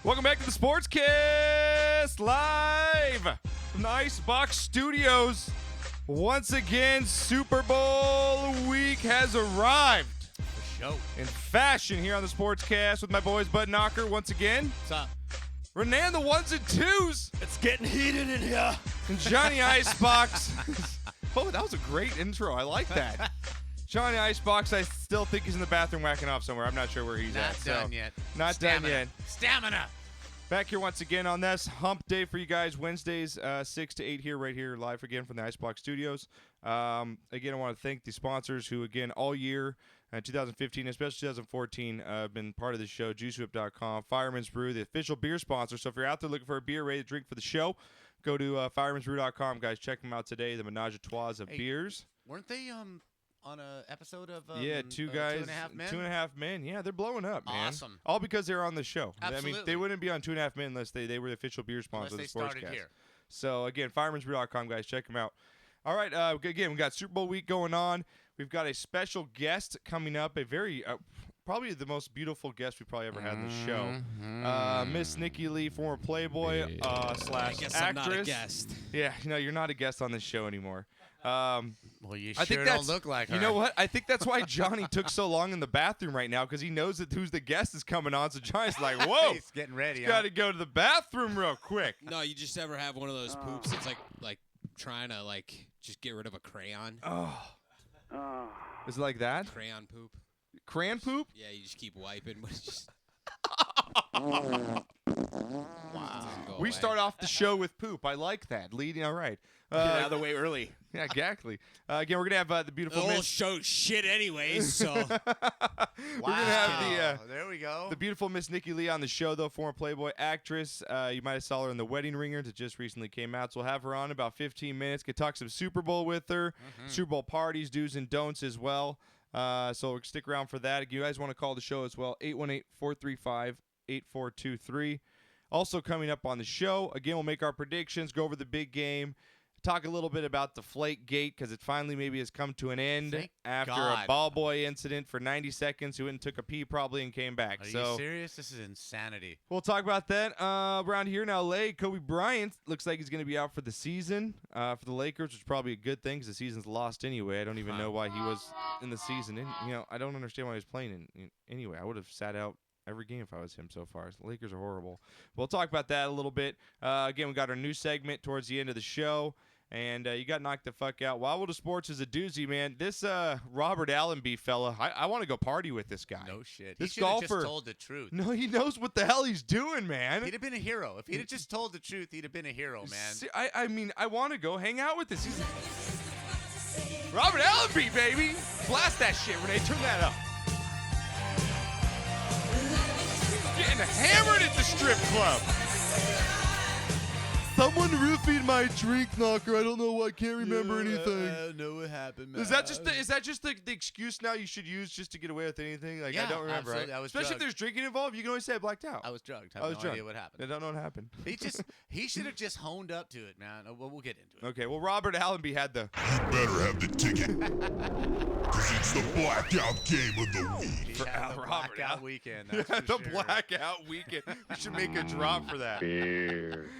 Welcome back to the Sportscast live from the Icebox Studios. Once again, Super Bowl week has arrived. For show. In fashion here on the Sportscast with my boys Bud Knocker once again. What's up? Renee on the ones and twos. It's getting heated in here. And Johnny Icebox. Oh, that was a great intro. I like that. Johnny Icebox, I still think he's in the bathroom whacking off somewhere. I'm not sure where he's at. Not done yet. Not done yet. Stamina. Back here once again on this hump day for you guys. Wednesdays, 6 to 8 here, right here, live again from the Icebox Studios. Again, I want to thank the sponsors who, again, all year, 2015, especially 2014, have been part of the show. JuiceWhip.com, Fireman's Brew, the official beer sponsor. So if you're out there looking for a beer ready to drink for the show, go to FiremansBrew.com, guys. Check them out today. The Menage a Trois of beers. Weren't they on a episode of two guys, 2.5 Men? 2.5 Men. Yeah, they're blowing up, man. Awesome. All because they're on the show. Absolutely. I mean, they wouldn't be on 2.5 Men unless they were the official beer sponsor of the Unless they started Sportscast. here. So again, FiremansBrew.com, guys, check them out. All right, again, we got Super Bowl week going on. We've got a special guest coming up, a very probably the most beautiful guest we probably ever had on the show. Miss Nikki, Leigh, former Playboy slash I guess actress. I'm not a guest. Yeah, you're not a guest on this show anymore. Well, you I think don't look like her. You know what? I think that's why Johnny took so long in the bathroom right now, because he knows that who's the guest is coming on. So Johnny's like, whoa. He's getting ready. Got to go to the bathroom real quick. No, you just ever have one of those poops that's like trying to just get rid of a crayon. Oh. Is it like that? Crayon poop. Crayon poop? Yeah, you just keep wiping, but it's just Wow. We start off the show with poop. I like that. Leading, all right. Get out of the way early. Yeah, exactly. Again, we're going to have the beautiful The whole Miss. show shit anyways, so. We're going to have there we go. the beautiful Miss Nikki Leigh on the show, though, former Playboy actress. You might have saw her in The Wedding Ringer that just recently came out. So we'll have her on in about 15 minutes. Could talk some Super Bowl with her, Super Bowl parties, do's and don'ts as well. So stick around for that. If you guys want to call the show as well, 818-435-8423. Also coming up on the show, again, we'll make our predictions, go over the big game, talk a little bit about the Flake Gate because it finally maybe has come to an end Thank after God. a ball boy incident for 90 seconds who went and took a pee probably and came back. Are So you serious? This is insanity. we'll talk about that around here in L.A. Kobe Bryant looks like he's going to be out for the season for the Lakers, which is probably a good thing because the season's lost anyway. I don't even know why he was in the season. And, I don't understand why he was playing anyway. I would have sat out every game if I was him so far. The Lakers are horrible. We'll talk about that a little bit. Again, we got our new segment towards the end of the show. And you got knocked the fuck out. Wild of Sports is a doozy, man. This Robert Allenby fella, I want to go party with this guy. No shit. This he should have golfer just told the truth. No, he knows what the hell he's doing, man. He'd have been a hero. If he'd have just told the truth, he'd have been a hero, man. I mean, I want to go hang out with this. Robert Allenby, baby. Blast that shit, Renee. Turn that up. Getting hammered at the strip club. Someone roofied my drink, Knocker. I don't know what. Can't remember anything. I don't know what happened, man. Is that just the excuse now you should use just to get away with anything? Like, Yeah, I don't remember, absolutely. right? I was Especially if drugged. there's drinking involved, you can always say I blacked out. I was drugged. I I was have no drunk. idea what I happened. don't know what happened. He should have just honed up to it, man. We'll get into it. Okay, well, Robert Allenby had the... You better have the ticket. Because it's the blackout game of the week. He had the Robert blackout Al- weekend. Yeah, That's the for sure. blackout weekend. We should make a drop for that. Beer.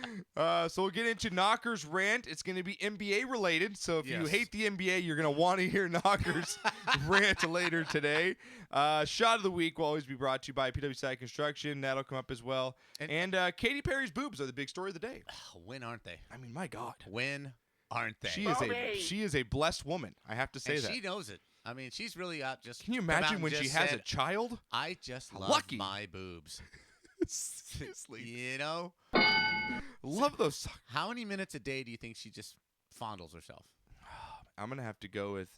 So we'll get into Knocker's rant. It's going to be NBA related. So if you Yes. hate the NBA, you're going to want to hear Knocker's rant later today. Shot of the week will always be brought to you by PWSI Construction. That'll come up as well. And Katy Perry's boobs are the big story of the day. When aren't they? I mean, my God. When aren't they? She is a blessed woman. I have to say and that. she knows it. I mean, she's really out just. Can you come out imagine and when she just has said, a child? I just love Lucky. my boobs. Seriously. You know? Love those. How many minutes a day do you think she just fondles herself? I'm going to have to go with.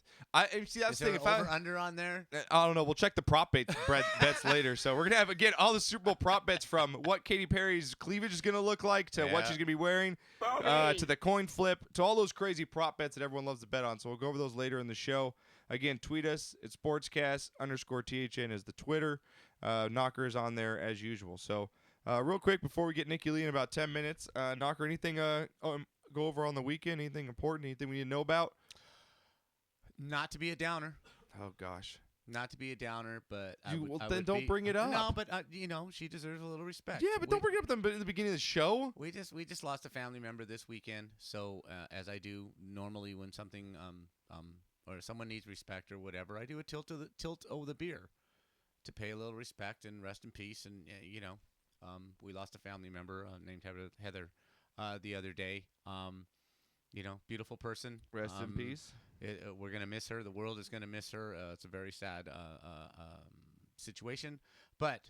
See, that's Is the there thing. an If over under on there? I don't know. We'll check the prop bets later. So we're going to have, again, all the Super Bowl prop bets from what Katy Perry's cleavage is going to look like to what Yeah. she's going to be wearing to the coin flip to all those crazy prop bets that everyone loves to bet on. So we'll go over those later in the show. Again, tweet us. It's Sportscast_THN is the Twitter. Knocker is on there as usual. So real quick, before we get Nikki Leigh in about 10 minutes, Knocker, anything go over on the weekend? Anything important? Anything we need to know about? Not to be a downer. Oh, gosh. Not to be a downer, but Then don't bring it up. No, but she deserves a little respect. Yeah, but don't bring it up at the beginning of the show. We just lost a family member this weekend. So as I do normally when something or someone needs respect or whatever, I do a tilt over the beer to pay a little respect and rest in peace. And we lost a family member named Heather the other day. Beautiful person. Rest in peace. We're going to miss her. The world is going to miss her. It's a very sad situation. But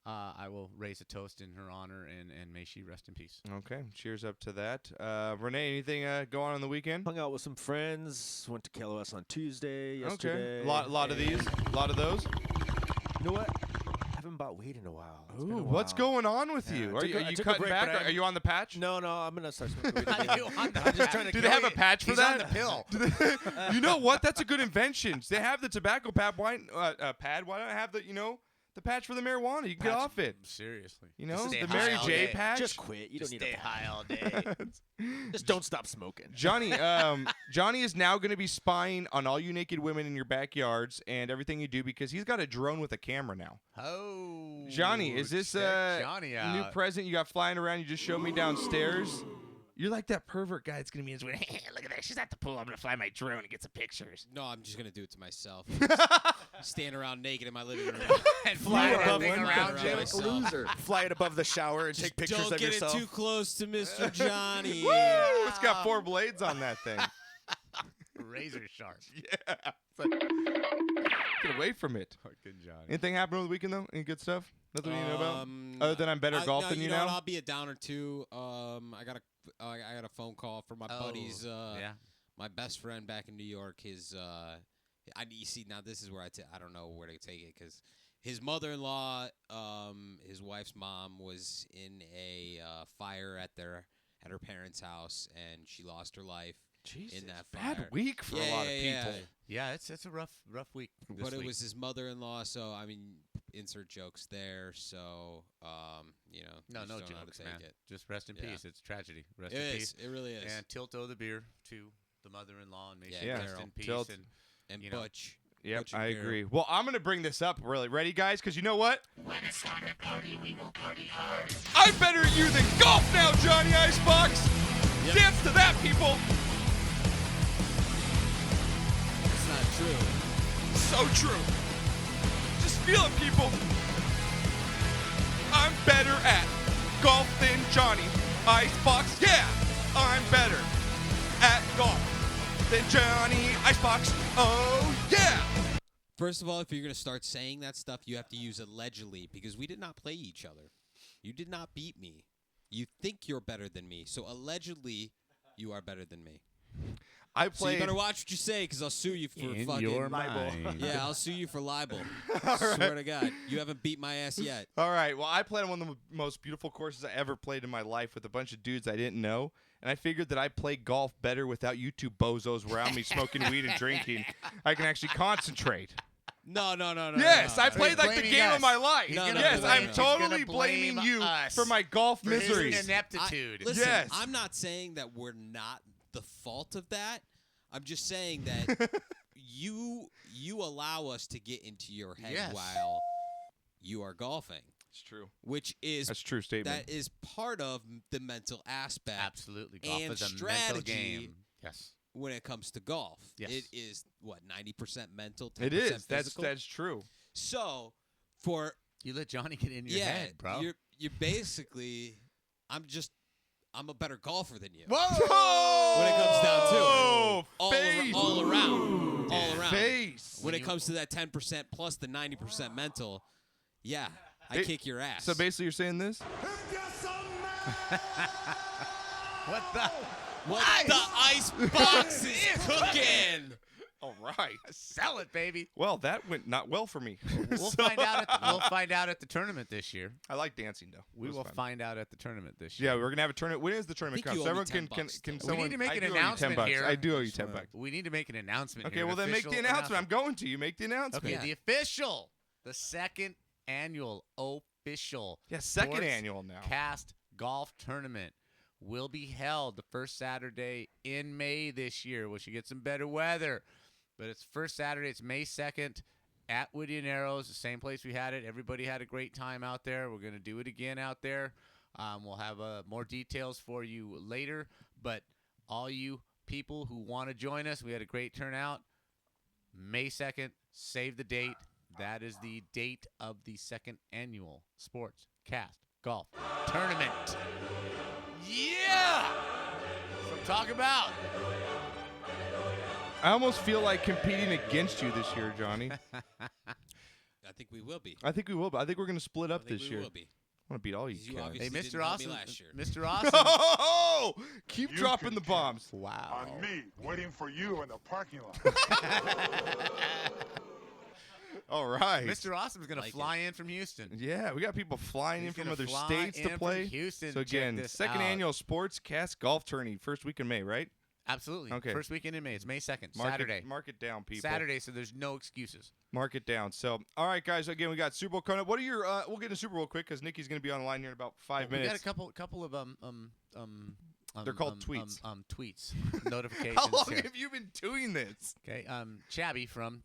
I will raise a toast in her honor, and may she rest in peace. Okay. Cheers up to that. Renee, anything going on the weekend? Hung out with some friends. Went to KLOS on Tuesday, yesterday. Okay. Lot of these. A lot of those. You know what? I haven't bought weight in a while. It's been a What's while. going on with you? I Are you cutting back? Are you on the patch? No, I'm going to start smoking weed Are again. you on the I'm just trying to Do they have a patch for He's that? on the pill. You know what? That's a good invention. They have the tobacco pad. Why not have the patch for the marijuana? You can get off it. Seriously. You know, Stay the high Mary all J day. patch. Just quit. You don't need stay a high all day. Just don't stop smoking. Johnny is now going to be spying on all you naked women in your backyards and everything you do because he's got a drone with a camera now. Oh. Johnny, is this check Johnny out. new present you got flying around? You just showed me downstairs. You're like that pervert guy that's going to be in his way. Hey, look at that. She's at the pool. I'm going to fly my drone and get some pictures. No, I'm just gonna do it to myself. Stand around naked in my living room And fly fly above that thing one around around you. myself. Loser. Fly it above the shower and take pictures Don't of get yourself. it too close to Mr. Johnny. Woo! It's got 4 blades on that thing. Razor sharp. Yeah. Get away from it. Fucking Johnny. Anything happened over the weekend, though? Any good stuff? Nothing you know about? Other than I'm better I- golf no, than you know now? what, I'll be a downer too. I got a phone call from my buddy's. Yeah. My best friend back in New York. You see now this is where I don't know where to take it because his mother-in-law, his wife's mom, was in a fire at her parents' house and she lost her life Jesus, in that fire. bad week for a lot of people. Yeah, it's a rough week. But it was his mother-in-law, so I mean, insert jokes there. So you no just don't know how to jokes, take man. it. Just rest in Yeah. peace. It's tragedy. Rest It in is. peace. It really is. And tilt the beer to the mother-in-law and may she Yeah, rest Carol. in peace. Tilt. And you know. Butch. Yep, Butch and I Carol. agree. Well, I'm going to bring this up really. Ready, guys? Because you know what? When it's time to party, we will party hard. I'm better at you than golf now, Johnny Icebox. Yep. Dance to that, people. It's not true. So true. Just feel it, people. I'm better at golf than Johnny Icebox. Yeah, I'm better at golf than Johnny Icebox. Oh, yeah. First of all, if you're going to start saying that stuff, you have to use allegedly because we did not play each other. You did not beat me. You think you're better than me. So allegedly, you are better than me. I So you played. better watch what you say because I'll sue you for In fucking your libel. mind. Yeah, I'll sue you for libel. All Swear right. to God, you haven't beat my ass yet. All right. Well, I played on one of the most beautiful courses I ever played in my life with a bunch of dudes I didn't know. And I figured that I play golf better without you two bozos around me smoking weed and drinking. I can actually concentrate. No. Yes, no, I no. played He's like the blaming game us. of my life. He's gonna Yes, blame I'm us. He's totally gonna blame blaming you us for my golf For his miseries. ineptitude. Listen, Yes. I'm not saying that we're not the fault of that. I'm just saying that you allow us to get into your head Yes. while you are golfing, It's true. which is That's a true statement. that is part of the mental aspect Absolutely. Golf and is a mental strategy. game. Yes. when it comes to golf. Yes. It is what 90% mental, 10% It is. physical. That's true. So for You let Johnny get in your head, bro. you're basically I'm a better golfer than you. Whoa! When it comes down to it. Oh, All, face. all around. All around. Face. When it comes to that 10% plus the 90% mental, yeah, I It- kick your ass. So basically, you're saying this? What the? what the ice box is cooking? All right. Sell it, baby. Well, that went not well for me. We'll So- find out at the tournament this year. I like dancing though. We It was will fun. find out at the tournament this year. Yeah, we're gonna have a tournament. When is the tournament I think come? you So owe me everyone can $10 can though. We someone? need to make I an do owe you announcement $10. here. I do owe you $10. We need to make an announcement Okay, here. well then make the official announcement. I'm going to. You make the announcement. Okay, Yeah. the official, the second annual official Yeah, second Sports annual now. Cast Golf Tournament will be held the first Saturday in May this year. We should get some better weather. But it's first Saturday. It's May 2nd at Woody and Arrows, the same place we had it. Everybody had a great time out there. We're going to do it again out there. We'll have more details for you later. But all you people who want to join us, we had a great turnout. May 2nd, save the date. That is the date of the 2nd annual Sportscast Golf Tournament. Yeah! That's what I'm talking about. I almost feel like competing against you this year, Johnny. I think we will be. I think we will, but I think we're going to split up this year. We will be. I want to beat all you You guys. obviously Hey, didn't Mr. help me Awesome. last year. Mr. Awesome. Oh, keep You dropping can the bombs. Wow. On me, waiting for you in the parking lot. All right. Mr. Awesome's going to Like fly in from Houston. Yeah, we got people flying He's in from gonna other fly states in to from play. Houston So to check again, this 2nd out. annual Sportscast Golf Tourney, first week in May, right? Absolutely. Okay. First weekend in May. It's May 2nd, Mark Saturday. Mark it down, people. Saturday, so there's no excuses. Mark it down. So, all right, guys. Again, we got Super Bowl coming up. What are your? We'll get into Super Bowl quick because Nikki's going to be on the line here in about 5 We minutes. got a couple of They're called tweets. Tweets. Notifications. How long here. have you been doing this? Okay. Chabby from.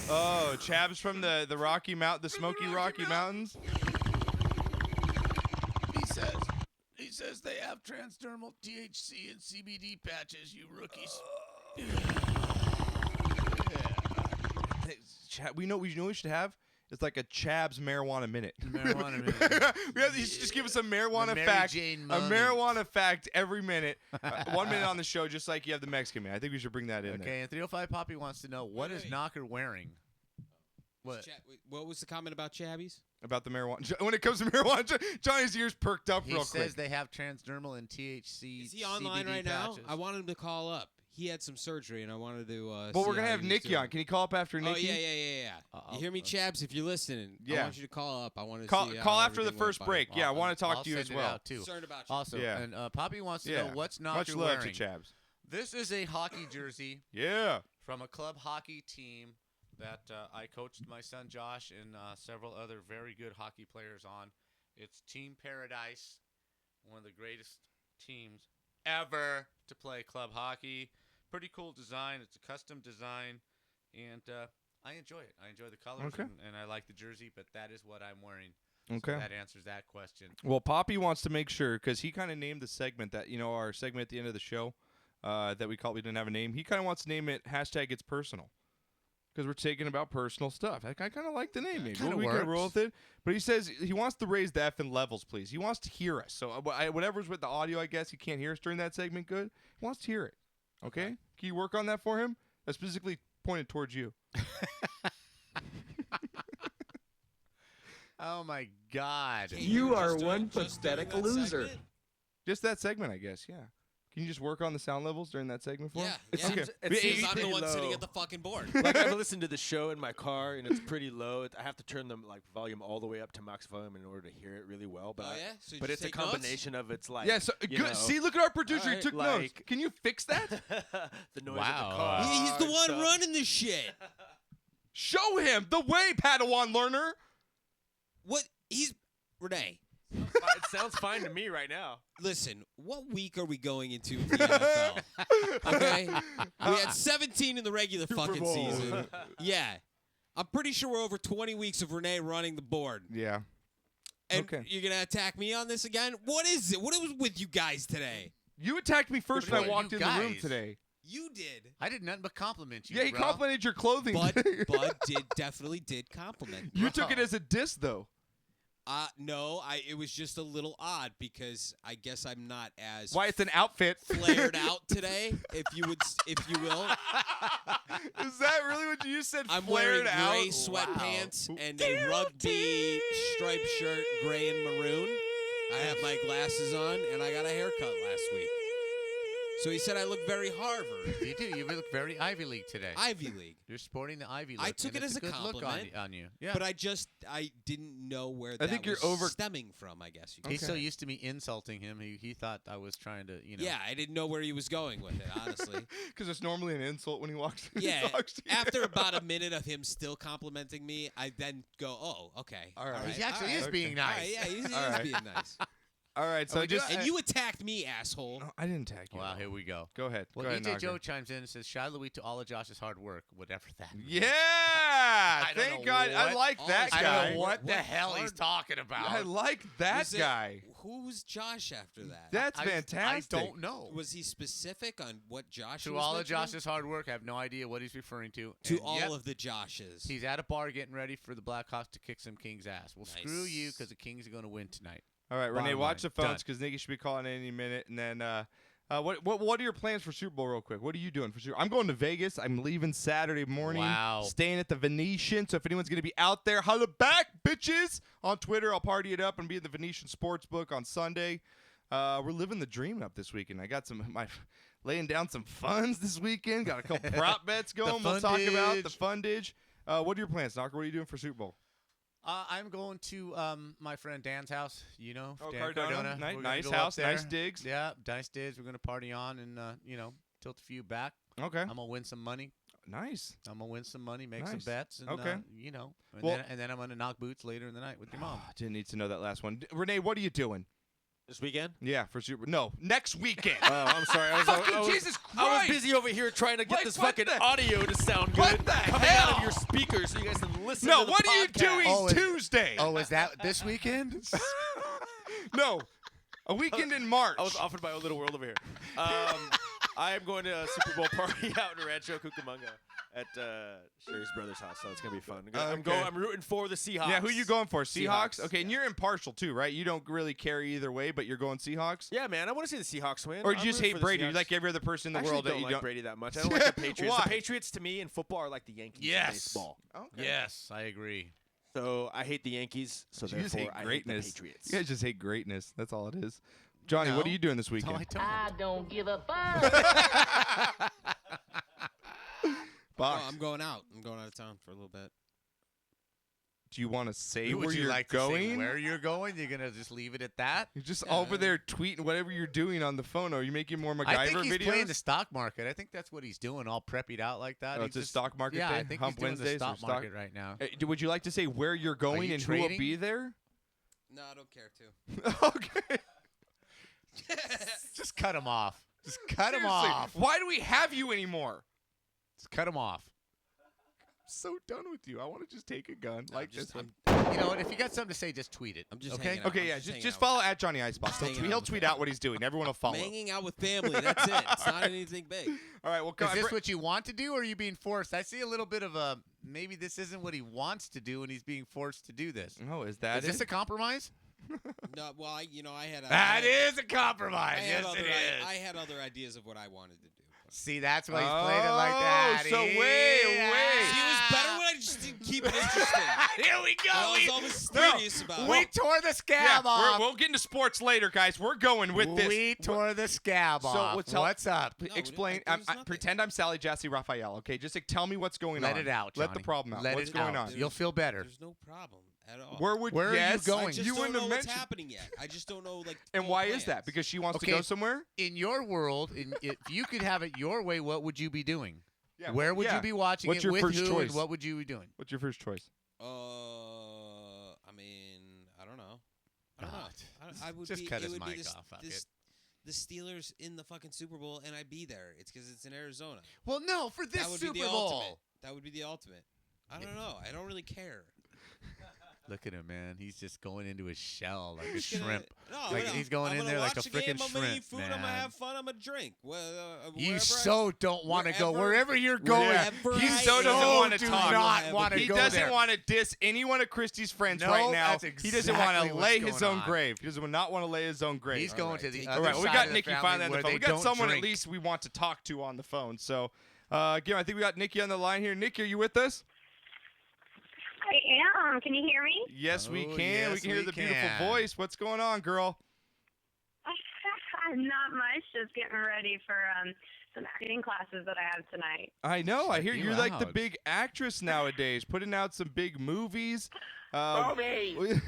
Oh, Chabs from the Rocky Mount, the Smoky Rocky Mountains. He says they have transdermal THC and CBD patches. You rookies. We know we should have. It's like a Chabs marijuana minute. Marijuana minute. We have to just give us a marijuana The Mary fact. Jane A moment. marijuana fact every minute. 1 minute on the show, just like you have the Mexican man. I think we should bring that in there. Okay, and 305 Poppy wants to know what is Wait. Knocker wearing? What? What was the comment about Chabbies? About the marijuana. When it comes to marijuana, Johnny's ears perked up He real says quick. they have transdermal and THC. Is he online CBD right patches. now? I want him to call up. He had some surgery, and I wanted to. Well, see we're gonna how have he was Nikki doing. on. Can you call up after Oh Nikki? yeah. You hear me, Chabs? If you're listening, Yeah. I want you to call up. I want to Call see how after the everything went, first buddy. break. Yeah, I I'll- want to talk I'll to you as send it well. out, too. Concerned about you. Also, Yeah. and Poppy wants to Yeah. know what's Much Knocker love wearing. to Chabs. This is a hockey jersey Yeah. from a club hockey team that I coached my son Josh and several other very good hockey players on. It's Team Paradise, one of the greatest teams ever to play club hockey. Pretty cool design. It's a custom design, and I enjoy it. I enjoy the colors, Okay. and I like the jersey, but that is what I'm wearing. Okay. So that answers that question. Well, Poppy wants to make sure because he kind of named the segment that our segment at the end of the show that we didn't have a name. He kind of wants to name it #It's Personal because we're taking about personal stuff. I kind of like the name. Maybe kinda we can roll works. with it. But he says he wants to raise the F in levels, please. He wants to hear us. So whatever's with the audio, I guess he can't hear us during that segment. Good. He wants to hear it. Okay. Can you work on that for him? That's specifically pointed towards you. Oh my God! Can't You are just one just during pathetic that loser. segment? Just that segment, I guess. Yeah. Can you just work on the sound levels during that segment for him? Yeah. Okay. It Because seems I'm the pretty one sitting low. at the fucking board. Like I've listened to the show in my car and it's pretty low. I have to turn the volume all the way up to max volume in order to hear it really well. But Oh, yeah? So you but just it's a take notes? combination of it's like Yeah, so you good. know, See, look at our producer. He Alright, took notes. like- Can you fix that? the noise Wow. of the car. He's the and one stuff. running the shit. Show him the way, Padawan learner. What? He's Renee. It sounds fine to me right now. Listen, what week are we going into in the NFL? Okay? We had 17 in the regular fucking Bowl. season. Yeah. I'm pretty sure we're over 20 weeks of Renee running the board. Yeah. And Okay. you're going to attack me on this again? What is it? What was with you guys today? You attacked me first But when I what, walked you in the room guys? today. You did. I did nothing but compliment you. Yeah, he bro. complimented your clothing. Bud today. definitely did compliment me. You took it as a diss, though. No, it was just a little odd because I guess I'm not as Why, it's an outfit. flared out today, if you will. Is that really what you said? I'm flared wearing out? gray sweatpants and a rugby striped shirt, gray and maroon. I have my glasses on, and I got a haircut last week. So he said I look very Harvard, You do. You look very Ivy League today. Ivy League. You're sporting the Ivy League. I took and it it's as a good look compliment, on you. Yeah. But I didn't know where that think you're was over- stemming from, I guess you could He's say. so used to me insulting him. He thought I was trying to, Yeah, I didn't know where he was going with it, honestly. Because it's normally an insult when he walks in. and Yeah, talks to you. after about a minute of him still complimenting me, I then go, oh, okay. All right. He actually all is right. being All nice. right, yeah, he's All right. being nice. All right, so we do just And you attacked me, asshole. No, I didn't tag you. Wow, here we go. Go ahead. Well, Go ahead, EJ Knocker. Joe chimes in and says, "Shy Louis to all of Josh's hard work, whatever that means." Yeah, I don't thank know God. I what- like that I I guy. don't know what the What hell he's hard- talking about. I like that Was it- guy. Who's Josh after that? That's I fantastic. don't know. Was he specific on what Josh To was all of mentioning? Josh's hard work, I have no idea what he's referring to. To And all yep, of the Joshes. he's at a bar getting ready for the Blackhawks to kick some Kings' ass. Well, screw you, Nice. because the Kings are going to win tonight. All right, Renee, Bottom watch line. the phones Done. because Nikki should be calling in any minute. And then, what are your plans for Super Bowl, real quick? What are you doing for Super? I'm going to Vegas. I'm leaving Saturday morning. Wow. Staying at the Venetian. So if anyone's gonna be out there, holla back, bitches. On Twitter, I'll party it up and be at the Venetian Sportsbook on Sunday. We're living the dream up this weekend. I got laying down some funds this weekend. Got a couple prop bets going. We'll talk about the fundage. What are your plans, Knocker? What are you doing for Super Bowl? I'm going to my friend Dan's house. You know, Oh, Dan Cardona. We're gonna Nice go up house, there. nice digs. Yeah, nice digs. We're gonna party on and tilt a few back. Okay. I'm gonna win some money. Nice. I'm gonna win some money, make some Nice. bets, and Okay. and, Well- then I'm gonna knock boots later in the night with your mom. Didn't need to know that last one. Renee, what are you doing? This weekend? Yeah, for Super. No, next weekend. Oh, I'm sorry. Fucking Jesus Christ! I was busy over here trying to get Like, this what fucking the- audio to sound what good the coming out hell? of your speakers so you guys can listen No, to the what are you podcast. doing Oh, is- Tuesday? Oh, is that this weekend? No, a weekend in March. I was off in my own little world over here. I am going to a Super Bowl party out in Rancho Cucamonga at Sherry's brother's house, so it's gonna be fun. Okay. I'm rooting for the Seahawks. Yeah, who you going for? Seahawks? Seahawks, Okay, and you're impartial too, right? You don't really carry either way, but you're going Seahawks? Yeah, man, I want to see the Seahawks win. Or you I'm just rooting hate for the Brady? You Seahawks. like every other person in the Actually world that don't you like don't. Brady that much. I don't like the Patriots. Why? The Patriots to me in football are like the Yankees in Yes. baseball. Okay. Yes, I agree. So I hate the Yankees. So You just therefore hate I greatness. hate the Patriots. You guys just hate greatness. That's all it is. Johnny, what No, are you doing this That's all weekend? I told him. don't give a fuck. Box. Oh, I'm going out. I'm going out of town for a little bit. Do you want to say Would where you you're like going? to say where you're going? You're gonna just leave it at that? You're just Yeah. over there tweeting whatever you're doing on the phone. Are you making more MacGyver I think he's videos? playing the stock market. I think that's what he's doing, all preppied out like that. Oh, He's it's a just- stock market Yeah, day? I think Hump he's doing Wednesdays or the stock stock- market right now. Would you like to say where you're going you and who will trading? be there? No, I don't care to. Okay. Just cut him off. Just cut him Seriously, off. Why do we have you anymore? Just cut him off. I'm so done with you. I want to just take a gun like just- this one. You know what? If you got something to say, just tweet it. I'm just okay. hanging out. Okay, I'm yeah, just hanging just out. follow at Johnny Icebox. Hanging out He'll with tweet family. out what he's doing. Everyone will follow. Hanging out with family. That's it. It's not anything big. All right, well, Is this what you want to do, or are you being forced? I see a little bit of a maybe this isn't what he wants to do, and he's being forced to do this. Oh, is that Is this a compromise? No, well, I had. That I is a I compromise. had Yes, other, it is. I had other ideas of what I wanted to do. See, that's why he's playing it like that. Oh, so wait. See, it was better when I just didn't keep it interesting. Here we go. I was all mysterious about We it. tore the scab Yeah, off. we'll get into sports later, guys. We're going with this. We tore the scab off. What's up? No, Explain. there's nothing. Pretend I'm Sally Jesse Raphael. Okay, just like, tell me what's going on. Let it out, Let the Johnny. problem out. Let What's it going out. on? You'll feel better. There's no problem at all. Where are you yes, going? I just You don't wouldn't know have what's mentioned. happening yet. I just don't know, like. And full why is that? plans. Because she wants to Okay. go somewhere. In your world, if you could have it your way, what would you be doing? Yeah, Where would yeah. you be watching What's it your with first who, choice? and what would you be doing? What's your first choice? I mean, I don't know. I don't know. I would Just be, cut it his would be mic the, off, fuck the, it. the Steelers in the fucking Super Bowl, and I'd be there. It's because it's in Arizona. Well, no, for this that would Super be the Bowl. ultimate. That would be the ultimate. I don't know. I don't really care. Look at him, man. He's just going into his shell like a Just gonna- shrimp. No, Like, no, he's going I'm in gonna there like watch a the game, frickin' I'm gonna eat shrimp, food. I'm gonna man. have fun. I'm gonna drink. You Wherever so don't want to go wherever- wherever you're going. wherever You I so am, doesn't want to do talk. not Not want to He go doesn't there. want to diss any one of Christy's friends No, right now. that's He doesn't want exactly to what's lay his going own on. grave. He does not want to lay his own grave. He's going to Alright, the take other All right, side we got of the Nikki family finally on the where phone. they We got don't someone drink. at least we want to talk to on the phone. So, again, I think we got Nikki on the line here. Nikki, are you with us? I am. Can you hear me? Yes, we Oh, can. We yes, can hear we the beautiful can. voice. What's going on, girl? Not much. Just getting ready for some acting classes that I have tonight. I know. I hear you you're like the out. big actress nowadays, putting out some big movies. Movies.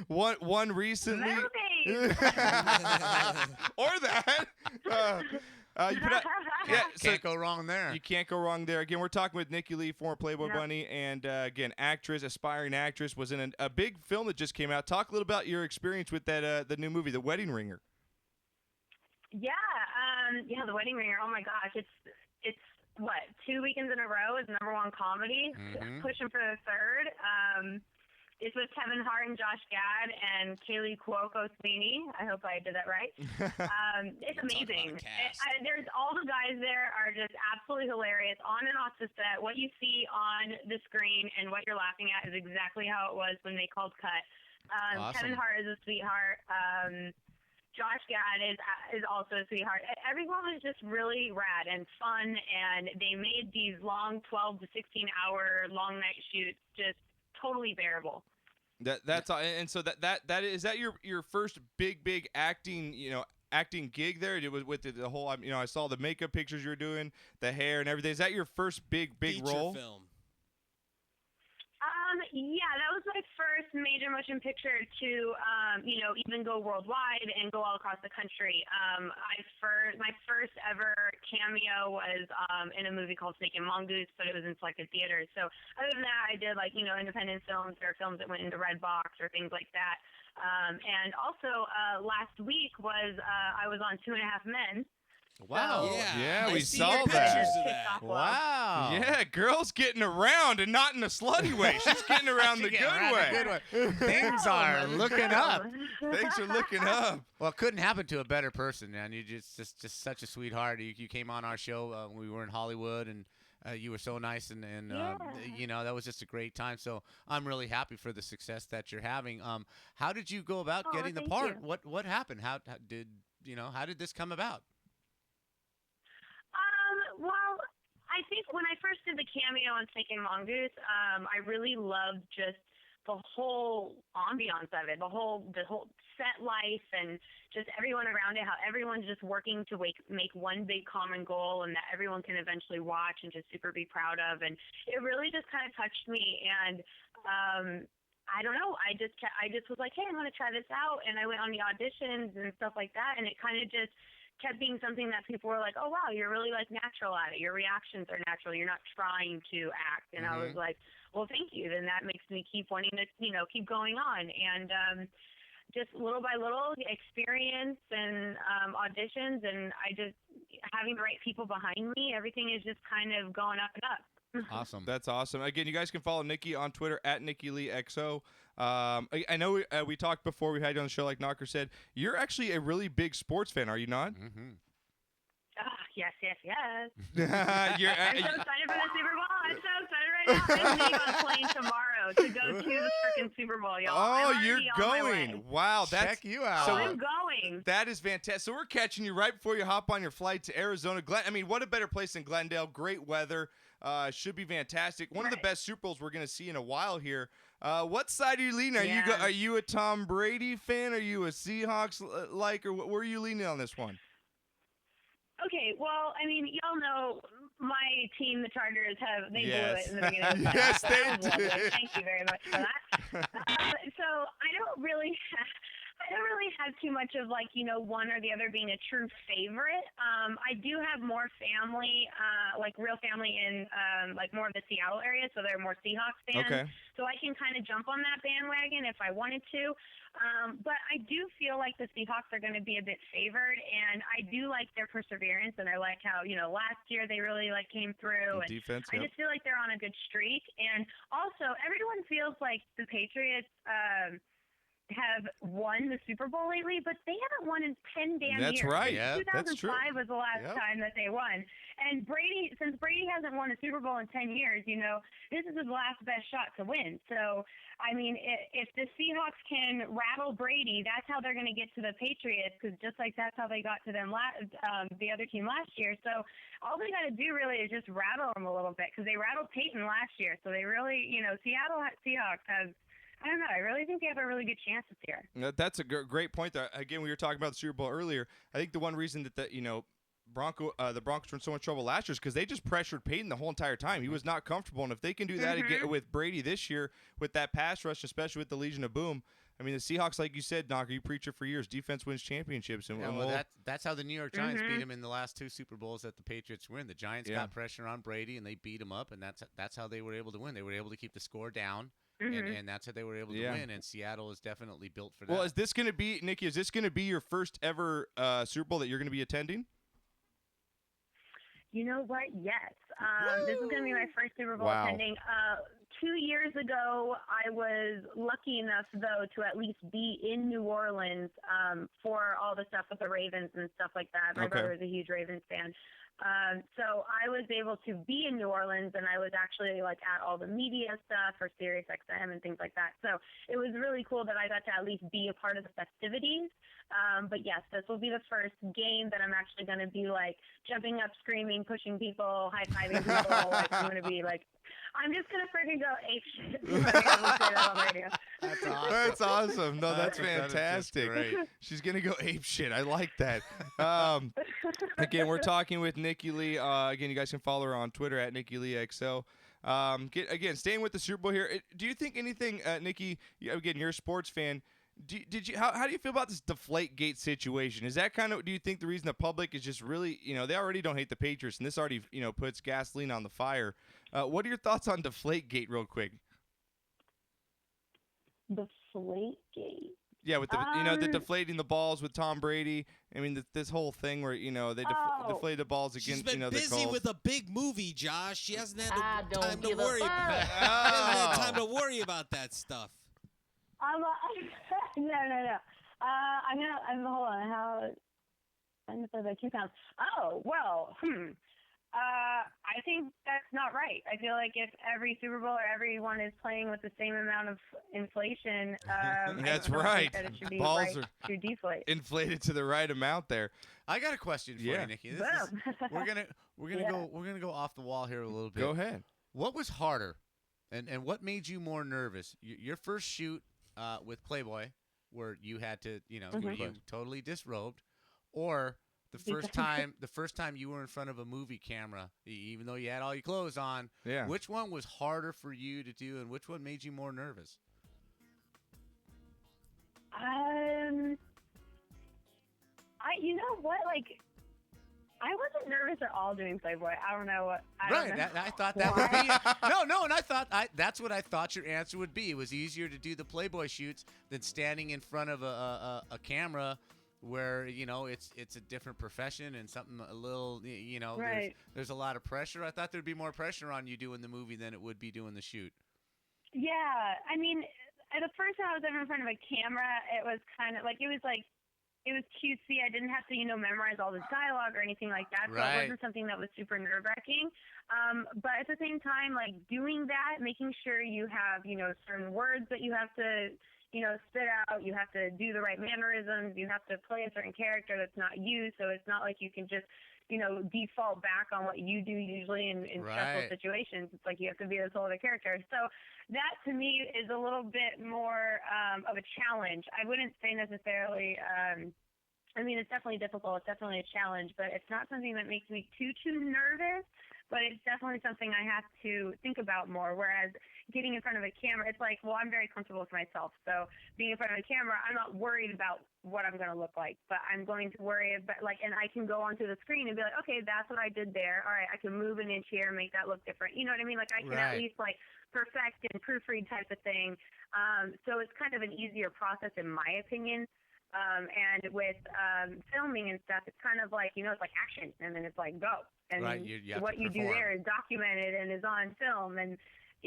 one recently. Movies. Or that. You put out, yeah, so Can't go wrong there. you can't go wrong there. Again, we're talking with Nikki Leigh, former Playboy No. Bunny, and again, actress, aspiring actress, was in a big film that just came out. Talk a little about your experience with that the new movie, The Wedding Ringer. Yeah, The Wedding Ringer. Oh my gosh, it's what 2 weekends in a row is #1 comedy, pushing for the third. It's with Kevin Hart and Josh Gad and Kaylee Cuoco Sweeney. I hope I did that right. It's amazing. There's all the guys there are just absolutely hilarious on and off the set. What you see on the screen and what you're laughing at is exactly how it was when they called cut. Awesome. Kevin Hart is a sweetheart. Josh Gad is also a sweetheart. Everyone was just really rad and fun, and they made these long 12 to 16-hour long night shoots just totally bearable. That's all, and so that is that your first big acting acting gig there? It was with the whole I saw the makeup pictures you were doing, the hair and everything. Is that your first big Feature role? film. Yeah, that was my first major motion picture to, even go worldwide and go all across the country. My first ever cameo was in a movie called Snake and Mongoose, but it was in selected theaters. So other than that, I did independent films or films that went into Redbox or things like that. And also last week I was on 2.5 Men. Wow. Yeah, I we see saw your that. pictures of Kicked that. off well. Wow. Yeah, girl's getting around and not in a slutty way. She's getting around the She's good getting way. around the good way. Things are looking up. Things are looking up. Well, it couldn't happen to a better person, man. You just such a sweetheart. You came on our show when we were in Hollywood, and you were so nice, and that was just a great time. So I'm really happy for the success that you're having. How did you go about getting the thank part? you. What happened? How did this come about? Well, I think when I first did the cameo on Snake and Mongoose, I really loved just the whole ambiance of it, the whole set life, and just everyone around it. How everyone's just working to make one big common goal, and that everyone can eventually watch and just super be proud of. And it really just kind of touched me. And I don't know. I just was like, hey, I'm gonna try this out, and I went on the auditions and stuff like that, and it kind of just kept being something that people were like, oh wow, you're really natural at it. Your reactions are natural. You're not trying to act. And I was like, well, thank you. Then that makes me keep wanting to, keep going on. And just little by little experience and auditions, and I just having the right people behind me, everything is just kind of going up and up. Awesome. That's awesome. Again, you guys can follow Nikki on Twitter at NikkiLeighXO. I know we talked before we had you on the show, like Knocker said. You're actually a really big sports fan, are you not? Mm-hmm. Yes. You're, I'm so excited for the Super Bowl. I'm so excited right now. I'm leaving on a plane tomorrow to go to the freaking Super Bowl, y'all. oh, I'm you're already on my way. going. Wow, that's Check you out. So I'm going. that is fantastic. So we're catching you right before you hop on your flight to Arizona. What a better place than Glendale. Great weather. Should be fantastic. One of the Right. best Super Bowls we're going to see in a while here. What side are you leaning? Yeah. Are you a Tom Brady fan? Are you a Seahawks or where are you leaning on this one? Okay, well, y'all know my team, the Chargers, they Yes. blew it in the beginning of the Yes, season. they That was lovely. did. Thank you very much for that. So I don't really have too much of one or the other being a true favorite. I do have more family, real family in more of the Seattle area, so they're more Seahawks fans. Okay. So I can kind of jump on that bandwagon if I wanted to. But I do feel like the Seahawks are going to be a bit favored, and I do like their perseverance, and I like how, last year they really came through. And Defense. I just feel like they're on a good streak. And also, everyone feels like the Patriots have won the Super Bowl lately, but they haven't won in 10 damn That's years. right. Yeah, 2005 that's true. was the last Yep. time that they won. And since Brady hasn't won a Super Bowl in 10 years, this is his last best shot to win. So, if the Seahawks can rattle Brady, that's how they're going to get to the Patriots, because just like that's how they got to them the other team last year. So all they got to do really is just rattle them a little bit, because they rattled Peyton last year. So they really, Seattle Seahawks have, I don't know. I really think they have a really good chance this year. That's a great point there. Again, we were talking about the Super Bowl earlier. I think the one reason that the Broncos were in so much trouble last year is because they just pressured Peyton the whole entire time. He was not comfortable, and if they can do that again with Brady this year with that pass rush, especially with the Legion of Boom, I mean, the Seahawks, like you said, Knocker, you preach it for years. Defense wins championships, and, Yeah, and well, we'll, that's how the New York Giants beat him in the last 2 Super Bowls that the Patriots were in. The Giants got pressure on Brady, and they beat him up, and that's how they were able to win. They were able to keep the score down, and that's how they were able to win. And Seattle is definitely built for that. Well, is this going to be, Nikki, is this going to be your first ever Super Bowl that you're going to be attending? You know what? Yes. This is going to be my first Super Bowl Wow. attending. 2 years ago, I was lucky enough, though, to at least be in New Orleans for all the stuff with the Ravens and stuff like that. My brother is a huge Ravens fan. So I was able to be in New Orleans, and I was actually like at all the media stuff for Sirius XM and things like that. So it was really cool that I got to at least be a part of the festivities. But yes, this will be the first game that I'm actually going to be like jumping up, screaming, pushing people, high-fiving people. Like I'm going to be like, I'm just going to freaking go ape shit. Say that on radio. That's awesome. That's awesome. No, that's That is just fantastic. great. She's going to go ape shit. I like that. Again, we're talking with Nikki Leigh. Again, you guys can follow her on Twitter at NikkiLeighXO. Again, staying with the Super Bowl here, do you think anything, Nikki, again, you're a sports fan, how do you feel about this Deflategate situation? Is that kind of, do you think the reason the public is just really, they already don't hate the Patriots, and this already, puts gasoline on the fire. What are your thoughts on Deflategate real quick? Deflategate. Yeah, with the the deflating the balls with Tom Brady. I mean, this whole thing where they deflate the balls She's against been busy with a big movie, Josh. She hasn't had don't time to give a worry. fuck. She hasn't had time to worry about that stuff. No. Hold on. I'm gonna play by 2 pounds. Oh, well, I think that's not right. I feel like if every Super Bowl or everyone is playing with the same amount of inflation, That's I don't right. think that it should be Balls right are to deflate. inflated to the right amount there. I got a question for you, Nikki. We're gonna go off the wall here a little bit. Go ahead. What was harder, and what made you more nervous? Your first shoot with Playboy, where you had to, where you totally disrobed, or the first time you were in front of a movie camera, even though you had all your clothes on. Yeah. Which one was harder for you to do, and which one made you more nervous? You know what? Like, I wasn't nervous at all doing Playboy. I don't know what. I thought that would be no, and I thought that's what I thought your answer would be. It was easier to do the Playboy shoots than standing in front of a camera, where it's a different profession and something a little there's a lot of pressure. I thought there'd be more pressure on you doing the movie than it would be doing the shoot. Yeah, I mean, the first time I was ever in front of a camera, it was kind of like it was cutesy. I didn't have to, memorize all this dialogue or anything like that. So it wasn't something that was super nerve-wracking. But at the same time, like doing that, making sure you have, certain words that you have to, spit out. You have to do the right mannerisms. You have to play a certain character that's not you. So it's not like you can just, default back on what you do usually in stressful situations. It's like you have to be this whole other character. So that to me is a little bit more of a challenge. I wouldn't say necessarily, I mean, it's definitely difficult. It's definitely a challenge, but it's not something that makes me too nervous. But it's definitely something I have to think about more. Whereas getting in front of a camera, it's like, well, I'm very comfortable with myself. So being in front of a camera, I'm not worried about what I'm going to look like. But I'm going to worry about, and I can go onto the screen and be like, okay, that's what I did there. All right, I can move an inch here and make that look different. You know what I mean? Like I can at least perfect and proofread type of thing. So it's kind of an easier process in my opinion. And with filming and stuff, it's kind of like, it's like action, and then it's like go. And what you do there is documented and is on film. And,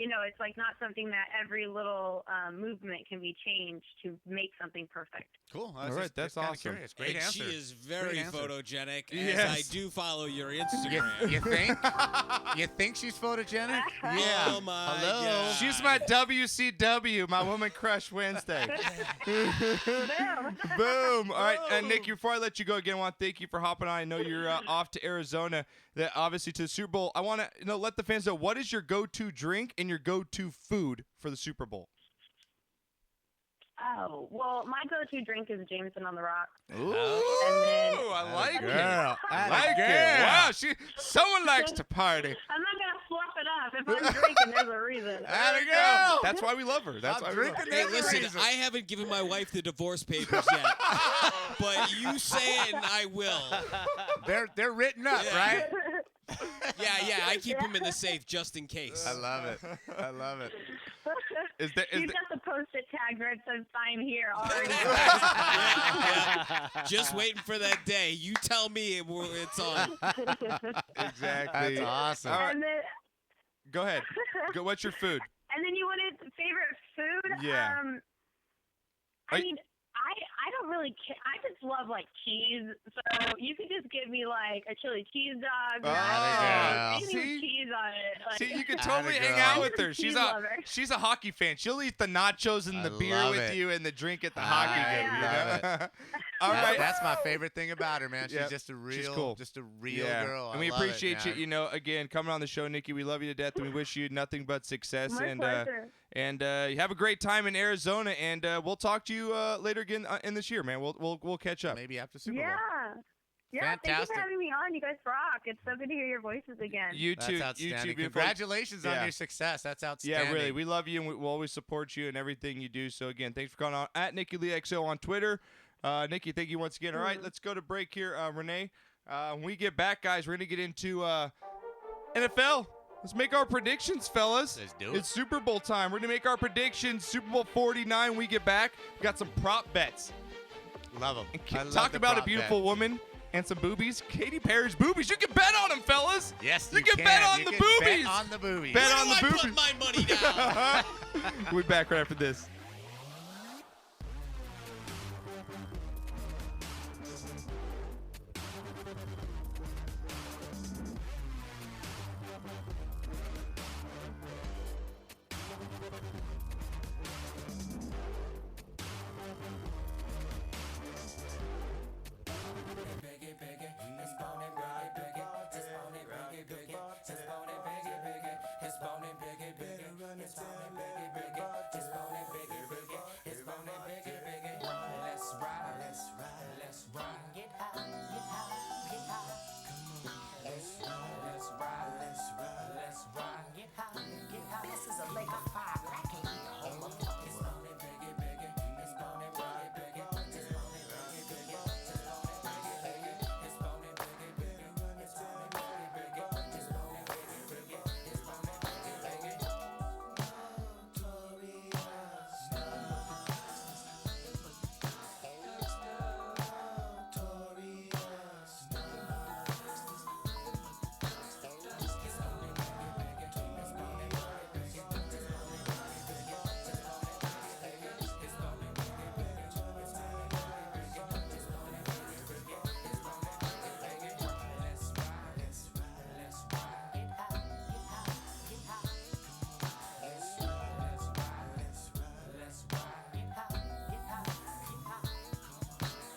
it's like not something that every little movement can be changed to make something perfect. Cool. All right, that's awesome. Curious. Great And answer. she is very photogenic, Yes. as I do follow your Instagram. You think? You think she's photogenic? Yeah. Oh, my Hello. God. She's my WCW, my Woman Crush Wednesday. Boom. All right, Nick, before I let you go again, I want to thank you for hopping on. I know you're off to Arizona, that obviously to the Super Bowl. I want to let the fans know, what is your go-to drink and your go-to food for the Super Bowl? Oh, well, my go-to drink is Jameson on the rocks. Ooh, then- I like it. Girl. I like it. Wow, someone likes to party. I'm not going to fluff it up. If I'm drinking, there's a reason. There we go. That's why we love her. That's why we love her. Hey, listen, I haven't given my wife the divorce papers yet, but you say it and I will. They're written up, Yeah. right? Yeah, I keep them in the safe just in case. I love it. I love it. Is there, You've got the post-it tag where it says "sign here" already. yeah. Just waiting for that day. You tell me it's on. exactly. That's awesome. All right, And then, go ahead. What's your food? and then you wanted favorite food. Yeah. I Are- mean, I don't really care. I just love like cheese. So you could just give me like a chili cheese dog. Ah, anything see? with cheese on it. Like, See, you can Atta totally hang girl. out I'm with just a her. cheese lover. She's a hockey fan. She'll eat the nachos and the I beer love with it. you and the drink at the I hockey love game. it. You know? All right. That's my favorite thing about her, man. She's Yep. just a real, She's cool. girl. And we I love it, appreciate you, man. you know, again, coming on the show, Nikki. We love you to death, and we wish you nothing but success. My pleasure. And you have a great time in Arizona, and we'll talk to you later again in this year, man. We'll catch up. Maybe after Super Bowl. Yeah. Thank you Fantastic. for having me on. You guys rock. It's so good to hear your voices again. You That's too. You outstanding. too. beautiful. Congratulations Yeah. on your success. That's outstanding. Yeah, really. We love you, and we'll always support you in everything you do. So, again, thanks for calling on at Nikki Leigh XO on Twitter. Nikki, thank you once again. All right, let's go to break here, Renee. When we get back, guys, we're going to get into NFL. Let's make our predictions, fellas. Let's do it. It's Super Bowl time. We're going to make our predictions. Super Bowl 49 when we get back. We got some prop bets. Love them. Talk about a beautiful woman and some boobies. Katy Perry's boobies. You can bet on them, fellas. Yes, You can bet on You the can boobies. Bet on the boobies. Bet Where on do the I boobies. put my money down? We'll be back right after this.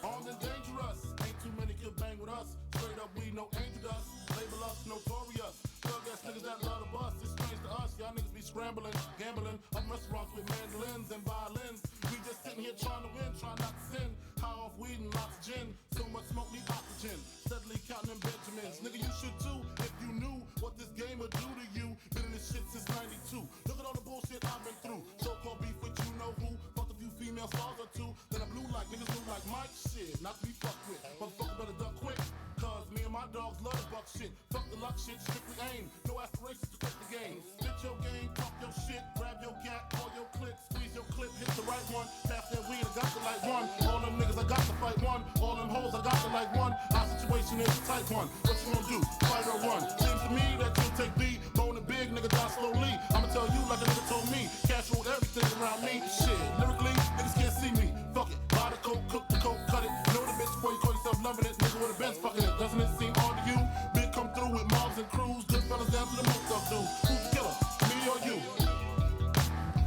Armed and dangerous, ain't too many can bang with us. Straight up, we no angel dust. Label us notorious. Thug ass niggas that love to bust. It's strange to us, y'all niggas be scrambling, gambling. Up restaurants with mandolins and violins. We just sitting here trying to win, trying not to sin. High off weed and lots of gin. So much smoke, need oxygen. Steadily counting them Benjamins. Nigga, you should too if you knew what this game would do to you. Been in this shit since '92. Look at all the bullshit I've been through. So-called beef with you know who. Fucked a few female stars or two. Then I blew like niggas blew like Mike. Shit, not to be fucked with. Motherfucker better duck quick. Cause me and my dogs love the buck shit. Fuck the luck shit, strictly aim. No aspirations to quit the game. Spit your game, talk your shit, grab your gat, call your clip, squeeze your clip, hit the right one. Pass that weed, I got the like one. All them niggas, I got to fight one. All them hoes, I got to like one. Our situation is a tight one. What you gonna do? Fight or run? Seems to me that you'll take B. Bone and big, nigga, die slowly. I'ma tell you like a nigga told me. Cash ruled everything around me. Shit, lyrically, niggas can't see me. Fuck it. Buy the coke, cook the coke, cut it. Know the bitch before you call yourself loving it. Nigga with a Benz fucking it. Doesn't it seem odd to you? Big come through with mobs and crews. Good fellas down to the most of dudes. Who's the killer? Me or you?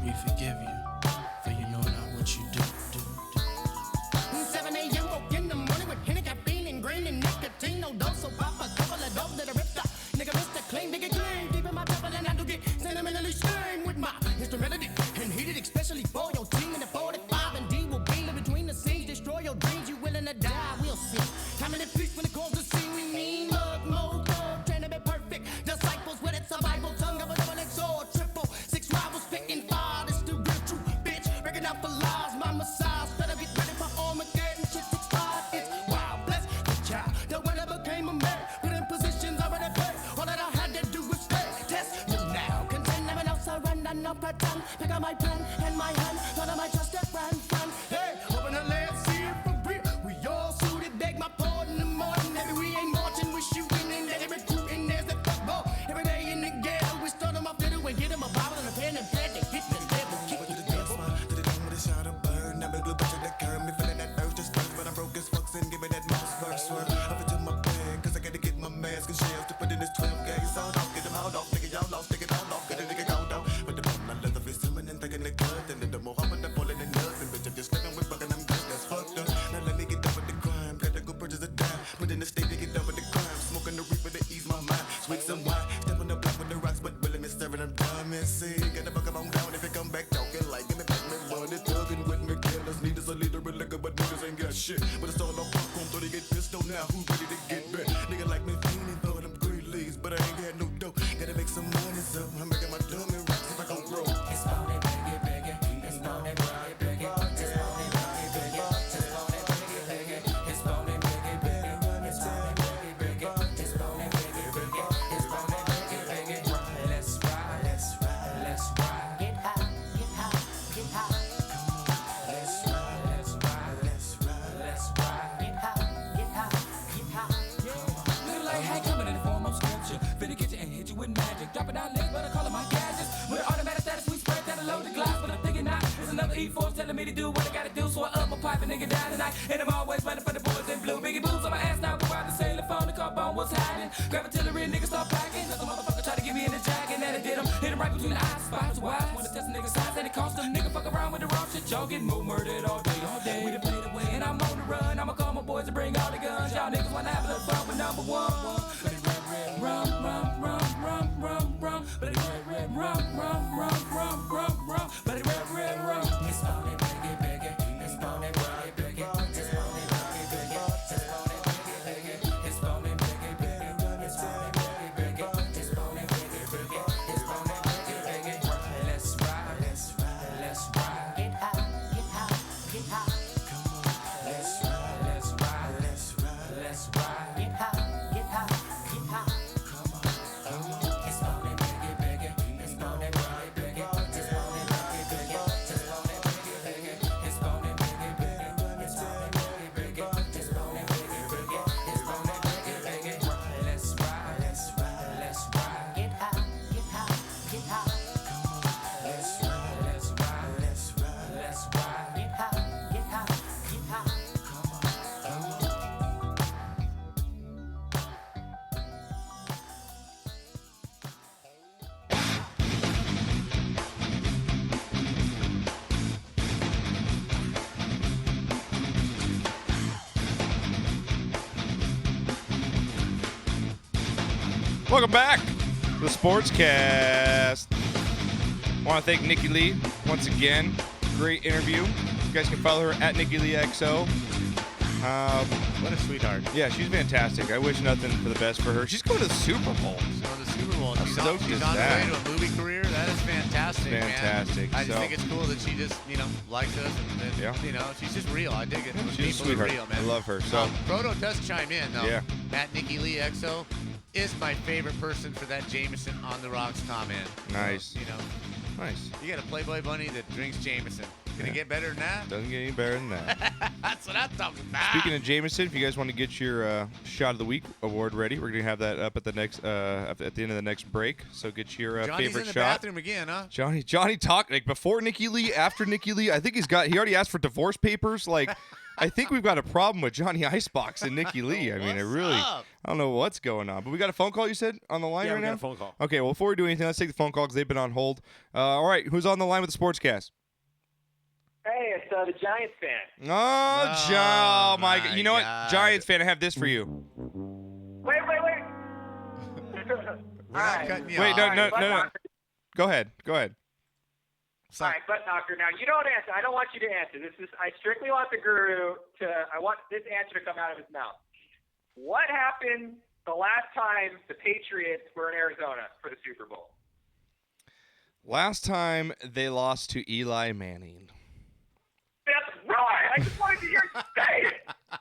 We forgive you, for you know not what you do. 7 a.m. woke in the morning with Henny, caffeine, and green, and nicotine. No dose, so pop a couple of dope that I ripped up. Nigga, Mr. Clean, nigga, clean. Deep in my temple, and I do get sentimentally stained with my instrumentality. And heated, especially for your team in the 45. And D will be in between the scenes. Destroy your dreams, you willing to die, we'll see. Time in the feast when it calls to see. We need mug, mode, dog, trying to be perfect. Disciples with it, survival, tongue of a double X or triple. 6 rivals spitting fire. This pretend. Pick up my pen and my hand, none of my trusted friend. Hey, open the left, see it for real. We all suited, beg my pardon in the morning. Maybe we ain't marching, we shooting and then recruiting. There's the football. Every day in the ghetto, we start them off to do and get them a Bible and a pen and pad to hit the devil, kick the devil. To the dome with a shot of burn. Never glue back to the curb. Me feeling that urge to start, but I'm broke as fucks and giving that mouse first swerve. Up into my bag, cause I gotta get my mask and shells to put in this 12 gauge. So don't get them out off, nigga, y'all lost, nigga, y'all off, get a nigga go down. But the bone, I love is swimming and thinking the good. And then the more I'm the pulling the nuts. And bitch, if you're slipping with fucking, I'm good, that's fucked up. Now let me get done with the crime. Better go purchase a dime. Put in the state to get done with the crime. Smoking the reaper to ease my mind. Swig some wine, step on the block with the rocks, but Willie me serving them time and see. Get the fuck on down if you come back talking like in the back, me money tugging with me killers. Need us a leader in liquor, but niggas ain't got shit. But it's all on popcorn, so they get pissed on now. Who ready to get back? Nigga like me feeling for them green leaves, but I ain't got no dough. Gotta make some money, so I'm making my dummy rocks if I don't grow. It's funny, biggie, biggie. It's funny, biggie, biggie. It's funny, biggie, biggie. It's funny, biggie, biggie. It's funny, biggie, biggie. It's funny, biggie, biggie. It's funny, biggie, biggie. It's funny, biggie, biggie. Let's ride, let's ride, let's ride. Get high, get high, get high. Let's ride, let's ride, let's ride, let's ride. Get high, get high, get high. Little like hey coming in the form of scripture. Finna get you and hit you with magic. Dropping down legs, but I call it my gadgets. With an automatic status, we spread down the load of glass. But I'm thinking now, it's another E4 telling me to do what I gotta do. So I up my pipe and nigga down tonight. And I'm always running for the boys in blue. Biggie boots on my ass now. Go out the sailor phone, the car bone was hiding. Grab artillery, niggas start packing. Another motherfucker try to get me in the jacket. And I did him. Hit him right between the eyes. Spots wide. Wanna test a nigga size. And it cost them. Nigga fuck around with the wrong shit. Y'all getting murdered all day, all day. We done played away and I'm on the run. I'ma call my boys to bring all the guns. Y'all niggas wanna have a little fun with number one. But it red, rum, rum, rum, rum, rum, rum. But it red, rum, rum, rum, rum, rum, rum. But it red, rum. It's funny, biggie, biggie. It's funny, biggie, biggie. It's funny, biggie, biggie. It's funny, biggie, biggie. It's funny, biggie, biggie. It's funny, biggie, biggie. It's funny, biggie, biggie. It's funny, biggie, biggie. Let's ride, let's ride, let's ride. Get high, get high, get high. Let's ride, let's ride, let's ride, let's ride. Get high, get high, get high. It's funny, biggie, biggie. It's funny, biggie, biggie. It's funny, biggie, biggie. It's funny, biggie, biggie. It's funny, biggie, biggie. It's funny, biggie, biggie. It's funny, biggie, biggie. It's funny, biggie, biggie. Let's ride, let's ride, let's ride. Get high, get high, get high. Let's ride, let's ride, let's ride, let's ride. Get high, get high, get high. Welcome back to the Sportscast. Want to thank Nikki Leigh once again. Great interview. You guys can follow her at Nikki Leigh XO. What a sweetheart. Yeah, she's fantastic. I wish nothing for the best for her. She's going to the Super Bowl. So the Super Bowl. How She's stoked on is the way that? to a movie career. That is fantastic, Fantastic. man. I just So- think it's cool that she just, likes us and Yeah. she's just real. I dig it. Yeah, When she's a people are sweetheart. real, man. I love her. So Proto does chime in, though. Yeah. At Nikki Leigh XO is my favorite person for that Jameson on the rocks comment. Nice. So, nice. you got a Playboy bunny that drinks Jameson. Can it get better than that? Doesn't get any better than that. That's what I'm talking about. Speaking of Jameson, if you guys want to get your Shot of the Week award ready, we're gonna have that up at the next at the end of the next break. So get your Johnny's favorite in the shot. bathroom again, huh? Johnny talked like before Nikki Leigh, after Nikki Leigh. I think he already asked for divorce papers. Like, I think we've got a problem with Johnny Icebox and Nikki Leigh. I mean, I don't know what's going on. But we got a phone call, you said, on the line Yeah, right we now? got a phone call. Okay, well, before we do anything, let's take the phone call because they've been on hold. All right, who's on the line with the Sportscast? Hey, it's the Giants fan. Oh, my God. You know God. what? Giants fan, I have this for you. Wait. We're not cutting you Wait, off. no. Go ahead. All right, butt knocker. Now you don't answer. I don't want you to answer. I strictly want the guru I want this answer to come out of his mouth. What happened the last time the Patriots were in Arizona for the Super Bowl? Last time they lost to Eli Manning. That's right. I just wanted to hear you say it.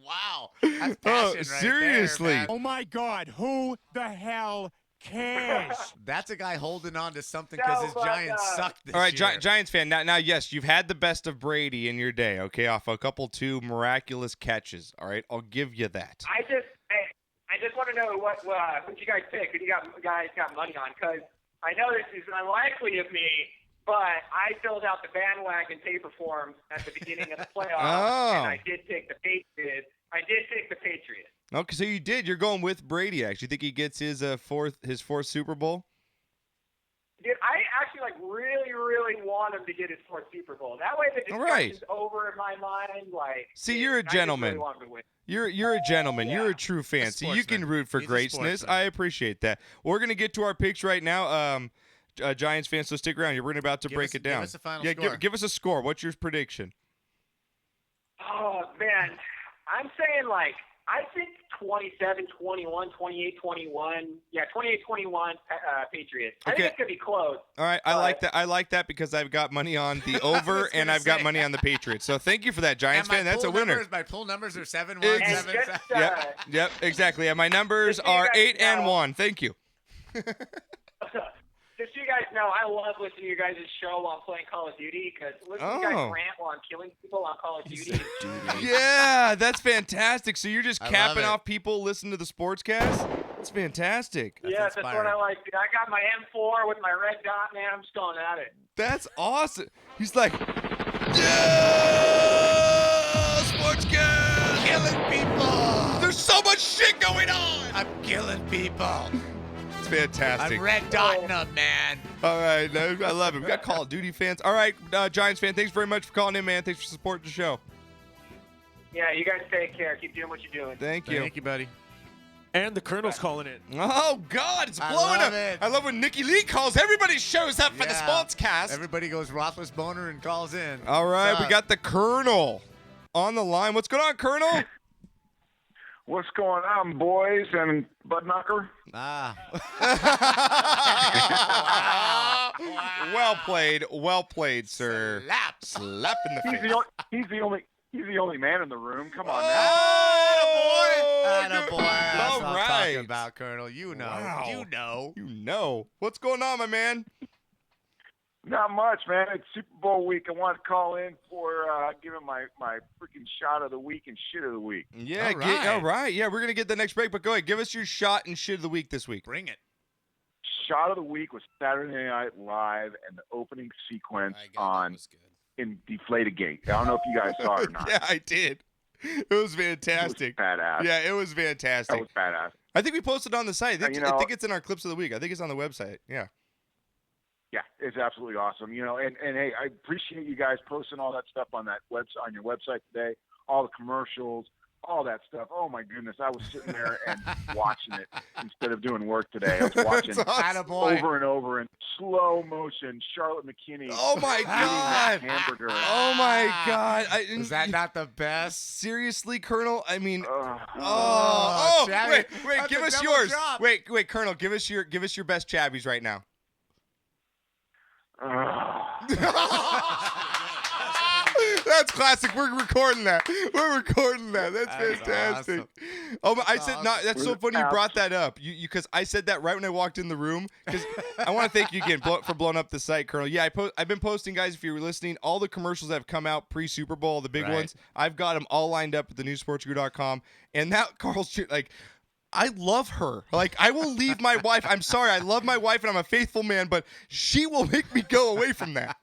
Wow. That's passion right seriously. there, man. Oh my God, who the hell cares? That's a guy holding on to something because his Giants suck this All right, year. Giants fan. Now, yes, you've had the best of Brady in your day, okay, off a couple 2 miraculous catches. All right, I'll give you that. I just want to know what you guys pick. Who do you guys got money on? Because I know this is unlikely of me, but I filled out the bandwagon paper form at the beginning of the playoffs, and I did take the Patriots. Okay, so you did. You're going with Brady. Actually, think he gets his fourth Super Bowl? Dude, I actually really want him to get his 4th Super Bowl. That way the discussion's over in my mind. See, you're a gentleman. I just really want him to win. You're a gentleman. Yeah. You're a true fan. So you can root for greatness. I appreciate that. We're gonna get to our picks right now. Giants fans, so stick around. We're about to break it down. Give us a final score. Give us a score. What's your prediction? Oh man, I'm saying I think 27-21, 28-21. Yeah, 28-21 Patriots. I think it's going to be close. All right, I like that. I like that because I've got money on the over and I've got money on the Patriots. So thank you for that, Giants fan. That's a winner. My pool numbers are 7-1, 7. Yep, exactly. And my numbers are 8 and 1. Thank you. Just so you guys know, I love listening to you guys' show while playing Call of Duty because listening to you guys rant while I'm killing people on Call of Duty. Yeah, that's fantastic. So you're just capping off people listening to the Sportscast? That's fantastic. That's what I like. Dude, I got my M4 with my red dot, man. I'm just going at it. That's awesome. He's like, yeah, Sportscast! Killing people! There's so much shit going on! I'm killing people. It's fantastic. I'm red dotting them, man. All right, I love it. We got Call of Duty fans. All right, Giants fan, thanks very much for calling in, man. Thanks for supporting the show. Yeah, you guys take care. Keep doing what you're doing. Thank you. Thank you, buddy. And the Colonel's calling in. Oh, God, it's blowing up. I love when Nikki Leigh calls. Everybody shows up for the Sportscast. Everybody goes Rothless Boner and calls in. All right, we got the Colonel on the line. What's going on, Colonel? What's going on, boys and Bud Knocker? Well played, sir. Slap in the face. He's the only man in the room. Come on, man. Attaboy. That's what I'm right. talking about, Colonel. You know. Wow. You know. What's going on, my man? Not much, man. It's Super Bowl week. I want to call in for giving my freaking shot of the week and shit of the week. Yeah, all right. Yeah, we're going to get the next break, but go ahead. Give us your shot and shit of the week this week. Bring it. Shot of the week was Saturday Night Live and the opening sequence in Deflategate. I don't know if you guys saw it or not. Yeah, I did. It was fantastic. It was badass. Yeah, it was fantastic. That was badass. I think we posted on the site. I think it's in our clips of the week. I think it's on the website. Yeah. Yeah, it's absolutely awesome. And hey, I appreciate you guys posting all that stuff on that website, on your website today, all the commercials, all that stuff. Oh my goodness, I was sitting there and watching it instead of doing work today. I was watching over and over in slow motion Charlotte McKinney. Oh my God! Hamburger. Oh my God! Is that not the best? Seriously, Colonel? I mean, Chabby, wait, give us yours. Drop. Wait, Colonel, give us your best Chabbies right now. That's classic. We're recording that. That's fantastic. Awesome. Oh, I said that's so funny you brought that up. You because I said that right when I walked in the room. Because I want to thank you again for blowing up the site, Colonel. Yeah, I've been posting, guys. If you were listening, all the commercials that have come out pre-Super Bowl, the big ones, I've got them all lined up at thenewsportsguru.com. And that Carl's I love her. Like, I will leave my wife. I'm sorry. I love my wife and I'm a faithful man, but she will make me go away from that.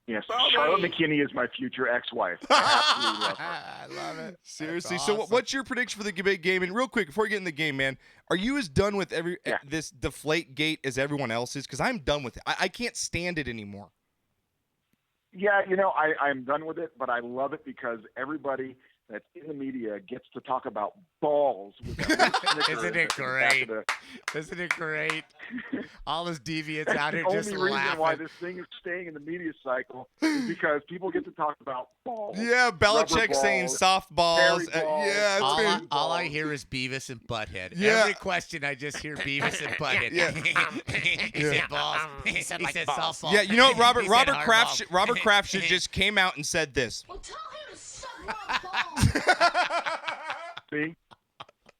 Yes, Charlotte McKinney is my future ex-wife. I absolutely love her. I love it. Seriously. Awesome. So what's your prediction for the big game? And real quick, before we get in the game, man, are you as done with this deflate gate as everyone else is? Because I'm done with it. I can't stand it anymore. Yeah, I'm done with it, but I love it because everybody that's in the media gets to talk about balls. Isn't it great? Isn't it great? All those deviants out here just laughing. The only reason why this thing is staying in the media cycle is because people get to talk about balls. Yeah, Belichick saying softballs. Yeah, all I hear is Beavis and Butthead. Yeah. Every question I just hear Beavis and Butthead. Yeah. He said balls. He said softball. Yeah, Robert Kraft should just came out and said this. Well, tell him to suck my balls. See?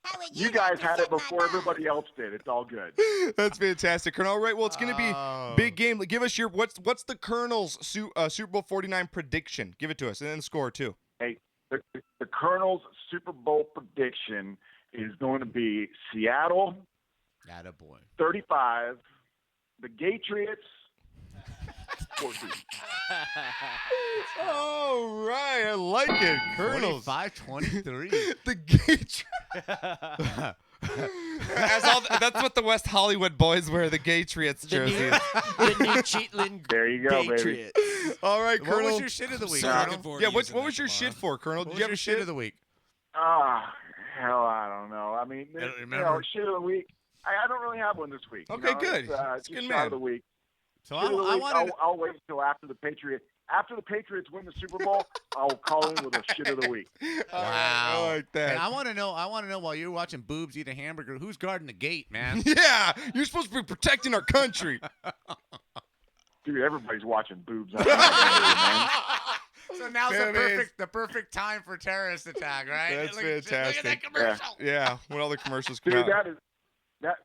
How we you guys had it before everybody else did. It's all good. That's fantastic, Colonel. All right, well, it's going to be big game. Give us your what's the Colonel's Super Bowl 49 prediction? Give it to us, and then the score too. Hey, the Colonel's Super Bowl prediction is going to be Seattle, Attaboy. 35, the Gatriots, 14. All right, I like it, Colonel's 25-23. the Gatriots. That's what the West Hollywood boys wear, the Gatriots jerseys. The new Cheatland There you go, baby. Patriots. All right, Colonel. What was your shit of the week, So Colonel? looking forward Yeah, to what using was that your tomorrow. shit for, Colonel? What Did was you have your a shit of the week? Hell, I don't know. I mean, I don't you remember. know, shit of the week. I don't really have one this week. you Okay, know? good. It's, That's just good, shot man. of the week. So Shit of the I week, wanted. I'll wait until after the Patriots. After the Patriots win the Super Bowl, I'll call in with a shit of the week. All right, Wow. I like that. Hey, I want to know while you're watching boobs eat a hamburger, who's guarding the gate, man? Yeah, you're supposed to be protecting our country. Dude, everybody's watching boobs. On man. So now's That is- the perfect time for terrorist attack, right? That's Look at fantastic. that commercial. Yeah, when all the commercials come Dude, out.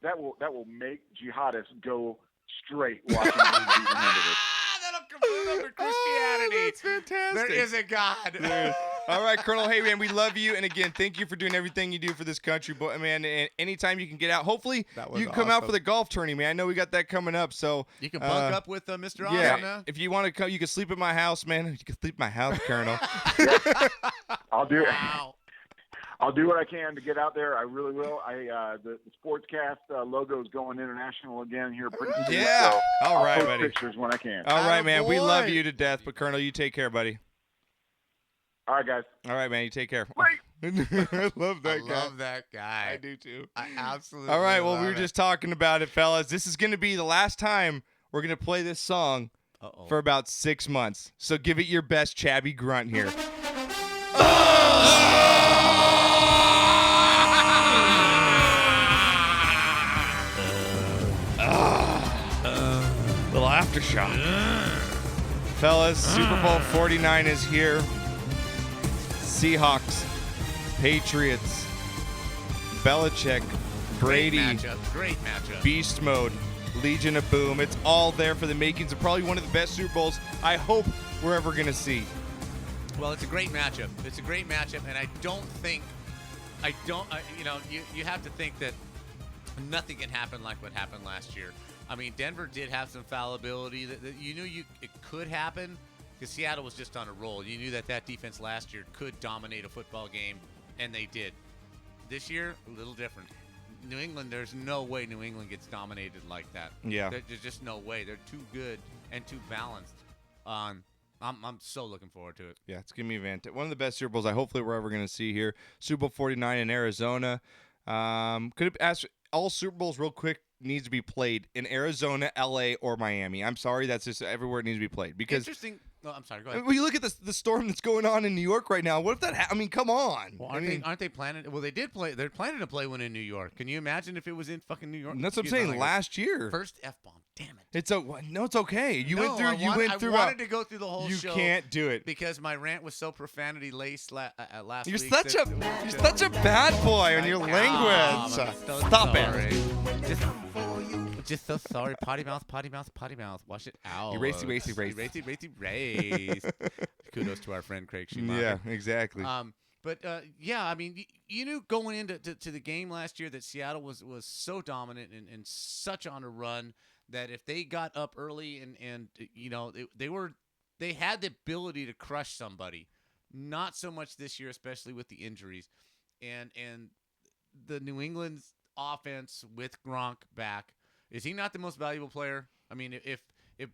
that will make jihadists go straight watching boobs eat hamburgers. That'll convert them to Christianity. That's fantastic. There is a God. Dude. All right, Colonel. Hey, man, we love you. And again, thank you for doing everything you do for this country, boy, man. And anytime you can get out, hopefully That was you can come out awesome. for the golf tourney, man. I know we got that coming up. So You can bunk up with Mr. Yeah, Awesome now. if you want to come, you can sleep at my house, man. You can sleep at my house, Colonel. I'll do it. Wow. I'll do what I can to get out there. I really will. The Sportscast logo is going international again here pretty soon. Yeah. So All I'll right, post buddy. pictures when I can. All right, man. We love Attaboy. you to death, but Colonel, you take care, buddy. All right, guys. All right, man. You take care. Wait. I love that I guy. love that guy. I do too. I absolutely. All right. Well, we love were it. just talking about it, fellas. This is going to be the last time we're going to play this song Uh-oh. for about 6 months. So give it your best chabby grunt here. Little aftershock. Fellas, Super Bowl 49 is here. Seahawks, Patriots, Belichick, Brady, Great matchup. Beast Mode, Legion of Boom. It's all there for the makings of probably one of the best Super Bowls I hope we're ever going to see. Well, it's a great matchup. It's a great matchup, and you have to think that nothing can happen like what happened last year. I mean, Denver did have some fallibility that you knew it could happen because Seattle was just on a roll. You knew that defense last year could dominate a football game, and they did. This year, a little different. New England, there's no way New England gets dominated like that. Yeah. There's just no way. They're too good and too balanced. I'm so looking forward to it. Yeah, it's going to be fantastic. One of the best Super Bowls I hopefully we're ever going to see here. Super Bowl 49 in Arizona. Could I ask all Super Bowls real quick needs to be played in Arizona, LA, or Miami. I'm sorry, that's just everywhere it needs to be played. Because Interesting. No, I'm sorry. Go ahead. when you look at the storm that's going on in New York right now, what if that I mean, come on. Well, I mean, aren't they planning? Well, they did play. They're planning to play one in New York. Can you imagine if it was in fucking New York? that's what I'm Excuse me, saying. like Last year. first F-bomb. Damn it. It's okay. You went through. I wanted to go through the whole You show. can't do it. because my rant was so profanity laced last You're week. such that- you're such a bad boy on your language. I'm so Stop sorry. it. Just so sorry. Potty mouth, potty mouth, potty mouth. Wash it out. Racy. Race. Kudos to our friend Craig Schumacher. Yeah, exactly. But yeah, I mean, you knew going into to the game last year that Seattle was so dominant and such on a run that if they got up early and you know they had the ability to crush somebody. Not so much this year, especially with the injuries, and the New England's offense with Gronk back. Is he not the most valuable player? I mean, if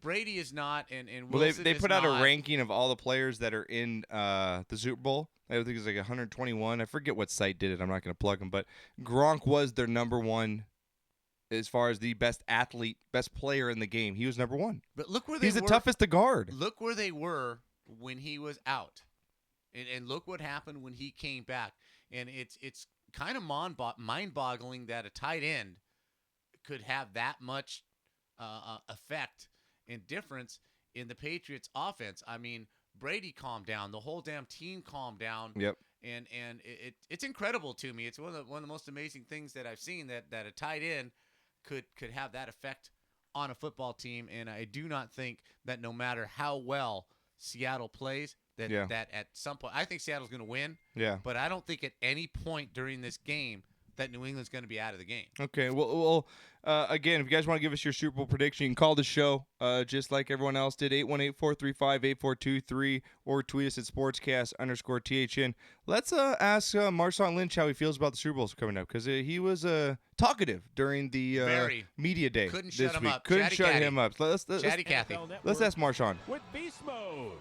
Brady is not and Well, Wilson they is put out not, a ranking of all the players that are in the Super Bowl. I think it's like 121. I forget what site did it. I'm not going to plug them, but Gronk was their number one as far as the best athlete, best player in the game. He was number one. But look where they He's were. the toughest to guard. Look where they were when he was out, and look what happened when he came back. And it's kind of mind-boggling that a tight end could have that much effect and difference in the Patriots' offense. I mean, Brady calmed down. The whole damn team calmed down. Yep. and it's incredible to me. It's one of the most amazing things that I've seen that a tight end could have that effect on a football team. And I do not think that no matter how well Seattle plays, that at some point, I think Seattle's going to win. Yeah. But I don't think at any point during this game that New England's going to be out of the game. Okay, well, again, if you guys want to give us your Super Bowl prediction, you can call the show just like everyone else did, 818-435-8423, or tweet us at sportscast_THN. Let's ask Marshawn Lynch how he feels about the Super Bowls coming up, because he was talkative during the media day Couldn't this shut him week. up. Couldn't Chatty shut Cathy. him up. Let's Cathy. Let's ask Marshawn. With beast mode.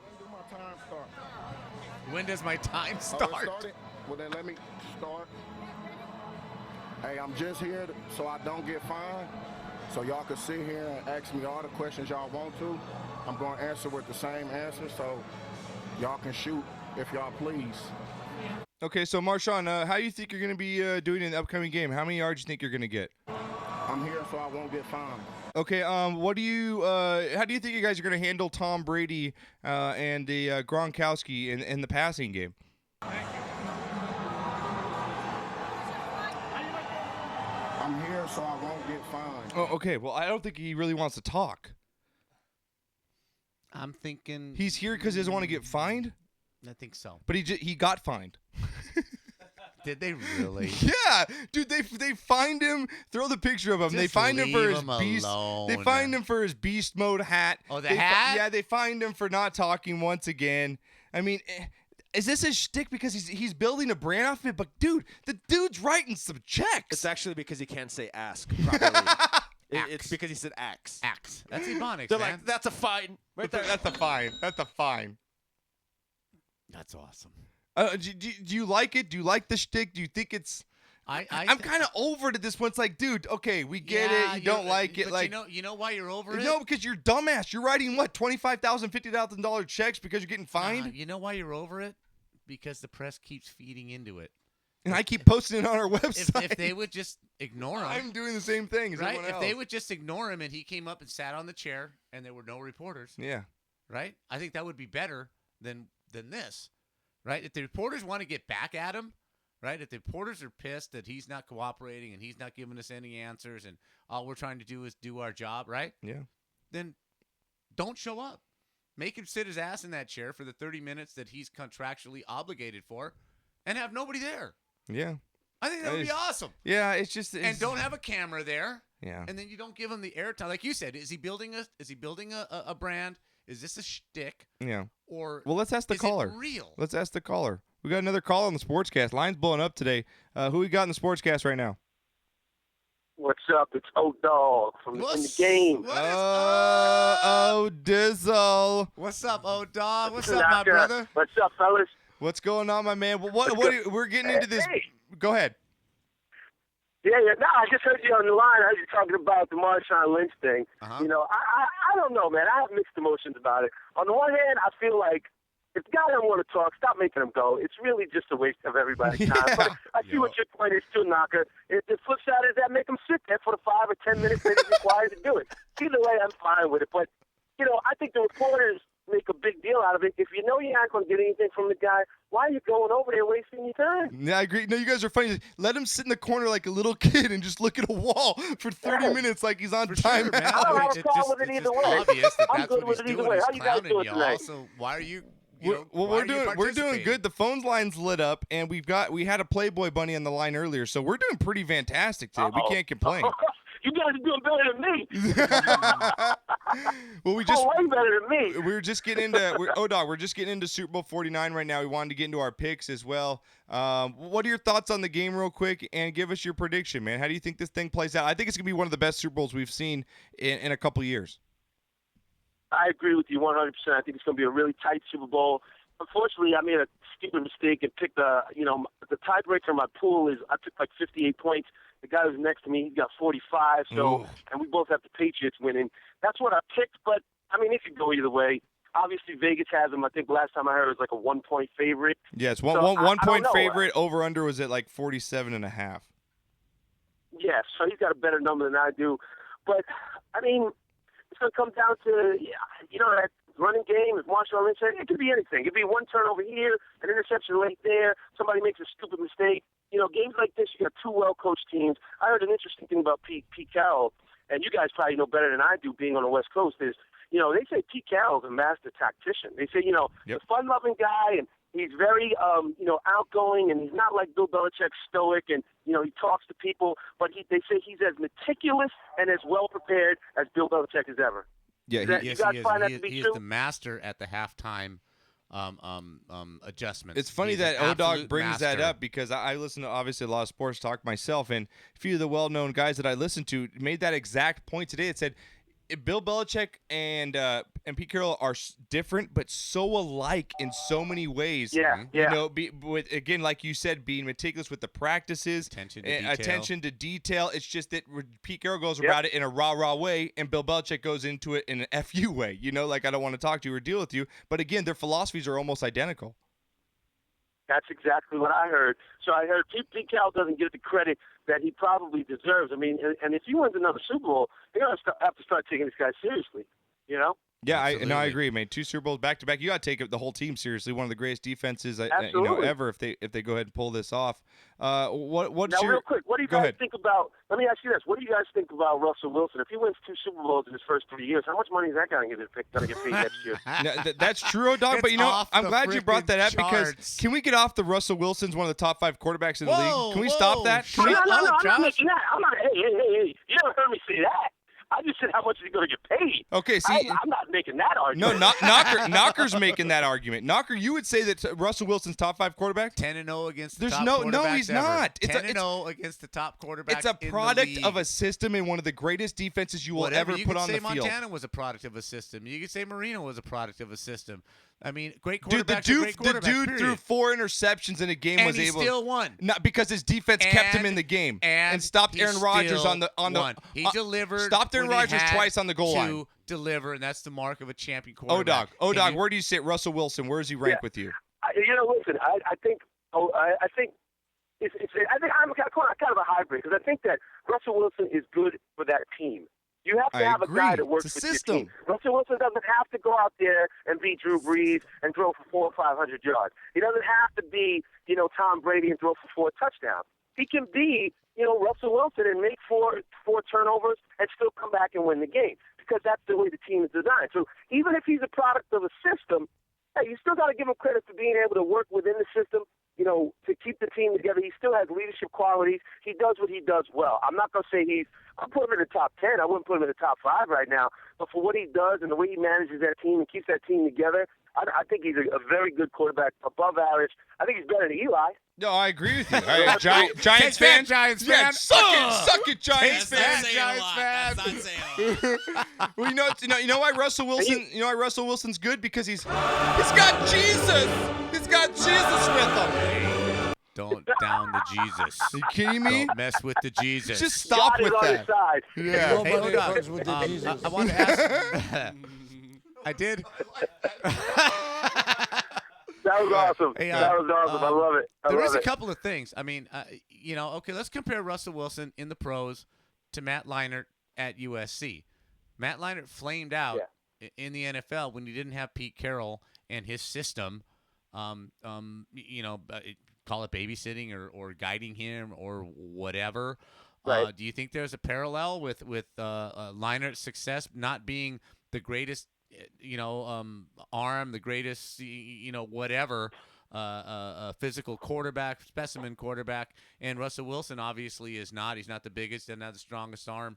When does my time Oh, start? it started? Well, then let me start. Hey, I'm just here so I don't get fined. So y'all can sit here and ask me all the questions y'all want to. I'm going to answer with the same answer, so y'all can shoot if y'all please. Okay, so Marshawn, how do you think you're going to be doing in the upcoming game? How many yards do you think you're going to get? I'm here so I won't get fined. Okay, what do you? How do you think you guys are going to handle Tom Brady and the Gronkowski in the passing game? I'm here so I won't get fined. Oh, okay. Well, I don't think he really wants to talk. I'm thinking He's here because he doesn't want to get fined. I think so. But he got fined. Did they really? Yeah, dude. They fined him. Throw the picture of him. They Just fined him for leave his him beast. alone. They fined him for his beast mode hat. Oh, the They hat? Yeah, they fined him for not talking once again. I mean, is this a shtick because he's building a brand off it? But dude, the dude's writing some checks. It's actually because he can't say ask properly. It's because he said axe. Axe. That's Ebonics, They're man. like, that's a fine. Right there. That's a fine. That's a fine. That's awesome. Do you like it? Do you like the shtick? Do you think it's? I'm kind of over it at this point. It's like, dude, okay, we get it. You don't like it. But Like, you know why you're over it? no, because you're dumbass. You're writing what, $25,000, $50,000 checks because you're getting fined, You know why you're over it? Because the press keeps feeding into it. and I keep posting it on our website. If they would just ignore him, I'm doing the same thing as right? everyone If else. they would just ignore him and he came up and sat on the chair and there were no reporters, Yeah. right? I think that would be better than this, right? If the reporters want to get back at him, right? If the reporters are pissed that he's not cooperating and he's not giving us any answers and all we're trying to do is do our job, right? Yeah. Then don't show up. Make him sit his ass in that chair for the 30 minutes that he's contractually obligated for and have nobody there. Yeah. I think that would be awesome. Yeah, it's just And don't have a camera there. Yeah. And then you don't give him the airtime. Like you said, is he building a brand? Is this a shtick? Yeah. Or well, let's ask the is caller. it real? Let's ask the caller. We got another call on the Sportscast. Line's blowing up today. Who we got in the Sportscast right now? What's up? It's O-Dog from the game. Oh, Dizzle. What's up, O-Dog? What's Listen, up, my Doctor. brother? What's up, fellas? What's going on, my man? What we're getting into this. Hey. Go ahead. Yeah. No, I just heard you on the line. I heard you talking about the Marshawn Lynch thing. Uh-huh. You know, I don't know, man. I have mixed emotions about it. On the one hand, I feel like if the guy doesn't want to talk, stop making him go. It's really just a waste of everybody's time. But I see what your point is too, Knocker. The flip side is that make him sit there for the 5 or 10 minutes that he's required to do it. Either way, I'm fine with it. But, you know, I think the reporters make a big deal out of it. If you know you're not going to get anything from the guy, why are you going over there wasting your time? Yeah, I agree. No, you guys are funny. Let him sit in the corner like a little kid and just look at a wall for 30 minutes like he's on time. Sure, man. I don't have a problem with it either way. Obvious that I'm that's good what with he's it either doing. way. He's How you guys clowning doing y'all. tonight? So why are you? Well, we're doing good. The phone's line's lit up, and we had a Playboy bunny on the line earlier, so we're doing pretty fantastic today. We can't complain. You guys are doing better than me. Well, we just way better than me. We're just getting into we're just getting into Super Bowl 49 right now. We wanted to get into our picks as well. What are your thoughts on the game, real quick, and give us your prediction, man? How do you think this thing plays out? I think it's gonna be one of the best Super Bowls we've seen in a couple years. I agree with you 100%. I think it's going to be a really tight Super Bowl. Unfortunately, I made a stupid mistake and picked the tiebreaker in my pool is I took like 58 points. The guy who's next to me, he got 45. So, and we both have the Patriots winning. That's what I picked. But I mean, it could go either way. Obviously, Vegas has them. I think last time I heard it was like a 1-point favorite. Yeah, it's So, one I point don't know. favorite. Over under was at like 47.5. Yeah, so he's got a better number than I do. But I mean, it's going to come down to that running game, his martial arts, it could be anything. It could be one turnover here, an interception late there, somebody makes a stupid mistake. Games like this, you got two well-coached teams. I heard an interesting thing about Pete Carroll, and you guys probably know better than I do being on the West Coast, is, they say Pete Carroll's a master tactician. They say, a fun-loving guy, and he's very, outgoing, and he's not like Bill Belichick, stoic, and, he talks to people, but they say he's as meticulous and as well-prepared as Bill Belichick is ever. Yeah, He is the master at the halftime adjustments. It's funny He's that an O-Dog absolute brings that master. up because I listen to, obviously, a lot of sports talk myself, and a few of the well-known guys that I listen to made that exact point today. It said Bill Belichick and Pete Carroll are different, but so alike in so many ways. Yeah. With again, like you said, being meticulous with the practices, attention to detail. It's just that Pete Carroll goes about it in a rah-rah way, and Bill Belichick goes into it in an FU way. Like I don't want to talk to you or deal with you. But again, their philosophies are almost identical. That's exactly what I heard. So I heard Pete Carroll doesn't get the credit that he probably deserves. I mean, and if he wins another Super Bowl, they're going to have to start taking this guy seriously, Yeah, I agree, man. 2 Super Bowls back to back. You got to take the whole team seriously. One of the greatest defenses, ever. If they go ahead and pull this off. What's now, your, real quick, what do you guys think about? Let me ask you this: what do you guys think about Russell Wilson? If he wins 2 Super Bowls in his first 3 years, how much money is that going to get paid next year? That's true, dog. But I'm glad you brought that up because can we get off the Russell Wilson's one of the top 5 quarterbacks in the league? Can we stop that? No, I'm not making that. I'm not. Hey! You never heard me say that. I just said how much is he going to get paid. Okay, see, I'm not making that argument. No, Knocker's making that argument. Knocker, you would say that Russell Wilson's top 5 quarterback? 10-0 against the There's top no, quarterbacks he's ever. not. 10-0 against the top quarterbacks. It's a product of a system and one of the greatest defenses you will ever put on the field. You could say Montana was a product of a system. You could say Marino was a product of a system. I mean, great Dude, quarterbacks. the dude threw 4 interceptions in a game. And he still won. Not because his defense kept him in the game and stopped Aaron Rodgers on the. He delivered. Stopped Aaron Rodgers twice on the goal line. To deliver, and that's the mark of a champion quarterback. O-Dog, where do you sit Russell Wilson? Where does he rank with you? Listen, I think I'm kind of a hybrid because I think that Russell Wilson is good for that team. You have to have a guy that works with your team. Russell Wilson doesn't have to go out there and be Drew Brees and throw for 400 or 500 yards. He doesn't have to be, Tom Brady and throw for 4 touchdowns. He can be, Russell Wilson and make four turnovers and still come back and win the game because that's the way the team is designed. So even if he's a product of a system, hey, you still got to give him credit for being able to work within the system, to keep the team together. He still has leadership qualities. He does what he does well. I'm not going to say I'll put him in the top 10. I wouldn't put him in the top 5 right now. But for what he does and the way he manages that team and keeps that team together, I think he's a very good quarterback, above average. I think he's better than Eli. No, I agree with you. All right, Giants fan? Giants yeah, fan. Suck it, Giants fan. Giants fan. Well, you know why Russell Wilson? You know why Russell Wilson's good? Because he's got Jesus. He's got Jesus with him. Don't down the Jesus. Are you kidding me? Don't mess with the Jesus. Just stop with that. Yeah. Hey, I want to ask. I did. That was awesome. Hey, that was awesome. I love it. There is a couple of things. I mean, okay, let's compare Russell Wilson in the pros to Matt Leinart at USC. Matt Leinart flamed out in the NFL when he didn't have Pete Carroll and his system. Call it babysitting or guiding him or whatever. Right. Do you think there's a parallel with Leinart's success not being the greatest? Arm, the greatest, whatever, physical quarterback, specimen quarterback, and Russell Wilson obviously is not. He's not the biggest and not the strongest arm.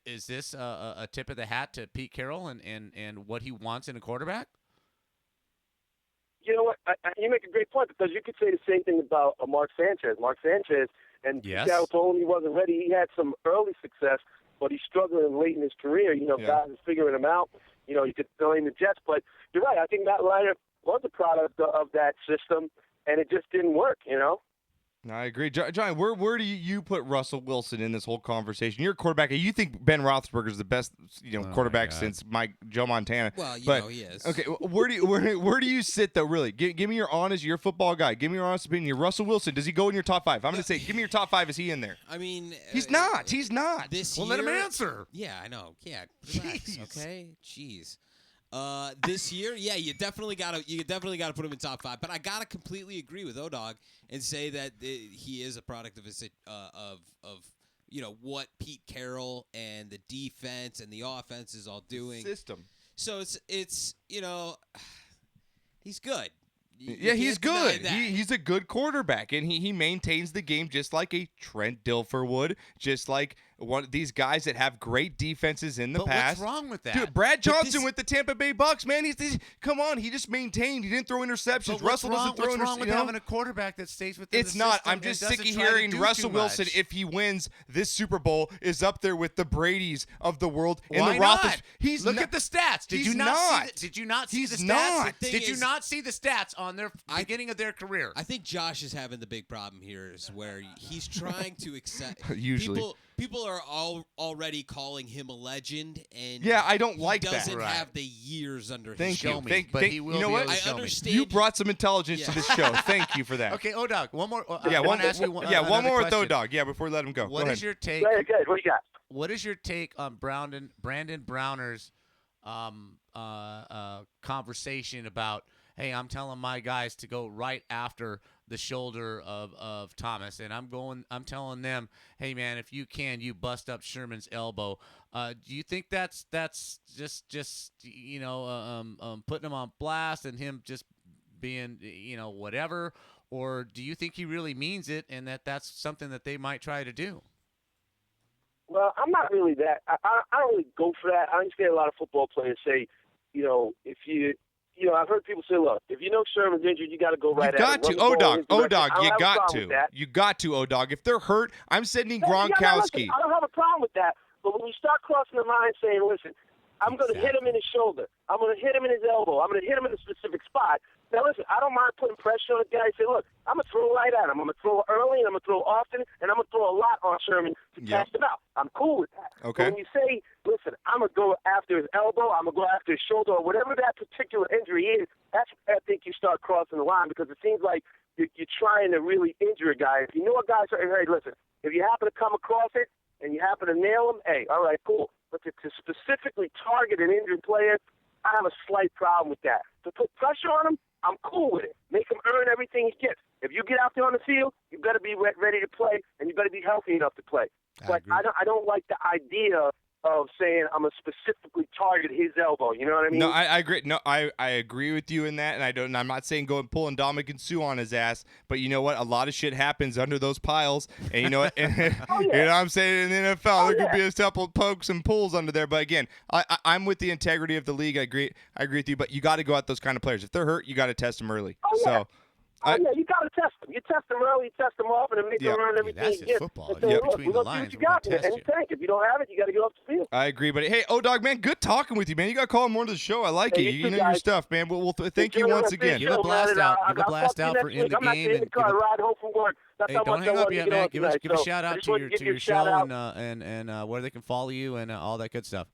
Is this a tip of the hat to Pete Carroll and what he wants in a quarterback? You know what? You make a great point because you could say the same thing about Mark Sanchez. Mark Sanchez and Pete Carroll told him he wasn't ready. He had some early success, but he's struggling late in his career. Guys are figuring him out. You could blame the Jets, but you're right. I think Matt Leinart was a product of that system, and it just didn't work, I agree. John, where do you put Russell Wilson in this whole conversation? You're a quarterback. You think Ben Roethlisberger is the best, quarterback since Joe Montana. Well, he is. Okay, where do you sit though? Really, give me your football guy. Give me your honest opinion. Your Russell Wilson. Does he go in your top 5? I'm going to say, give me your top 5. Is he in there? I mean, he's not. He's not. This well, year, let him answer. Yeah, I know. Yeah, relax. Okay, jeez. This year, yeah, you definitely gotta put him in top 5. But I gotta completely agree with O-Dog and say that he is a product of his what Pete Carroll and the defense and the offense is all doing. System. So it's he's good. Yeah, he's good. He's a good quarterback, and he maintains the game just like a Trent Dilfer would, just like one of these guys that have great defenses in the past. What's wrong with that? Dude, Brad Johnson with the Tampa Bay Bucks, man. Come on, he just maintained. He didn't throw interceptions. Russell doesn't throw interceptions. What's wrong with having a quarterback that stays within It's the not. system I'm just and sick of doesn't try to hearing do Russell too Wilson, much? if he wins this Super Bowl, is up there with the Bradys of the world. Why the not? He's Look not. at the stats. Did He's you not not. Did you not see He's the stats? not. Did you not see the stats on their beginning of their career? I think Josh is having the big problem here is where he's trying to accept. Usually. People are already calling him a legend, and Yeah, I don't like he that. doesn't Right. have the years under his Thank you. belt. You know what? I understand. You brought some intelligence to this show. Thank you for that. Okay, O-Dog, one more. Yeah, I one want to ask you one, one more with question. O-Dog. Yeah, before we let him go. What Go is ahead. your take? Go ahead, what do you got? What is your take on Brandon Browner's conversation about, hey, I'm telling my guys to go right after the shoulder of Thomas, and I'm telling them, hey man, if you can, you bust up Sherman's elbow. Do you think that's just putting him on blast and him just being whatever, or do you think he really means it and that's something that they might try to do? Well, I'm not really that. I don't really go for that. I understand a lot of football players say, if you. I've heard people say, look, if you know Sherman's injured, you got to go right You got at to, it. O-Dog, you got to. to. You got to, O-Dog. If they're hurt, I'm sending Gronkowski. Listen, I don't have a problem with that. But when you start crossing the line saying, listen, I'm going to hit him in his shoulder. I'm going to hit him in his elbow. I'm going to hit him in a specific spot. Now, listen, I don't mind putting pressure on the guy. Say, look, I'm going to throw right at him. I'm going to throw early, and I'm going to throw often, and I'm going to throw a lot on Sherman to cast him out. I'm cool with that. Okay. But when you say, listen, I'm going to go after his elbow, I'm going to go after his shoulder, or whatever that particular injury is, that's where I think you start crossing the line, because it seems like you're trying to really injure a guy. If you know a guy's hurt, hey, listen, if you happen to come across it and you happen to nail him, hey, all right, cool. But to specifically target an injured player, I have a slight problem with that. To put pressure on him, I'm cool with it. Make him earn everything he gets. If you get out there on the field, you better be ready to play, and you better be healthy enough to play. But I don't like the idea of saying I'm going to specifically target his elbow. You know what I mean? No, I agree. No, I agree with you in that, and I'm not saying go and pull Ndamukong Suh on his ass, but you know what? A lot of shit happens under those piles, and you know what? You know what I'm saying? In the NFL, there could be a couple pokes and pulls under there, but again, I'm with the integrity of the league. I agree with you, but you got to go at those kind of players. If they're hurt, you got to test them early. So. You got to test them. You test them early, you test them often, and make them earn everything that's you just get. football. And say, look, we're going to see what you got, and tank. If you don't have it, you got to get off the field. I agree, but hey, O-Dog, man, good talking with you, man. You got to call more to the show. I like it. You know your stuff, man. We'll thank you once again. Give a blast out. Give a blast out for in the game. And ride home from work. Hey, don't hang up yet, man. Give a shout out to your show and where they can follow you and all that good stuff.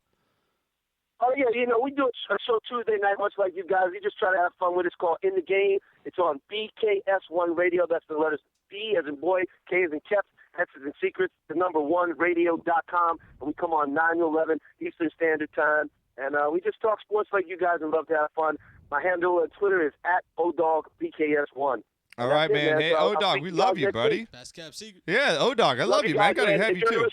Oh, yeah, we do a show Tuesday night, much like you guys. We just try to have fun with it. It's called In the Game. It's on BKS1 Radio. That's the letters B as in boy, K as in kept, S as in secrets, the number 1 radio.com. And we come on 9 to 11 Eastern Standard Time. And we just talk sports like you guys and love to have fun. My handle on Twitter is @ODogBKS1. All right, man. Hey, O-Dog, we love you, buddy. Best kept secret. Yeah, O-Dog, I love you, man. Gotta have you, too.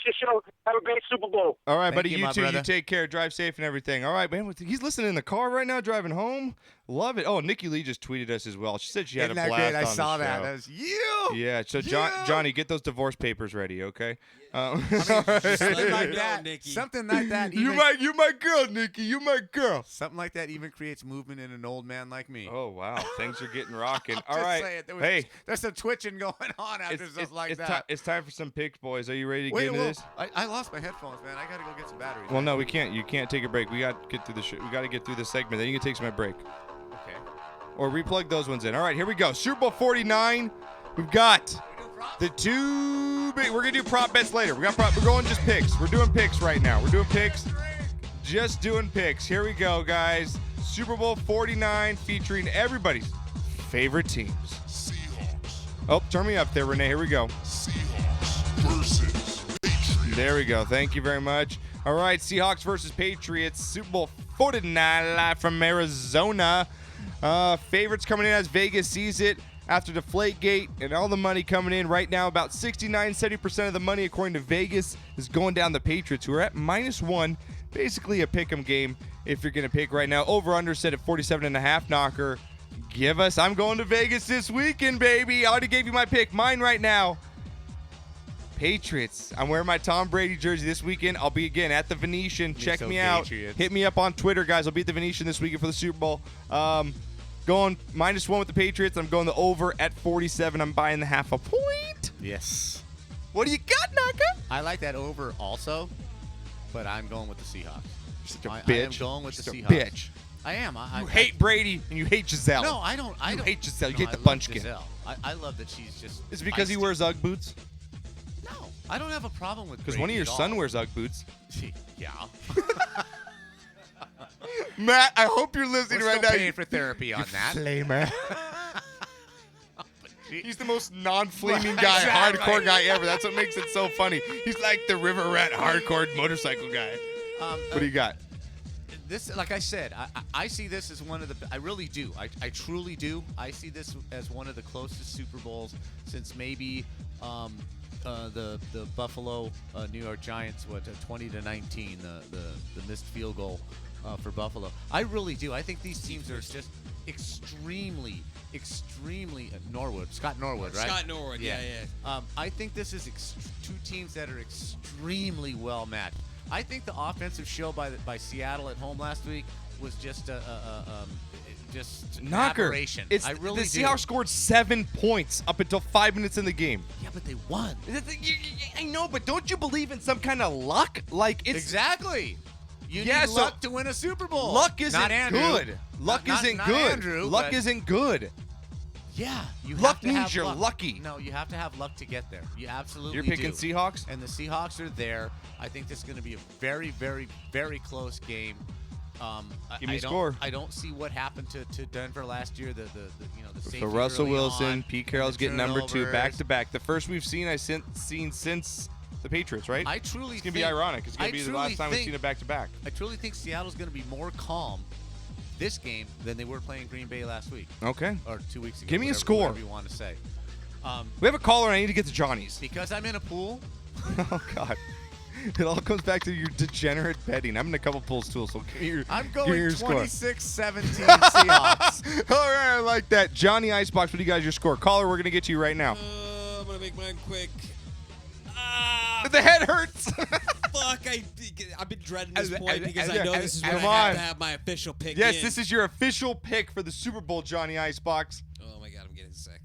Have a great Super Bowl. All right, buddy. you, You too. brother. You take care. Drive safe and everything. All right, man. He's listening in the car right now, driving home. Love it. Oh, Nikki Leigh just tweeted us as well. She said she had Isn't a that blast great? I on saw the that. show. That was you. Yeah. So, Johnny, get those divorce papers ready, okay? Something like that. Nikki. Something like that. You my girl, Nikki. You my girl. Something like that even creates movement in an old man like me. Oh wow, things are getting rocking. I'm All just right, saying, there's some twitching going on after it's, stuff like it's that. it's time for some picks, boys. Are you ready to Wait, get into this? I lost my headphones, man. I gotta go get some batteries. Well, no, we can't. You can't take a break. We got to get through the we got to get through this segment. Then you can take some break. Okay. Or replug those ones in. All right, here we go. Super Bowl 49. We've got the two big. We're gonna do prop bets later. We're going just picks. We're doing picks right now. We're doing picks. Just doing picks. Here we go, guys. Super Bowl 49 featuring everybody's favorite teams. Seahawks. Oh, turn me up there, Renee. Here we go. Seahawks versus Patriots. There we go. Thank you very much. All right, Seahawks versus Patriots. Super Bowl 49 live from Arizona. Favorites coming in as Vegas sees it after Deflategate and all the money coming in right now. About 69-70% of the money, according to Vegas, is going down the Patriots, who are at -1. Basically a pick'em game if you're going to pick right now. Over-under set at 47.5. Knocker, give us. I'm going to Vegas this weekend, baby. I already gave you my pick. Mine right now. Patriots. I'm wearing my Tom Brady jersey this weekend. I'll be again at the Venetian. Check me out. Patriots. Hit me up on Twitter, guys. I'll be at the Venetian this weekend for the Super Bowl. Going -1 with the Patriots. I'm going the over at 47. I'm buying the half a point. Yes. What do you got, Naka? I like that over also, but I'm going with the Seahawks. You're such a I bitch. am going with the Just a Seahawks. bitch. I am. You hate Brady and you hate Giselle. No, I don't. You hate Giselle. You No, hate I the love bunchkin. Giselle. I love that she's just. Is it because he feisty. wears Ugg boots? No, I don't have a problem with. Because one of your Brady at son all. wears Ugg boots. Yeah. Matt, I hope you're listening We're right still now. paying for therapy on that. Flamer. He's the most non-flaming Right, guy, exactly. hardcore guy ever. That's what makes it so funny. He's like the river rat hardcore motorcycle guy. What do you got? This, like I said, I see this as one of the. I really do. I truly do. I see this as one of the closest Super Bowls since maybe the Buffalo New York Giants, 20-19, the missed field goal for Buffalo. I really do. I think these teams are just extremely Norwood, Scott Norwood, right? Scott Norwood, yeah. I think this is two teams that are extremely well matched. I think the offensive show by Seattle at home last week was just an Knocker. aberration. It's I really the do. Seahawks scored 7 points up until 5 minutes in the game. Yeah, but they won. I know, but don't you believe in some kind of luck? Like it's Exactly. You Yeah, need so luck to win a Super Bowl. luck isn't Not Andrew. good. Luck Not- isn't not good. Andrew, Luck but- isn't good. Yeah, you Luck have to means have you're luck. lucky. No, you have to have luck to get there. You absolutely You're picking do. Seahawks? And the Seahawks are there. I think this is going to be a very, very, very close game. Give me I a don't- score. I don't see what happened to Denver last year. The safety So Russell early Wilson, on, Pete Carroll's the getting number 2 turnovers. back to back. The first we've seen seen since the Patriots, right? I truly It's gonna be think- ironic. It's gonna I be the truly last time we've think- seen it back to back. I truly think Seattle's going to be more calm this game than they were playing Green Bay last week. Okay. Or 2 weeks ago. Give me a whatever- score. Whatever you want to say. We have a caller and I need to get to Johnny's. Because I'm in a pool. Oh God. It all comes back to your degenerate betting. I'm in a couple pools too, so give me your, I'm give me your going score. 26-17 Seahawks. All right, I like that. Johnny Icebox, what do you guys your score? Caller, we're gonna get to you right now. I'm gonna make mine quick. The head hurts. Fuck! I've been dreading this point because I know this is where Come I have on. to have my official pick. Yes, in. this is your official pick for the Super Bowl, Johnny Icebox. Oh my God, I'm getting sick.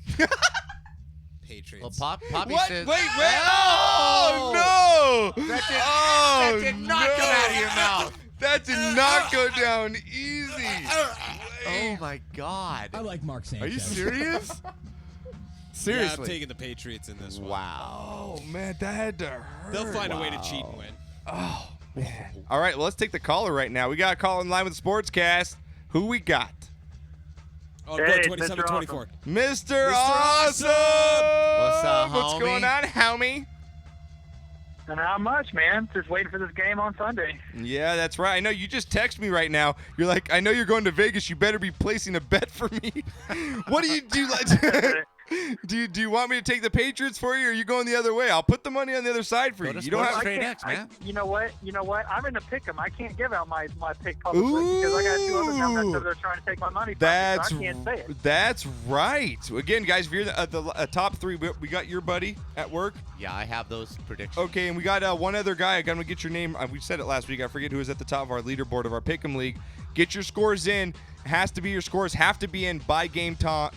Patriots. Well, Poppy What? says. Wait! Oh no! That did not come out of your mouth. That did not go down easy. Oh my God! I like Mark Sanchez. Are you serious? Seriously. Yeah, I'm taking the Patriots in this one. Wow. Oh man, that had to hurt. They'll find a way to cheat and win. Oh man. All right, well, let's take the caller right now. We got a call in line with Sportscast. Who we got? Oh, Hey, go 27-24. Mr. Awesome. What's up, What's homie? going on, homie? Not much, man. Just waiting for this game on Sunday. Yeah, that's right. I know you just text me right now. You're like, I know you're going to Vegas. You better be placing a bet for me. What do you do? Do you want me to take the Patriots for you, or are you going the other way? I'll put the money on the other side for Go you. to You don't have. Sports Trade X, man. You know what? I'm in a pick 'em. I can't give out my pick publicly because I got 2 other members that are trying to take my money from That's me, so I can't say it. That's right. Again, guys, if you're the top 3, we got your buddy at work. Yeah, I have those predictions. Okay, and we got one other guy. I'm gonna get your name. We said it last week. I forget who is at the top of our leaderboard of our Pick'em League. Get your scores in. Your scores have to be in by game time,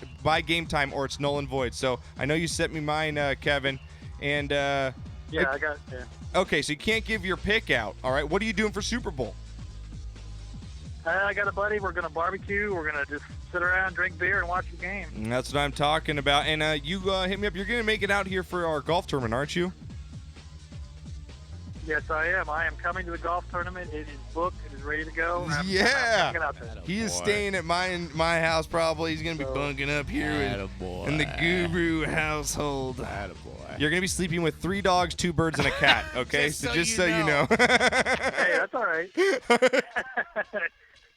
or it's null and void. So I know you sent me mine, Kevin, and Yeah, I got. Yeah. okay, so you can't give your pick out. All right, what are you doing for Super Bowl? I got a buddy. We're gonna barbecue. We're gonna just sit around, drink beer, and watch the game. And that's what I'm talking about. And you hit me up. You're gonna make it out here for our golf tournament, aren't you? Yes, I am. I am coming to the golf tournament. It is booked. It is ready to go. I'm Yeah. get out there. He is staying at my house probably. He's gonna be bunking up here in the Guru household. You're gonna be sleeping with 3 dogs, 2 birds, and a cat. Okay, Just so so just you so you know. Hey, that's all right.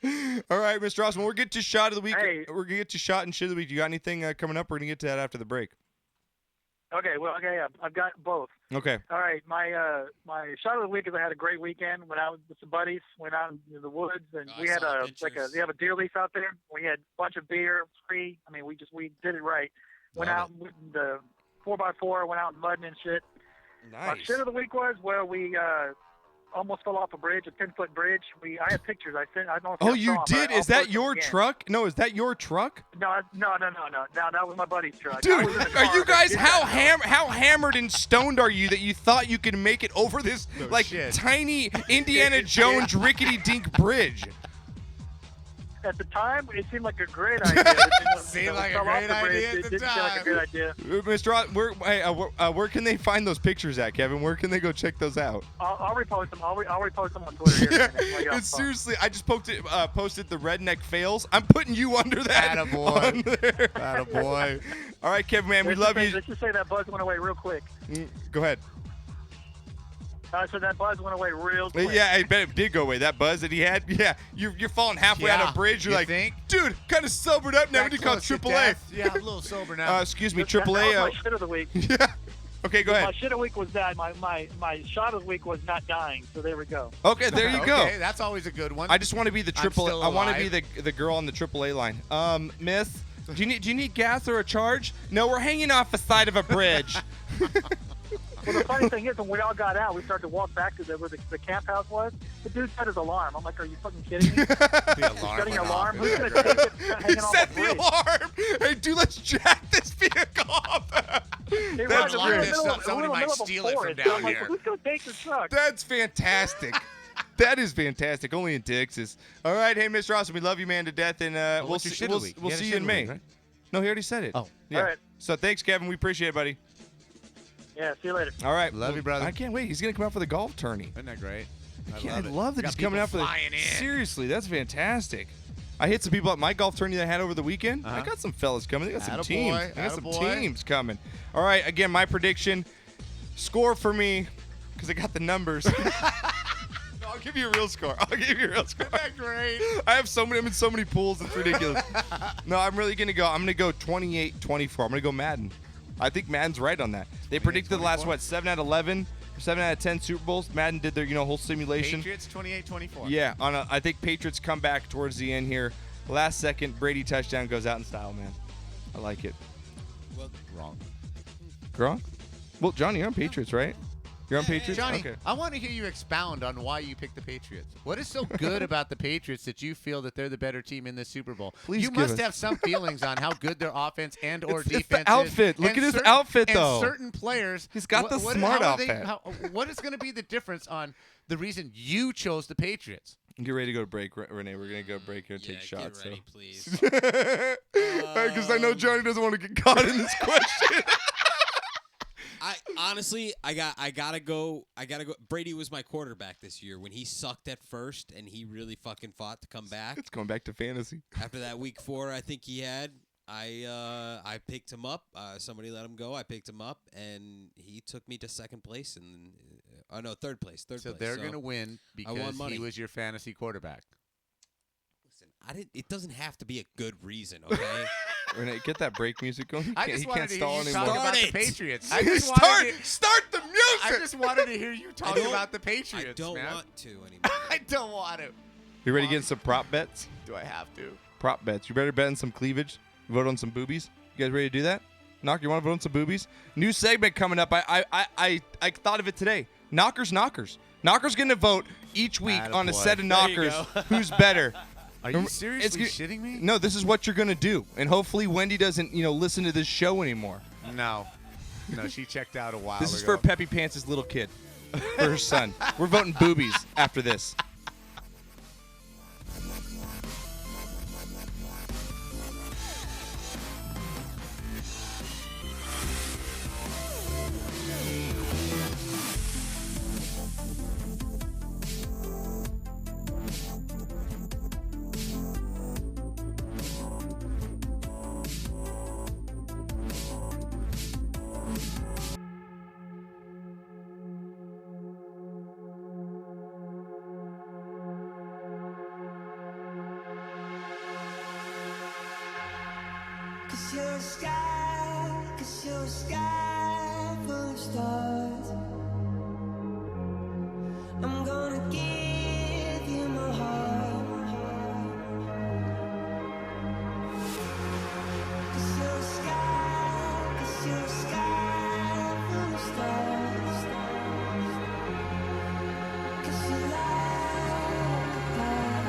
All right, Mr. Osmond, we'll get to shot of the week. Hey. We're gonna get to shot and shit of the week. You got anything coming up? We're gonna get to that after the break. Okay, I've got both. Okay. All right, my shot of the week is I had a great weekend. Went out with some buddies, went out in the woods, and we had they have a deer lease out there. We had a bunch of beer, free. I mean, we did it right. Went out with the 4x4, went out mudding and shit. Nice. My shit of the week was we almost fell off a bridge, a 10-foot bridge. I had pictures. I don't know if Oh, you you saw 'em, but did? I'll Is that post your them again. truck? No, is that your truck? No, that was my buddy's truck. I Dude, was in the are car, you but guys did how that. how hammered and stoned are you that you thought you could make it over this tiny Indiana Jones rickety dink bridge? At the time, it seemed like a great idea. Seemed like a great idea at the It didn't seem like a great idea. Mr. Where can they find those pictures at, Kevin? Where can they go check those out? I'll repost them. I'll repost them on Twitter. Here in a minute. I'll get off the phone. Seriously, I just posted the redneck fails. I'm putting you under that. Attaboy. Attaboy. All right, Kevin, man, we love you. Let's just say that buzz went away real quick. Go ahead. So that buzz went away real quick. Yeah, I bet it did go away. That buzz that he had, yeah. You're falling halfway out of a bridge. You're you like, think? dude, kind of sobered up now. We need to call Close to AAA. death. Yeah, I'm a little sober now. Excuse me, That was AAA. my shit of the week. Yeah. Okay, go ahead. My shit of the week was that. My shot of the week was not dying. So there we go. Okay, there you go. Okay, that's always a good one. I just want to be the I'm triple. still I want to be alive. the girl on the AAA line. Miss, do you need gas or a charge? No, we're hanging off the side of a bridge. Well, the funny thing is, when we all got out, we started to walk back to where the camp house was. The dude set his alarm. I'm like, are you fucking kidding me? The alarm Setting went an alarm? off. Who's going to take it hanging off Set a the bridge? alarm. Hey, dude, let's jack this vehicle off. It That's was great. in the middle of- Somebody in the might middle of a steal it from forest. down I'm like, here. who's going to take the truck? That's fantastic. That is fantastic. Only in Texas. All right, hey, Mr. Austin, we love you, man, to death, and we'll what's your see. shit of the week? We'll You had a see you shit in of the May. week, right? No, he already said it. Oh. yeah. All right. So thanks, Kevin. We appreciate it, buddy. Yeah, see you later. All right, Love you, brother. I can't wait. He's gonna come out for the golf tourney. Isn't that great? I love that Got he's coming people out for the. flying in. Seriously, that's fantastic. I hit some people at my golf tourney that I had over the weekend. I Uh-huh. got some fellas coming. They got some Attaboy, teams. I got some attaboy. teams coming. All right, again, my prediction: score for me, because I got the numbers. No, I'll give you a real score. I'll give you a real score. Isn't that great? I have so many. I'm in so many pools. It's ridiculous. No, I'm really gonna go. I'm gonna go 28-24. I'm gonna go Madden. I think Madden's right on that. They predicted the last 7 out of 11, 7 out of 10 Super Bowls. Madden did their whole simulation. Patriots 28-24. Yeah, I think Patriots come back towards the end here. Last second, Brady touchdown goes out in style, man. I like it. Well, wrong. Wrong? Well, Johnny, you're on Patriots, right? You're on Patriots? Johnny, Okay. I want to hear you expound on why you picked the Patriots. What is so good about the Patriots that you feel that they're the better team in this Super Bowl? Please you give must us- have some feelings on how good their offense and or It's defense the outfit. is. Look And at his certain- outfit, and though. certain players. He's got the what, smart how are they- outfit. what is going to be the difference on the reason you chose the Patriots? Get ready to go to break, Renee. We're going to go break here and take Get shots. ready, so. please. Because I know Johnny doesn't want to get caught in this question. I honestly, I gotta go. Brady was my quarterback this year when he sucked at first, and he really fucking fought to come back. It's going back to fantasy. After that week 4, I think he had. I picked him up. Somebody let him go. I picked him up, and he took me to second place, and third place. So they're going to win I won because money. he was your fantasy quarterback. Listen, it doesn't have to be a good reason, okay? Renee, get that break music going. He I can't, just he wanted can't to stall hear you anymore. talk about the Start it. Patriots. I just wanted Start the music. I just wanted to hear you talk don't- about the Patriots. I don't man. want to anymore. I don't want to. You ready to get in some prop bets? Do I have to? Prop bets. You better bet on some cleavage. Vote on some boobies. You guys ready to do that? Knock, you want to vote on some boobies? New segment coming up. I thought of it today. Knockers. Knocker's going to vote each week on a Attaboy. set of There you knockers go. who's better. Are you seriously It's shitting me? No, this is what you're going to do. And hopefully Wendy doesn't, listen to this show anymore. No. No, she checked out a while This ago. is for Peppy Pants' little kid. For her son. We're voting boobies after this. 'Cause you're a sky, 'cause you're a sky full of stars. I'm gonna give you my heart. 'Cause you're a sky, 'cause you're a sky full of stars. 'Cause you light the path.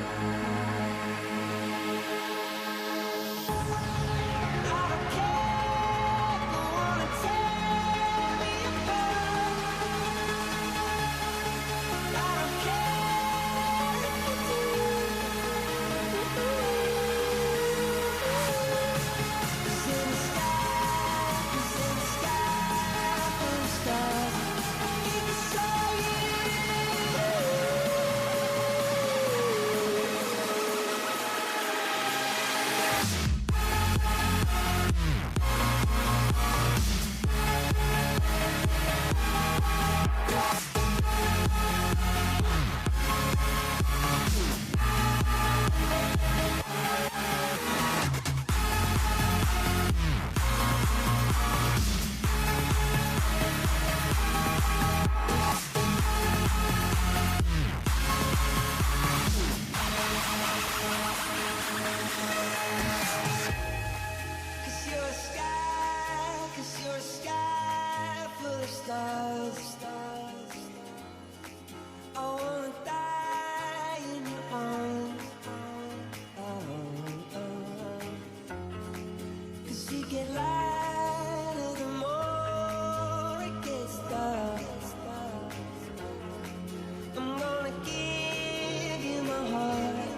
I don't care if you wanna tear me apart. I don't care if you do. 'Cause in the sky, 'cause in the sky full of stars, I think I saw you. Cause you're a sky, 'cause you're a sky full of stars. I wanna die in your arms. Cause you get lighter the more it gets dark. I'm gonna give you my heart.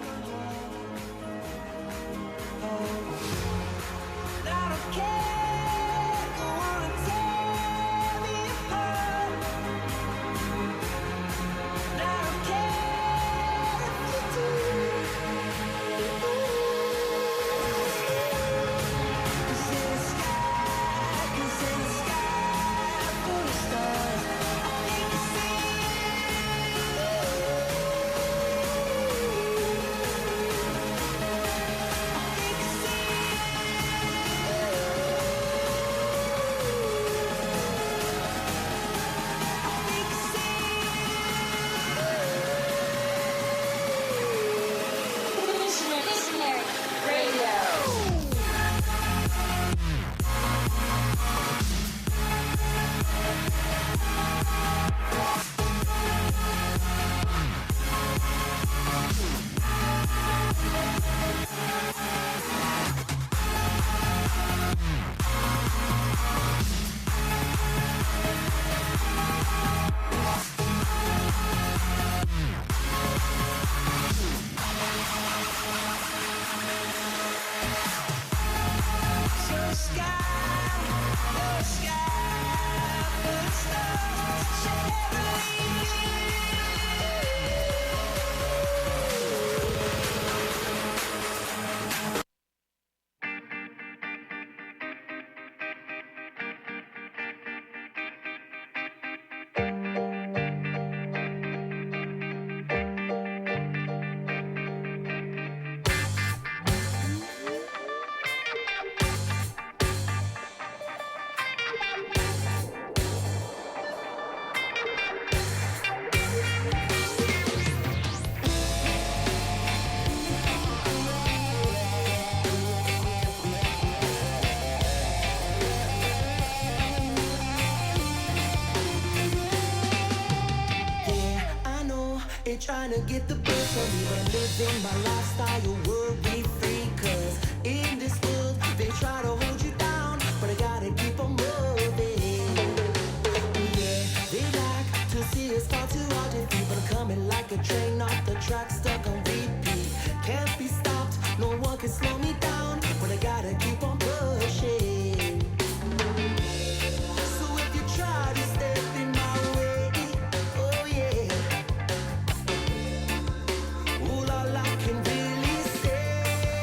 I don't care if you wanna tear me apart. I don't care if you do. 'Cause in the sky, 'cause in the sky full of stars, I think I see Missionary Radio. You're a sky, you're a sky full of stars. Shall never Yeah, I know they're trying to get the best of me, but I'm living my lifestyle worry free. 'Cause in this world they try to hold you down, but I gotta keep on moving. Yeah, they like to see us fall to our defeat, but I'm coming like a train off the track, stuck on repeat. Can't be stopped, no one can slow me down, but I gotta keep on pushing. So if you try to step in my way, oh yeah, all I can really say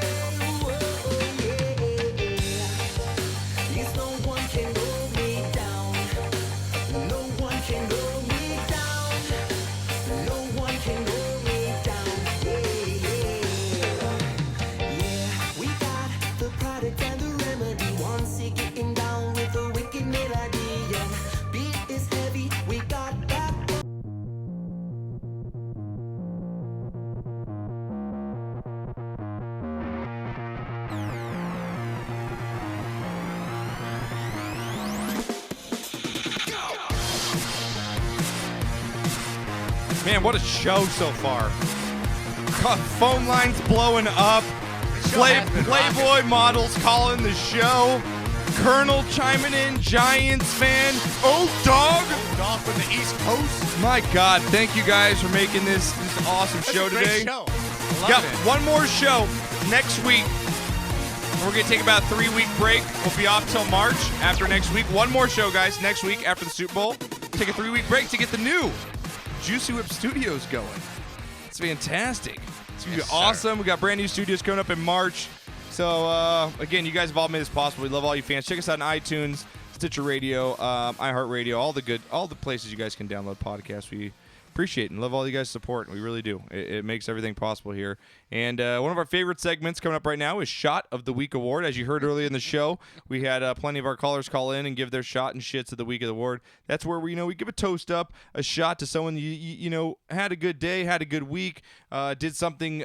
Man, what a show so far. Phone lines blowing up. Playboy models calling the show. Colonel chiming in. Giants fan. Oh, dog. Dog from the East Coast. My God, thank you guys for making this awesome show That's a great today. show. Got one more show next week. We're going to take about a 3-week break. We'll be off till March after next week. One more show, guys, next week after the Super Bowl. Take a 3-week break to get the new Juicy Whip Studios going. It's fantastic. It's going to be awesome. We got brand new studios coming up in March. So, again, you guys have all made this possible. We love all you fans. Check us out on iTunes, Stitcher Radio, iHeartRadio, all the places you guys can download podcasts. We appreciate it and love all you guys' support. We really do. It makes everything possible here. And one of our favorite segments coming up right now is Shot of the Week Award. As you heard earlier in the show, we had plenty of our callers call in and give their shot and shits of the week of the award. That's where we give a toast up, a shot to someone you had a good day, had a good week, did something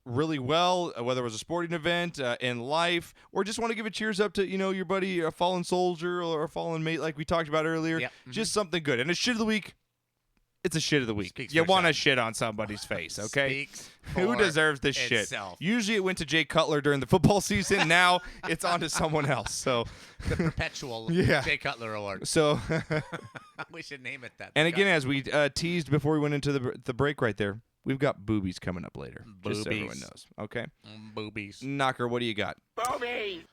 really well, whether it was a sporting event, in life, or just want to give a cheers up to your buddy, a fallen soldier or a fallen mate, like we talked about earlier. Yep. Just something good. And a shit of the week. It's a shit of the week. Speaks You for want to itself. shit on somebody's face, okay? Speaks Who for deserves this itself. shit? Usually it went to Jay Cutler during the football season. Now it's on to someone else. So The perpetual Yeah. Jay Cutler Award. So We should name it that. and again, as we teased before we went into the break right there, we've got boobies coming up later. Just so everyone Boobies. knows. Okay. Boobies. Knocker, what do you got? Boobies.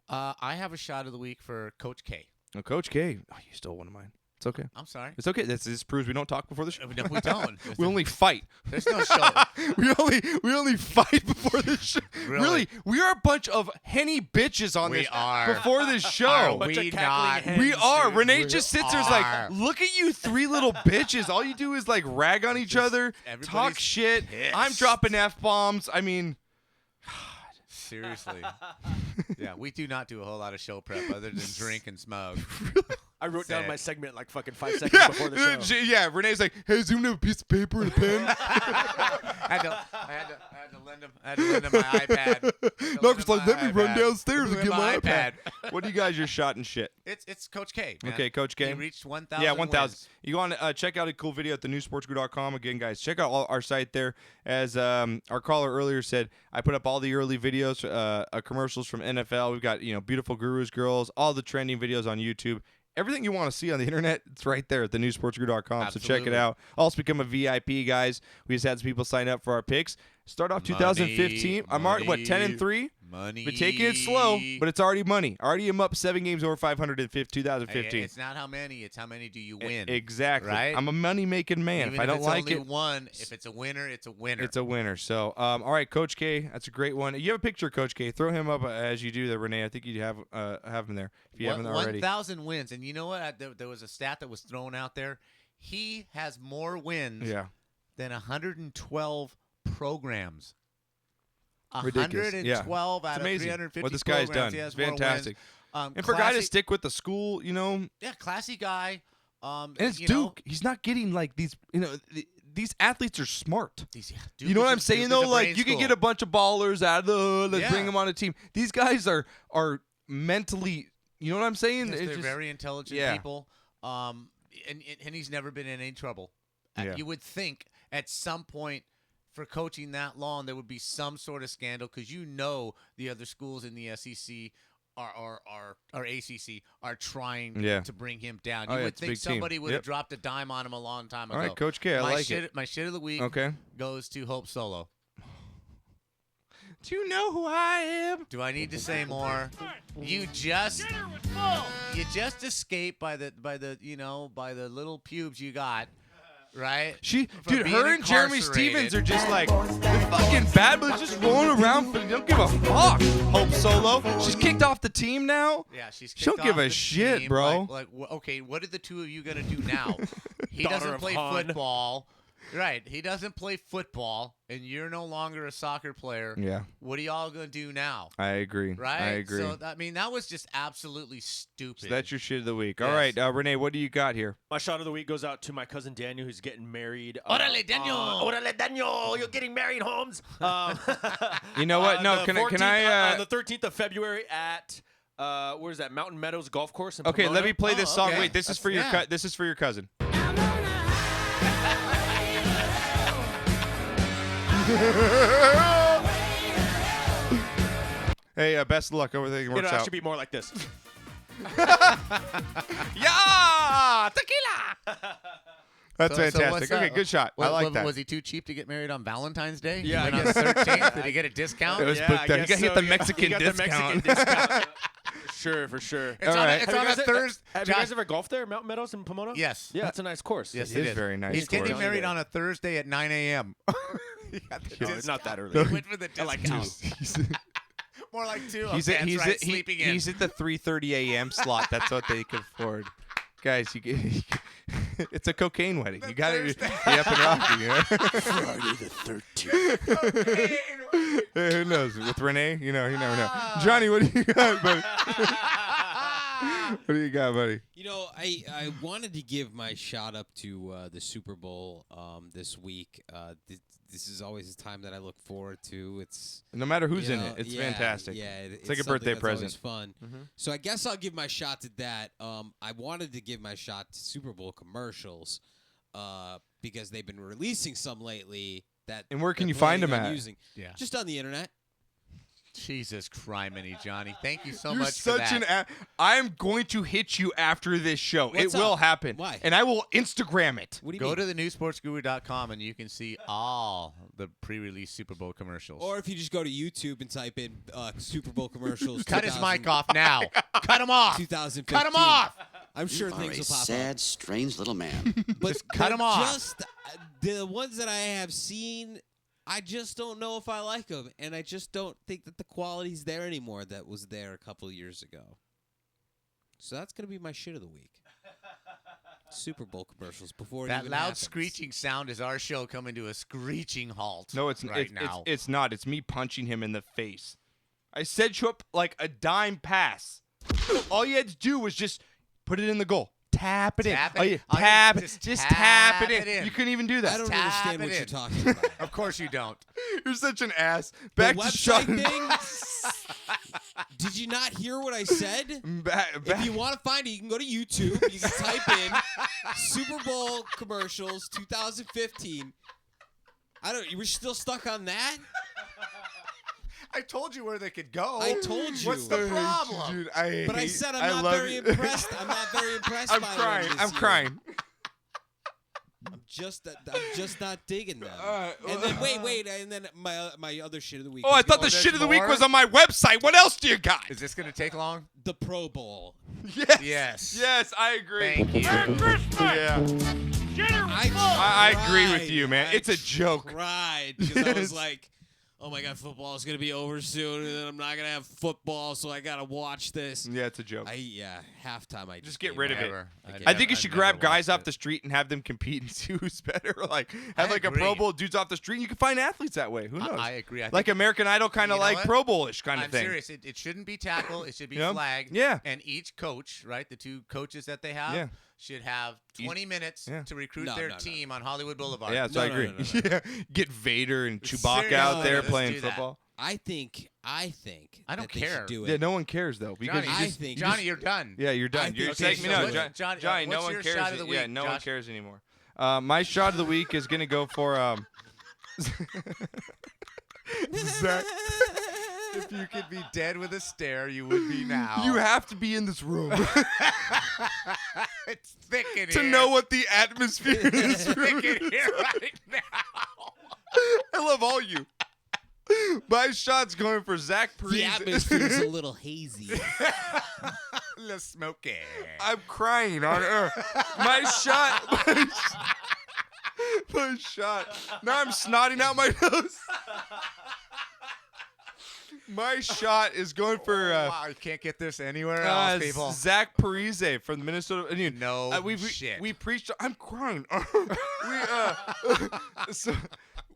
I have a shot of the week for Coach K. Oh, Coach K. Oh, you stole one of mine. It's okay. I'm sorry. It's okay. This proves we don't talk before the show. No, we don't. We only fight. There's no show. we only fight before the show. Really, we are a bunch of henny bitches on We this are. before this show. Are we not? We are. Renee We just sits there are. like, look at you three little bitches. All you do is like rag on each other, talk everybody's shit. pissed. I'm dropping F-bombs. I mean, Seriously. Yeah, we do not do a whole lot of show prep other than drink and smoke. I wrote down Sick. my segment like fucking 5 seconds before the show. Yeah, Renee's like, hey, does anyone have a piece of paper and a pen? I had to lend him my iPad. Knocker's like, let me run downstairs and With get my iPad. What do you guys, your shot and shit? It's Coach K. Man. Okay, Coach K. He reached 1,000. Yeah, 1,000. wins. You go on check out a cool video at thenewsportsgrid.com. Again, guys, check out our site there. As our caller earlier said, I put up all the early videos, commercials from NFL. We've got beautiful gurus, girls, all the trending videos on YouTube. Everything you want to see on the internet, it's right there at thenewsportsgrid.com. So check it Absolutely. out. Also become a VIP, guys. We just had some people sign up for our picks. Start off 2015. I'm already 10-3. Money. But taking it slow, but it's already money. Already am up 7 games over 500 in 2015. It's not how many, it's how many do you win. Exactly. Right? I'm a money-making man. Even if I don't it's like only it, one, if it's a winner, it's a winner. it's a winner. So, all right, Coach K, that's a great one. You have a picture of Coach K. Throw him up as you do there, Renee. I think you have him there if you haven't already. 1,000 wins. And you know what? There was a stat that was thrown out there. He has more wins than 112 programs. Ridiculous. 112 It's out of amazing 350 what this guy's programs. done. He has It's more wins. fantastic. And for a guy to classy- stick with the school, Yeah, classy guy. and it's you know, Duke. He's not getting like these, these athletes are smart. Duke You know what is I'm a- saying Duke is though? a Like brain you can school. get a bunch of ballers out of the let's Yeah. bring them on a team. These guys are mentally, you know what I'm saying? Yes, It's they're just- very intelligent yeah. people. And he's never been in any trouble. Yeah. You would think at some point for coaching that long there would be some sort of scandal because the other schools in the SEC or ACC are trying Yeah. to bring him down. Oh, You yeah, would it's a think big team. somebody would Yep. have dropped a dime on him a long time ago. All right, Coach K, I like it. My shit of the week Okay. goes to Hope Solo. Do you know who I am? Do I need to say more? You just escaped by the little pubes you got, right? She, From dude, being her and Jeremy incarcerated. Stevens are just like they're fucking bad, but just rolling around. But they don't give a fuck. Hope Solo. She's kicked off the team now. Yeah, she's She don't kicked give off a the shit, team. bro. Okay, what are the two of you gonna do now? He Daughter doesn't of play Han. football. Right, he doesn't play football, and you're no longer a soccer player. Yeah. What are y'all gonna do now? I agree. Right. I agree. So that was just absolutely stupid. So that's your shit of the week. All Yes. right, Renee, what do you got here? My shot of the week goes out to my cousin Daniel, who's getting married. Orale, Daniel! Orale, Daniel! You're getting married, Holmes. You know what? No, the can 14th, I? on the 13th of February at where's that? Mountain Meadows Golf Course in Okay, let Pomona. me play this song. okay. Wait, this is for your this is for your cousin. Hey, best of luck. Everything works It'll out. actually be more like this. Yeah, tequila. That's fantastic. what's Okay, up? good shot. I like that. Was he too cheap to get married on Valentine's Day? Yeah, He I went on the guess. 13th. Did he get a discount? It was Yeah, booked I out. He guess got hit so, the yeah. Mexican He got discount. The Mexican discount. For sure. It's All on, right. it's on a Thursday. Have you guys ever golfed there, Mountain Meadows in Pomona? Yes. Yeah, it's a nice course. Yes, It is very nice He's getting course. married on a Thursday at 9 a.m. He got the No, discount. not that early. He went for the discount. More like 2. He's Okay, at, that's he's right, at, sleeping in. he's at the 3:30 a.m. slot. That's what they can afford. Guys, it's a cocaine wedding. You got to be up and rocking. You know? Friday the 13th. Hey, who knows? With Renee, you never know. Johnny, what do you got, buddy? What do you got, buddy? You know, I wanted to give my shout up to the Super Bowl this week. This is always a time that I look forward to. It's No matter who's you in know, it, it's yeah, fantastic. Yeah, it's like a something birthday that's present. always fun. So I guess I'll give my shot to that. I wanted to give my shot to Super Bowl commercials because they've been releasing some lately. And where can they're you find planning them on at? Using. Yeah. Just on the internet. Jesus criminy, Johnny. Thank you so You're much for such that. I am going to hit you after this show. What's it will up? happen. Why? And I will Instagram it. What do you Go mean? to thenewsportsguru.com and you can see all the pre-release Super Bowl commercials. Or if you just go to YouTube and type in Super Bowl commercials. Cut his mic off now. Cut him off. 2015. Cut him off. I'm sure You are things a will pop sad, up. strange little man. But cut 'em off. Just the ones that I have seen, I just don't know if I like them, and I just don't think that the quality's there anymore that was there a couple of years ago. So that's gonna be my shit of the week. Super Bowl commercials before it That even loud happens. screeching sound is our show coming to a screeching halt. No, it's right it's, now. It's not. It's me punching him in the face. I set you up like a dime pass. All you had to do was just put it in the goal. Tap it Tap in. it. Oh, yeah. Tap it. Just tap it in. You couldn't even do that. I don't Tap understand it what you're in. talking about. Of course you don't. You're such an ass. The Back to website Sean. thing. Did you not hear what I said? If you want to find it, you can go to YouTube. You can type in Super Bowl commercials 2015. You were still stuck on that? I told you where they could go. I told you. What's the problem? Dude, But I said I'm not very impressed. I'm not very impressed I'm by crying. them this I'm year. crying. I'm just not digging them. And then wait, and then my other shit of the week. Oh, I is thought the gonna- shit of the week more? was on my website. What else do you got? Is this going to take long? the Pro Bowl. Yes. Yes. Yes, I agree. Thank you. Yeah. I agree with you, man. It's a joke. Cried because I was Yes. like, oh my god, football is gonna be over soon, and then I'm not gonna have football, so I gotta watch this. Yeah, it's a joke. Halftime. I Just get gave rid of up. it. Never. I think you I've should never grab guys watched off the street and have them compete and see who's better. Like have I like a agree. Pro Bowl dudes off the street. You can find athletes that way. Who knows? I agree. I Like think- American Idol, kind of You know like what? Pro Bowl-ish kind of I'm thing. serious. It shouldn't be tackle. It should be Yeah. flag. Yeah. And each coach, right, the two coaches that they have, Yeah. should have 20 minutes Yeah. to recruit No, their no, no. team on Hollywood Boulevard. Yeah, so I agree. Yeah. Get Vader and Chewbacca Seriously, out there let's playing do that. football. I think. I don't that they should care. Do it. Yeah, no one cares though because Johnny, you just, you think- just- Johnny, you're done. Yeah, you're I done. think You're they taking me should. no, What- Johnny. No what's one your cares. shot of the Yeah, week, no one Josh? cares anymore. My shot of the week is gonna go for Zach. If you could be dead with a stare, you would be now. You have to be in this room It's thick in to here. know what the atmosphere in this It's room thick in is. here right now. I love all you. My shot's going for Zach Parise. The atmosphere's a little hazy. Little smoky. I'm crying on air. My shot. My shot. Now I'm snotting out my nose. My shot is going for wow, you can't get this anywhere else, people. Zach Parise from the Minnesota. No we shit. We preached. I'm crying.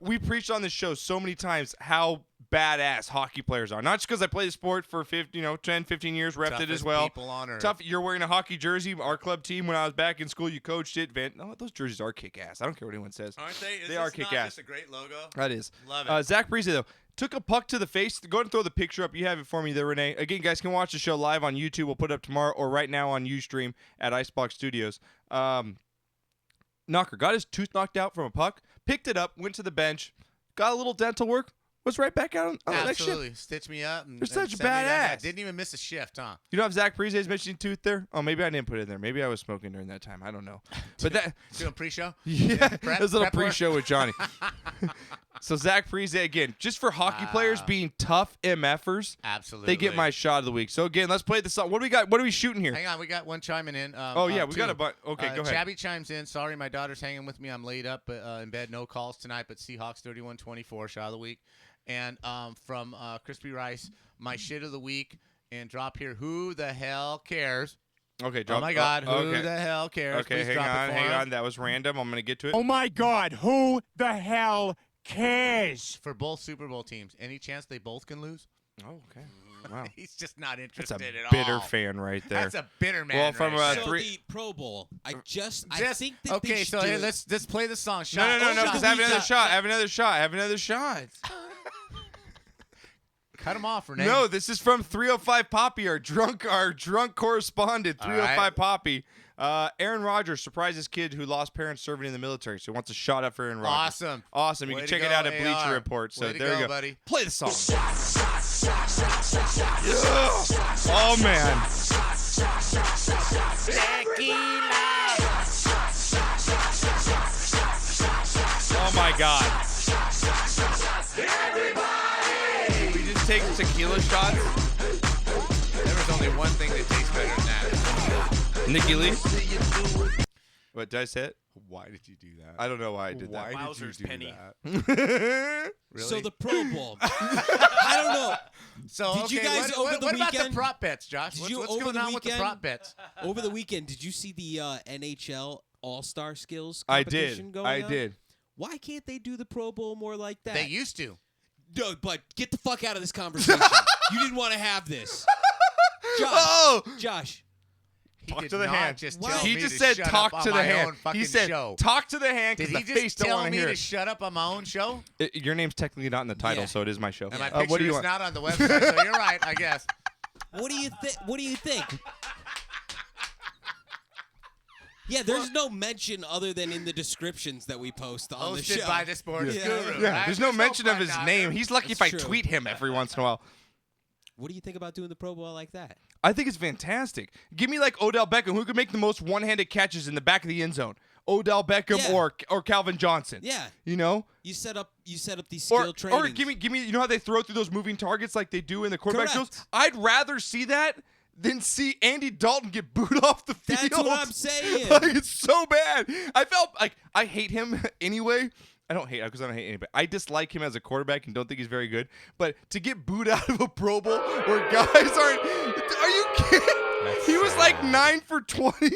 We preached on this show so many times how badass hockey players are. Not just because I played the sport for 10, 15 years, repped it as Toughest well. people on earth. Tough. You're wearing a hockey jersey. Our club team, when I was back in school, you coached it. No, those jerseys are kick-ass. I don't care what anyone says. Aren't they? Is They are this not kick-ass. just a great logo? That is. Love it. Zach Parise, though, took a puck to the face. Go ahead and throw the picture up. You have it for me there, Renee. Again, guys can watch the show live on YouTube. We'll put it up tomorrow or right now on Ustream at Icebox Studios. Knocker got his tooth knocked out from a puck, picked it up, went to the bench, got a little dental work, was right back out on the next shift. Absolutely. Stitch me up. And, You're such a send me that. badass. Didn't even miss a shift, huh? You don't have Zach Parese's missing tooth there? Oh, maybe I didn't put it in there. Maybe I was smoking during that time. I don't know. But that doing pre-show? Yeah, Prep- there's a little prep work? pre-show with Johnny. So Zach Parise, again, just for hockey players being tough MFers, Absolutely. they get my shot of the week. So, again, let's play the song. What do we got? What are we shooting here? Hang on, we got one chiming in. We got a bunch. Okay, go ahead. Chabby chimes in. Sorry, my daughter's hanging with me. I'm laid up in bed. No calls tonight, but Seahawks 31-24, shot of the week. And from Crispy Rice, my shit of the week. And drop here, who the hell cares? Okay, drop. Oh, my God, who okay. the hell cares? Okay, Please drop it for hang him. on. That was random. I'm going to get to it. Oh my God, who the hell cares? For both Super Bowl teams, any chance they both can lose? Oh, okay. Wow. He's just not That's interested a at all. bitter fan right there. That's a bitter man. Well, from right there. So the Pro Bowl, I think that okay. they So should hey, do it. let's play the song. No, because I have another shot. I have another shot. Cut him off, Renee. No, this is from 305 Poppy, our drunk correspondent, 305 Poppy. Aaron Rodgers surprises kid who lost parents serving in the military, so he wants a shout out for Aaron Rodgers. Awesome. You Way can to check it go, out at AR. Bleacher Report. So Way to there you go, buddy. Play the song. Oh man. Oh my God. Did we just take tequila shots? There was only one thing that tastes better than that. Nikki Leigh? What, did I say it? Why did you do that? I don't know why I did Why that. did you do Penny. that? Really? So the Pro Bowl. I don't know. So did you guys over the what weekend? about the prop bets, Josh? Did What's, you what's over going the on with the weekend? prop bets? Over the weekend, did you see the NHL All-Star Skills I competition did. going I on? did. Why can't they do the Pro Bowl more like that? They used to. No, but get the fuck out of this conversation. You didn't want to have this. Josh. He Talk did to the not hand. just Wow. tell He me just to said shut talk up to on the my hand. own fucking He said show. talk to the hand Did because he the face just don't tell want me to hear to it. shut up on my own show? Your name's technically not in the title, Yeah. so it is my show. And my what picture do you is want? not on the website, so you're right, I guess. What do you think? What do you think? Yeah, there's no mention other than in the descriptions that we post on the show. Hosted by the Sports Guru. Yeah, right? there's no mention of his fun name. He's lucky That's if I true. tweet him every once in a while. What do you think about doing the Pro Bowl like that? I think it's fantastic. Give me like Odell Beckham, who could make the most one-handed catches in the back of the end zone. Odell Beckham Yeah. or Calvin Johnson. Yeah. You know? You set up these skill trainings. Or give me you know how they throw through those moving targets like they do in the quarterback Correct. shows? I'd rather see that than see Andy Dalton get booed off the field. That's what I'm saying. Like, it's so bad. I felt like I hate him anyway. I don't hate him because I don't hate anybody. I dislike him as a quarterback and don't think he's very good. But to get booed out of a Pro Bowl where guys aren't, are you kidding? He was like 9 for 20.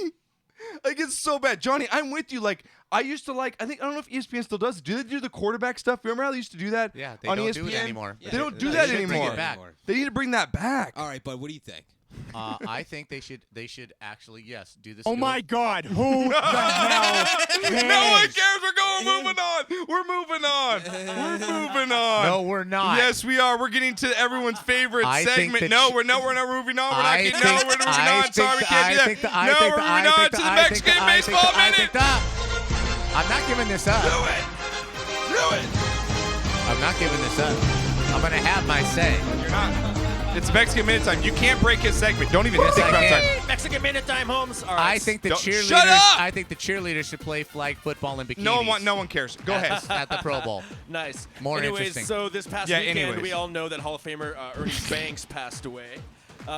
Like, it's so bad. Johnny, I'm with you. Like, I used to I don't know if ESPN still does. Do they do the quarterback stuff? Remember how they used to do that Yeah, they on don't ESPN? do it anymore. They don't do They that should bring anymore. it back. They need to bring that back. All right, bud, what do you think? I think they should actually, yes, do this. Oh my God, who the hell cares? No one cares. Moving on. We're moving on. We're moving on. No, we're not. Yes, we are. We're getting to everyone's favorite I think segment. that No, we're not moving on. We're not I getting. think- No, we're moving I on. Sorry, we think can't do the- that. I No, think we're the- moving I on think to the- the I think Mexican the- I think baseball the- I minute. think the- I'm not giving this up. Do it. I'm not giving this up. I'm gonna have my say. You're not. It's Mexican minute time. You can't break his segment. Don't even Yes, think I about can. time. Mexican Minute Time, Holmes. All right. I think the Don't- cheerleaders. Shut up! I think the cheerleaders should play flag football in bikinis. No one cares. Go ahead. At the Pro Bowl. Nice. More anyways, interesting. so this past Yeah, weekend, anyways. we all know that Hall of Famer Ernie Banks passed away.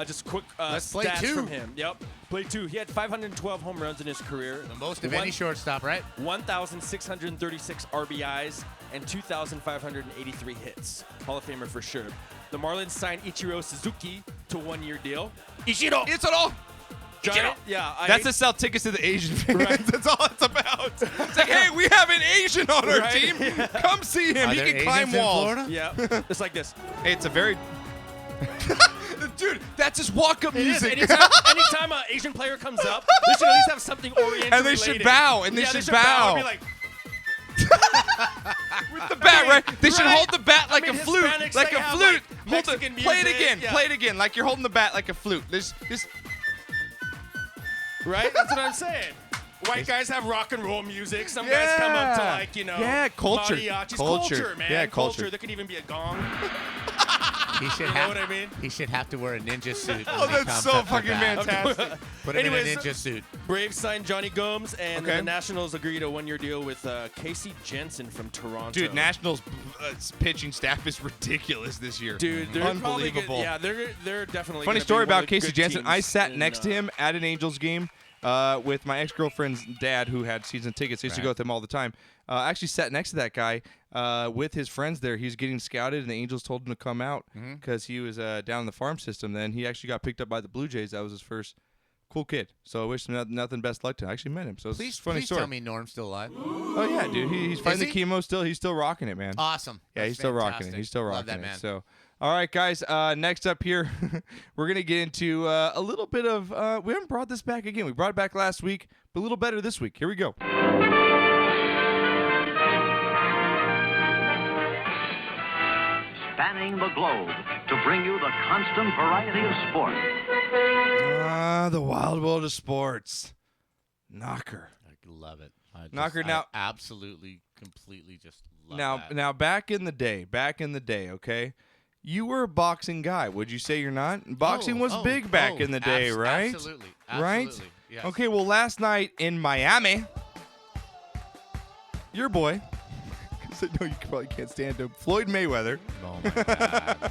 Just quick Let's play stats two. from him. Yep. Play 2. He had 512 home runs in his career. The most of any shortstop, right? 1,636 RBIs and 2,583 hits. Hall of Famer for sure. The Marlins signed Ichiro Suzuki to a 1-year deal. Ichiro. It's all. Johnny, yeah, That's to sell tickets to the Asian fans. Right. That's all it's about. It's like, hey, we have an Asian on our Right. team. Come see him. Are He there can climb Asians in walls. Florida? Yeah, it's like this. Hey, it's a very. Dude, that's just walk-up It is. music. Anytime an Asian player comes up, they should at least have something oriented. And they should bow, and they yeah, should bow. bow. And be like, With the bat, right? They should Right. hold the bat like I mean, a flute. Hispanics, Like they a have, flute. like, Hold Mexican play it music, again. yeah. Play it again. Like you're holding the bat like a flute. This. right? That's what I'm saying. White guys have rock and roll music. Some guys come up to like, culture. mariachis. Culture, man. yeah, culture. There could even be a gong. He should You know what I mean? He should have to wear a ninja suit. Oh, when he that's comes so up to fucking bat. fantastic. Put him in Anyways, a ninja suit. Braves signed Johnny Gomes, and Okay. the Nationals agreed a 1-year deal with Casey Jensen from Toronto. Dude, Nationals pitching staff is ridiculous this year. Dude, they're probably good. unbelievable. Yeah, they're definitely. Funny gonna story be one about of the Casey good Jensen. I teams sat in, next to him at an Angels game with my ex-girlfriend's dad, who had season tickets. I used to go with him all the time. I actually sat next to that guy with his friends there. He was getting scouted, and the Angels told him to come out because he was down in the farm system. Then he actually got picked up by the Blue Jays. That was his first. Cool kid. So I wish him nothing best luck to him. I actually met him. So it's a funny Please story. tell me Norm's still alive. Oh yeah, dude. He's fighting the chemo still. He's still rocking it, man. Awesome. Yeah, That's he's still rocking it. fantastic. He's still rocking Love that, it. man. So, all right, guys. Next up here, we're gonna get into a little bit of. We haven't brought this back again. We brought it back last week, but a little better this week. Here we go. Spanning the globe to bring you the constant variety of sport. The wild world of sports. Knocker. I love it. Knocker, now- I absolutely, completely just love that. Now, back in the day, okay. You were a boxing guy. Would you say you're not? Boxing was big back in the day, right? Absolutely. Right? Absolutely. Yes. Okay, well, last night in Miami, your boy, because I know you probably can't stand him, Floyd Mayweather, Oh my God.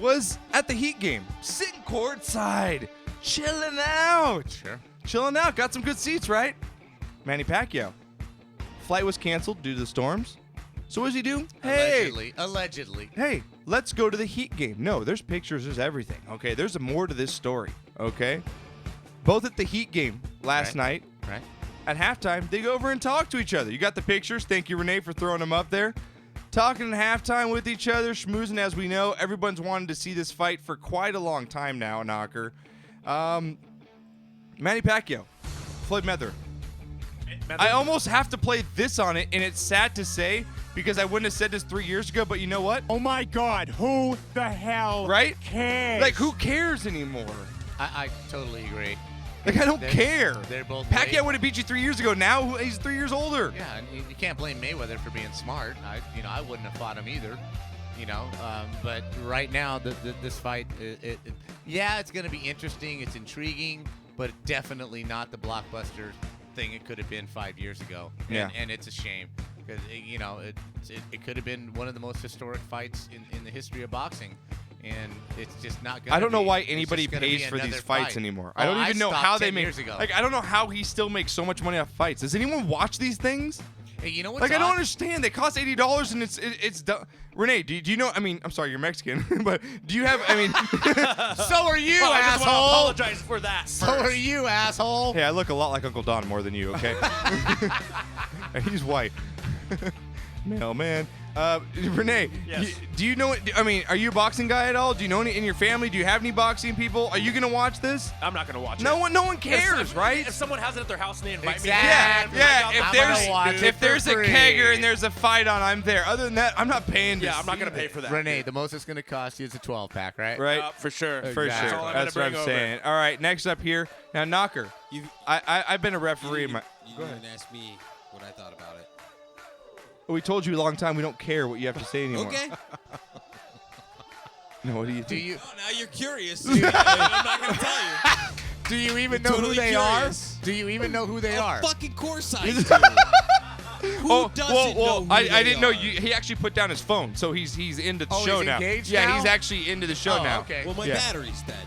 was at the Heat game, sitting courtside, chilling out. Sure. Chilling out. Got some good seats, right? Manny Pacquiao. Flight was canceled due to the storms. So what does he do? Allegedly. Hey, let's go to the Heat game. No, there's pictures, there's everything. Okay, there's more to this story. Okay, both at the Heat game last night. Right. At halftime, they go over and talk to each other. You got the pictures. Thank you, Renee, for throwing them up there. Talking at halftime with each other, schmoozing. As we know, everyone's wanted to see this fight for quite a long time now, Knocker. Manny Pacquiao, Floyd Mayweather. I almost have to play this on it, and it's sad to say because I wouldn't have said this 3 years ago, but you know what? Oh my God, who the hell cares? Like, who cares anymore? I totally agree. Like, I don't care. They're both Pacquiao would have beat you 3 years ago. Now he's 3 years older. Yeah, and you can't blame Mayweather for being smart. I wouldn't have fought him either. But right now, this fight, it's going to be interesting. It's intriguing, but definitely not the blockbuster thing it could have been 5 years ago. And it's a shame because it could have been one of the most historic fights in the history of boxing. And it's just not going to I don't know why it's anybody just gonna pays be for these another fights fight. anymore. Oh, I don't even know stopped how 10 they make. years ago. Like, I don't know how he still makes so much money off fights. Does anyone watch these things? Hey, you know what's Like, I don't odd? understand. They cost $80, and it's done. Renee, do you know? I mean, I'm sorry, you're Mexican, but do you have? I mean, So are you, Well, I just want to asshole. apologize for that. So are you, asshole. hey, I look a lot like Uncle Don more than you. Okay, and he's white. Mailman. Renee, Yes. do you know? I mean, are you a boxing guy at all? Do you know any in your family? Do you have any boxing people? Are you gonna watch this? I'm not gonna watch it. No one cares, If- right? If someone has it at their house and they invite Exactly. me, Yeah. I'm gonna watch it If for there's a free. kegger and there's a fight on, I'm there. Other than that, I'm not paying. I'm not gonna pay for that. Renee, the most it's going to cost you is a 12-pack, right? Right. For sure. For Exactly. sure. That's all I'm That's gonna what bring I'm over. saying. All right, next up here. Now, Knocker. I've been a referee. You Go didn't ahead. even ask me what I thought about it. We told you a long time we don't care what you have to say anymore. Okay. No, what do you think? Oh, now you're curious. I'm not gonna tell you. Do you even know Totally who they curious. are? Do you even know who they are? Fucking course I do. Who doesn't know who I they didn't know are? you. He actually put down his phone, so he's into the Oh, show he's now. engaged Yeah, now? he's actually into the show Oh, now. okay. Well, my Yeah. battery's dead.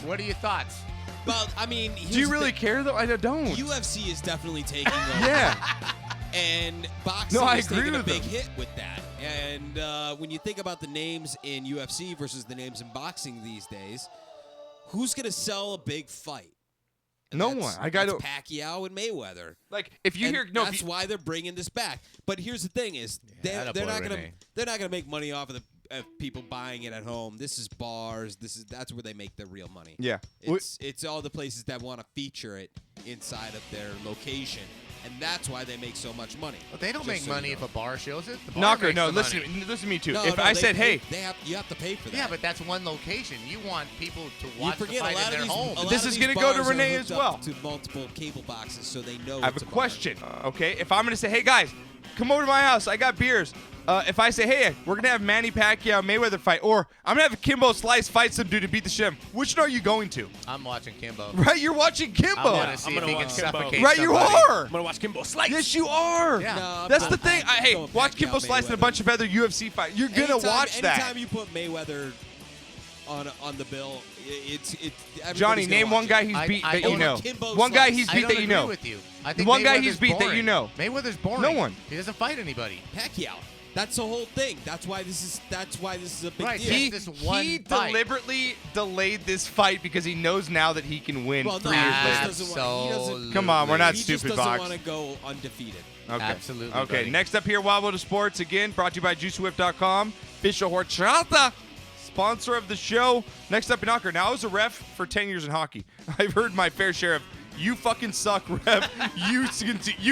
What are your thoughts? Well, I mean, Do you really care though? I don't. UFC is definitely taking over. Yeah. And boxing No, I is agree taking a with big him. hit with that. And when you think about the names in UFC versus the names in boxing these days, who's going to sell a big fight? And No that's- one. I got that's to. Pacquiao and Mayweather. Like, if you And hear no, that's why they're bringing this back. But here's the thing: is they're attaboy, not Renee. gonna make money off of people buying it at home. This is bars. That's where they make the real money. Yeah. It's all the places that want to feature it inside of their location. and that's why they make so much money. But they don't make money if a bar shows it. The bar Knocker, makes no, the listen money. to me too. No, if no, I they said, pay- hey, you have to pay for that. Yeah, but that's one location. You want people to watch the forget fight a lot in their of these, home. a lot This of is these gonna go to bars are Renee hooked as up well. To multiple cable boxes, so they know. I have it's a bar. question. Okay, if I'm gonna say, hey guys, come over to my house, I got beers. If I say, hey, we're gonna have Manny Pacquiao Mayweather fight, or I'm gonna have Kimbo Slice fight some dude to beat the shit, which one are you going to? I'm watching Kimbo. Right, you're watching Kimbo. I want to see if he can suffocate Right, you somebody. are. I'm gonna watch Kimbo Slice. Yes, you are. Yeah. No, That's I'm the not- thing. I'm Hey, going watch Pacquiao, Kimbo Slice and a Mayweather. bunch of other UFC fights. You're gonna watch that. Anytime you put Mayweather on the bill, it's Johnny, everybody's name gonna one watch guy it. he's beat that over you know. Kimbo One guy Slice. he's I beat don't that you agree know. with you. I think One guy Mayweather's he's beat that you boring. know. Mayweather's boring. No one. He doesn't fight anybody. Pacquiao. That's the whole thing. That's why this is a big Right, deal. He, this one he fight. deliberately delayed this fight because he knows now that he can win Well, no, 3 he years just later. doesn't want. Come on, we're not he stupid, just doesn't Box. want to go undefeated. Okay. Absolutely, Okay, buddy. next up here, Wild World of Sports, again, brought to you by JuiceWhip.com. Official horchata, sponsor of the show. Next up in Knocker. Now, I was a ref for 10 years in hockey. I've heard my fair share of, you fucking suck, ref. You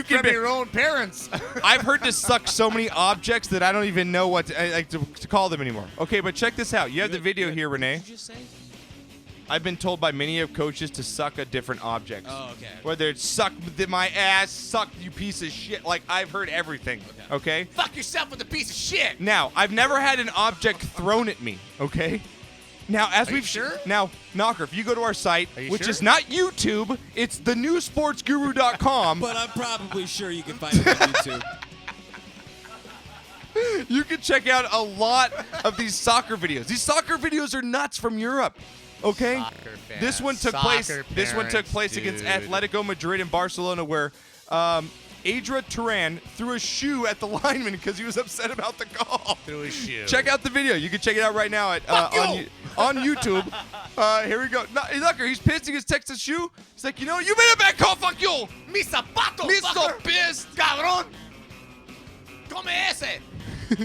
can From your own parents. I've heard to suck so many objects that I don't even know what to call them anymore. Okay, but check this out. You have the video here, Renee. What did you just say? I've been told by many of coaches to suck a different object. Oh, okay. Whether it's suck my ass, suck you piece of shit. Like, I've heard everything. Okay? Fuck yourself with a piece of shit. Now, I've never had an object thrown at me. Okay? Now, as Are you we've sure? Now, Knocker, if you go to our site, Are you which sure? is not YouTube, it's thenewsportsguru.com. But I'm probably sure you can find it on YouTube. You can check out a lot of these soccer videos. These soccer videos are nuts from Europe. Okay? Soccer fans, This one took soccer place. This one took parents, place against dude. Atletico Madrid in Barcelona, where Adra Turan threw a shoe at the lineman because he was upset about the call. Through his shoe. Check out the video. You can check it out right now at on YouTube. Here we go. Knocker, he's pissed. He gets texted shoe. He's like, you know, you made a bad call. Fuck you. Mi zapato, Me so fucker. pissed. Cabrón. Come ese.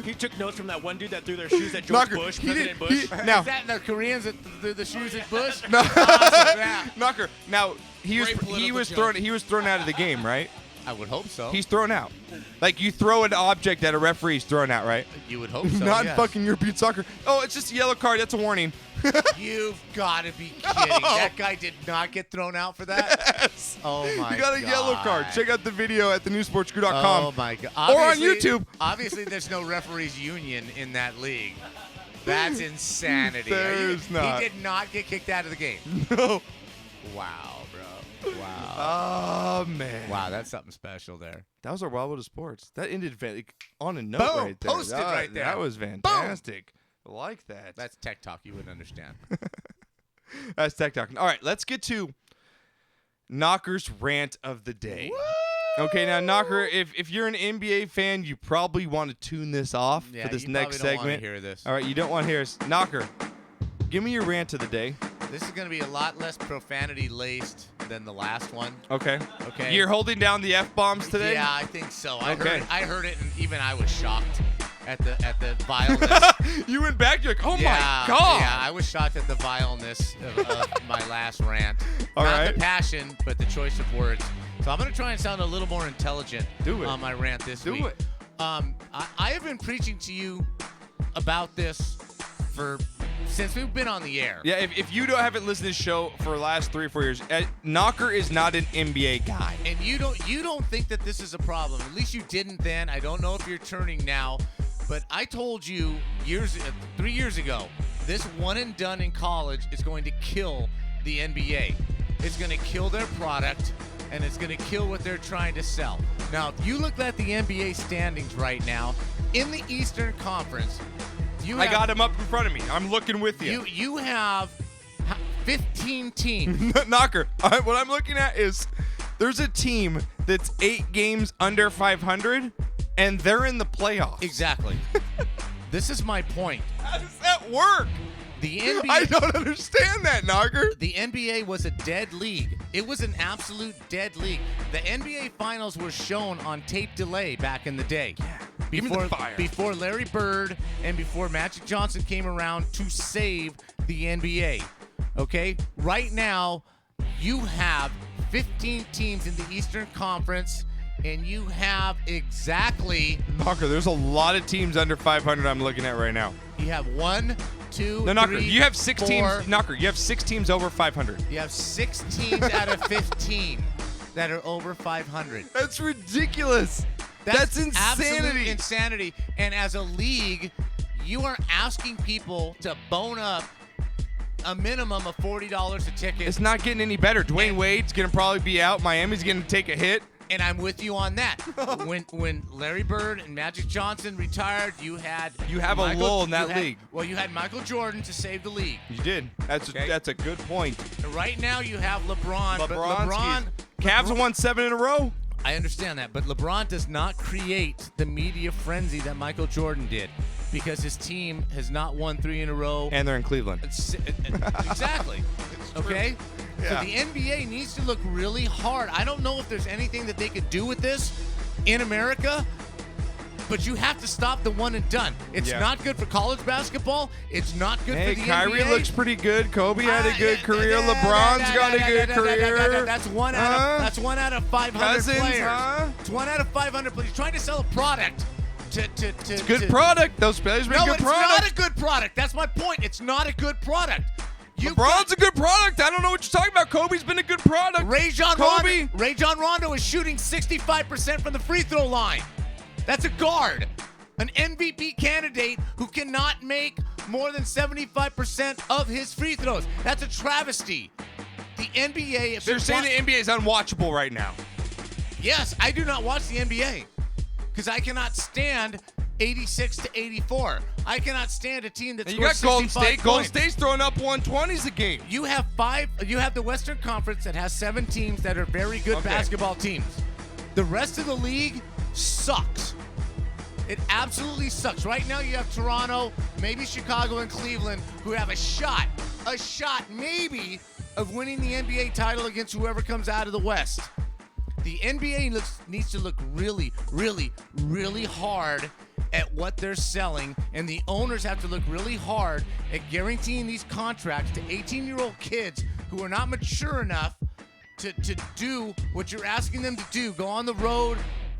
He took notes from that one dude that threw their shoes at George Knocker, Bush, he President did- Bush. he- Now- Is that the Koreans that threw the shoes at Bush? No. Awesome, yeah. Knocker. Now he Great political was joke. thrown. He was thrown out of the game, right? I would hope so. He's thrown out. Like, you throw an object at a referee, he's thrown out, right? You would hope so. Not yes. fucking European soccer. Oh, it's just a yellow card. That's a warning. You've got to be kidding. That guy did not get thrown out for that? Yes. Oh, my God. You got a yellow card. Check out the video at thenewsportscrew.com. Oh, my God. Or on Obviously- YouTube. Obviously, there's no referees union in that league. That's insanity. There's not. He did not get kicked out of the game. No. Wow, bro. Wow. Oh, man. Wow, that's something special there. That was our Wild World of Sports. That ended on a note Boom. right there. Posted right there. That was fantastic. I like that. That's tech talk you wouldn't understand. That's tech talk. All right, let's get to Knocker's rant of the day. Okay, now Knocker, if you're an NBA fan, you probably want to tune this off Yeah, for this you next probably don't wanna segment. hear this. All right, you don't want to hear us. Knocker, give me your rant of the day. This is going to be a lot less profanity laced than the last one. Okay. Okay. You're holding down the F-bombs today? Yeah, I think so. I Okay. heard it, and even I was shocked at the vileness. You went back, you're like, oh Yeah, my God. Yeah, I was shocked at the vileness of my last rant. All Not right. the passion, but the choice of words. So I'm going to try and sound a little more intelligent on my rant this week. Do it. I have been preaching to you about this since we've been on the air. Yeah, if you haven't listened to this show for the last 3 or 4 years, Knocker is not an NBA guy. And you don't think that this is a problem. At least you didn't then. I don't know if you're turning now, but I told you 3 years ago, this one and done in college is going to kill the NBA. It's going to kill their product, and it's going to kill what they're trying to sell. Now, if you look at the NBA standings right now, in the Eastern Conference, I got him up in front of me. I'm looking with you. You have 15 teams. Knocker, what I'm looking at is there's a team that's 8 games under 500, and they're in the playoffs. Exactly. This is my point. How does that work? The NBA, I don't understand that, Knocker. The NBA was a dead league. It was an absolute dead league. The NBA Finals were shown on tape delay back in the day. Give me the fire. Before Larry Bird and before Magic Johnson came around to save the NBA. Okay? Right now, you have 15 teams in the Eastern Conference. and you have exactly. Knocker, there's a lot of teams under 500 I'm looking at right now. You have 1, 2, No, Knocker, 3, you have 6 4. teams. Knocker, you have 6 teams over 500. You have 6 teams out of 15 that are over 500. That's ridiculous. That's Absolute insanity. insanity. And as a league, you are asking people to bone up a minimum of $40 a ticket. It's not getting any better. Dwayne Wade's going to probably be out. Miami's going to take a hit. And I'm with you on that. when Larry Bird and Magic Johnson retired, you have a lull in that league. Well, you had Michael Jordan to save the league. You did. That's a good point. And right now you have LeBron. But Cavs have won 7 in a row. I understand that, but LeBron does not create the media frenzy that Michael Jordan did because his team has not won 3 in a row. And they're in Cleveland. Exactly. Okay? Yeah. So the NBA needs to look really hard. I don't know if there's anything that they could do with this in America, but you have to stop the one and done. It's not good for college basketball. It's not good for the Kyrie NBA. looks pretty good. Kobe had a good career. LeBron's got a good career. That's one out of 500 Cousins, players. huh? It's 1 out of 500 players. He's trying to sell a product. It's a good product. Those players make No, good it's product. not a good product. That's my point. It's not a good product. LeBron's a good product. I don't know what you're talking about. Kobe's been a good product. Rajon Rondo is shooting 65% from the free throw line. That's a guard. An MVP candidate who cannot make more than 75% of his free throws. That's a travesty. The NBA... So you're saying the NBA is unwatchable right now? Yes, I do not watch the NBA because I cannot stand 86 to 84. I cannot stand a team that's. You got Golden State. Points. Golden State's throwing up 120s a game. You have 5. You have the Western Conference that has 7 teams that are very good basketball teams. The rest of the league sucks. It absolutely sucks. Right now you have Toronto, maybe Chicago and Cleveland who have a shot maybe of winning the NBA title against whoever comes out of the West. The NBA needs to look really, really, really hard at what they're selling, and the owners have to look really hard at guaranteeing these contracts to 18-year-old kids who are not mature enough to do what you're asking them to do. Go on the road,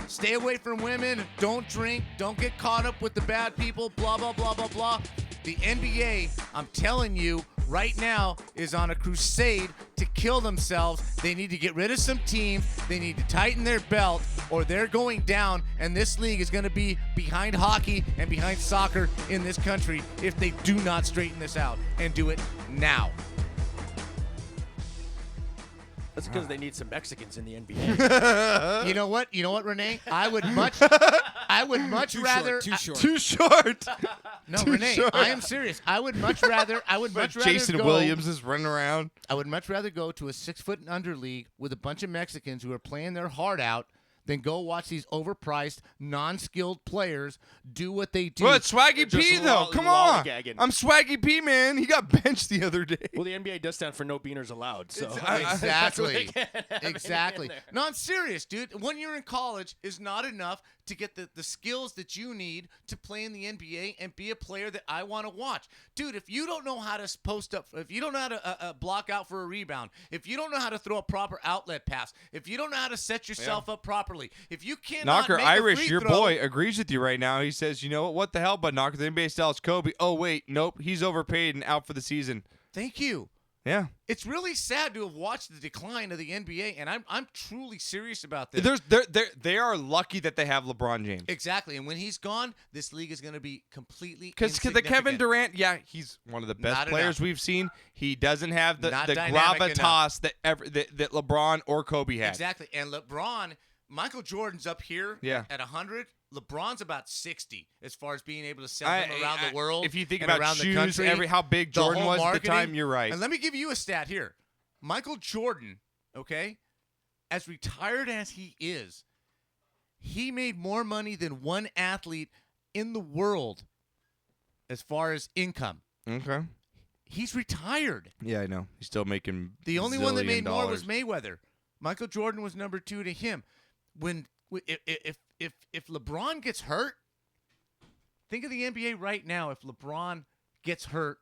stay away from women, don't drink, don't get caught up with the bad people, blah, blah, blah, blah, blah. The NBA, I'm telling you, right now is on a crusade to kill themselves. They need to get rid of some teams. They need to tighten their belt or they're going down, and this league is going to be behind hockey and behind soccer in this country if they do not straighten this out and do it now. That's because they need some Mexicans in the NBA. You know what, Renee? I would much rather. Too short. No, Too Renee, short. I am serious. I would much rather. Jason Williams is running around. I would much rather go to a 6-foot and under league with a bunch of Mexicans who are playing their heart out than go watch these overpriced, non-skilled players do what they do. Well, it's Swaggy P, though. Come on. I'm Swaggy P, man. He got benched the other day. Well, the NBA does stand for no beaners allowed. So Exactly. Exactly. No, I'm serious, dude. 1 year in college is not enough to get the skills that you need to play in the NBA and be a player that I want to watch. Dude, if you don't know how to post up, if you don't know how to block out for a rebound, if you don't know how to throw a proper outlet pass, if you don't know how to set yourself up properly, if you cannot Knocker make a Irish, free your throw, boy, agrees with you right now. He says, you know what the hell, but Knocker, the NBA styles Kobe. Oh, wait, nope, he's overpaid and out for the season. Thank you. Yeah. It's really sad to have watched the decline of the NBA, and I'm truly serious about this. They are lucky that they have LeBron James. Exactly, and when he's gone, this league is going to be completely Because the Kevin Durant, he's one of the best Not players enough. we've seen. He doesn't have the Not dynamic gravitas that LeBron or Kobe had. Exactly, and LeBron, Michael Jordan's up here at 100. LeBron's about 60 as far as being able to sell him around the world. If you think and about around shoes, the country, how big the Jordan whole was at the marketing. time, you're right. And let me give you a stat here. Michael Jordan, okay, as retired as he is, he made more money than one athlete in the world as far as income. Okay. He's retired. Yeah, I know. He's still making The only one that made $zillion. more was Mayweather. Michael Jordan was number 2 to him. If LeBron gets hurt, think of the NBA right now. If LeBron gets hurt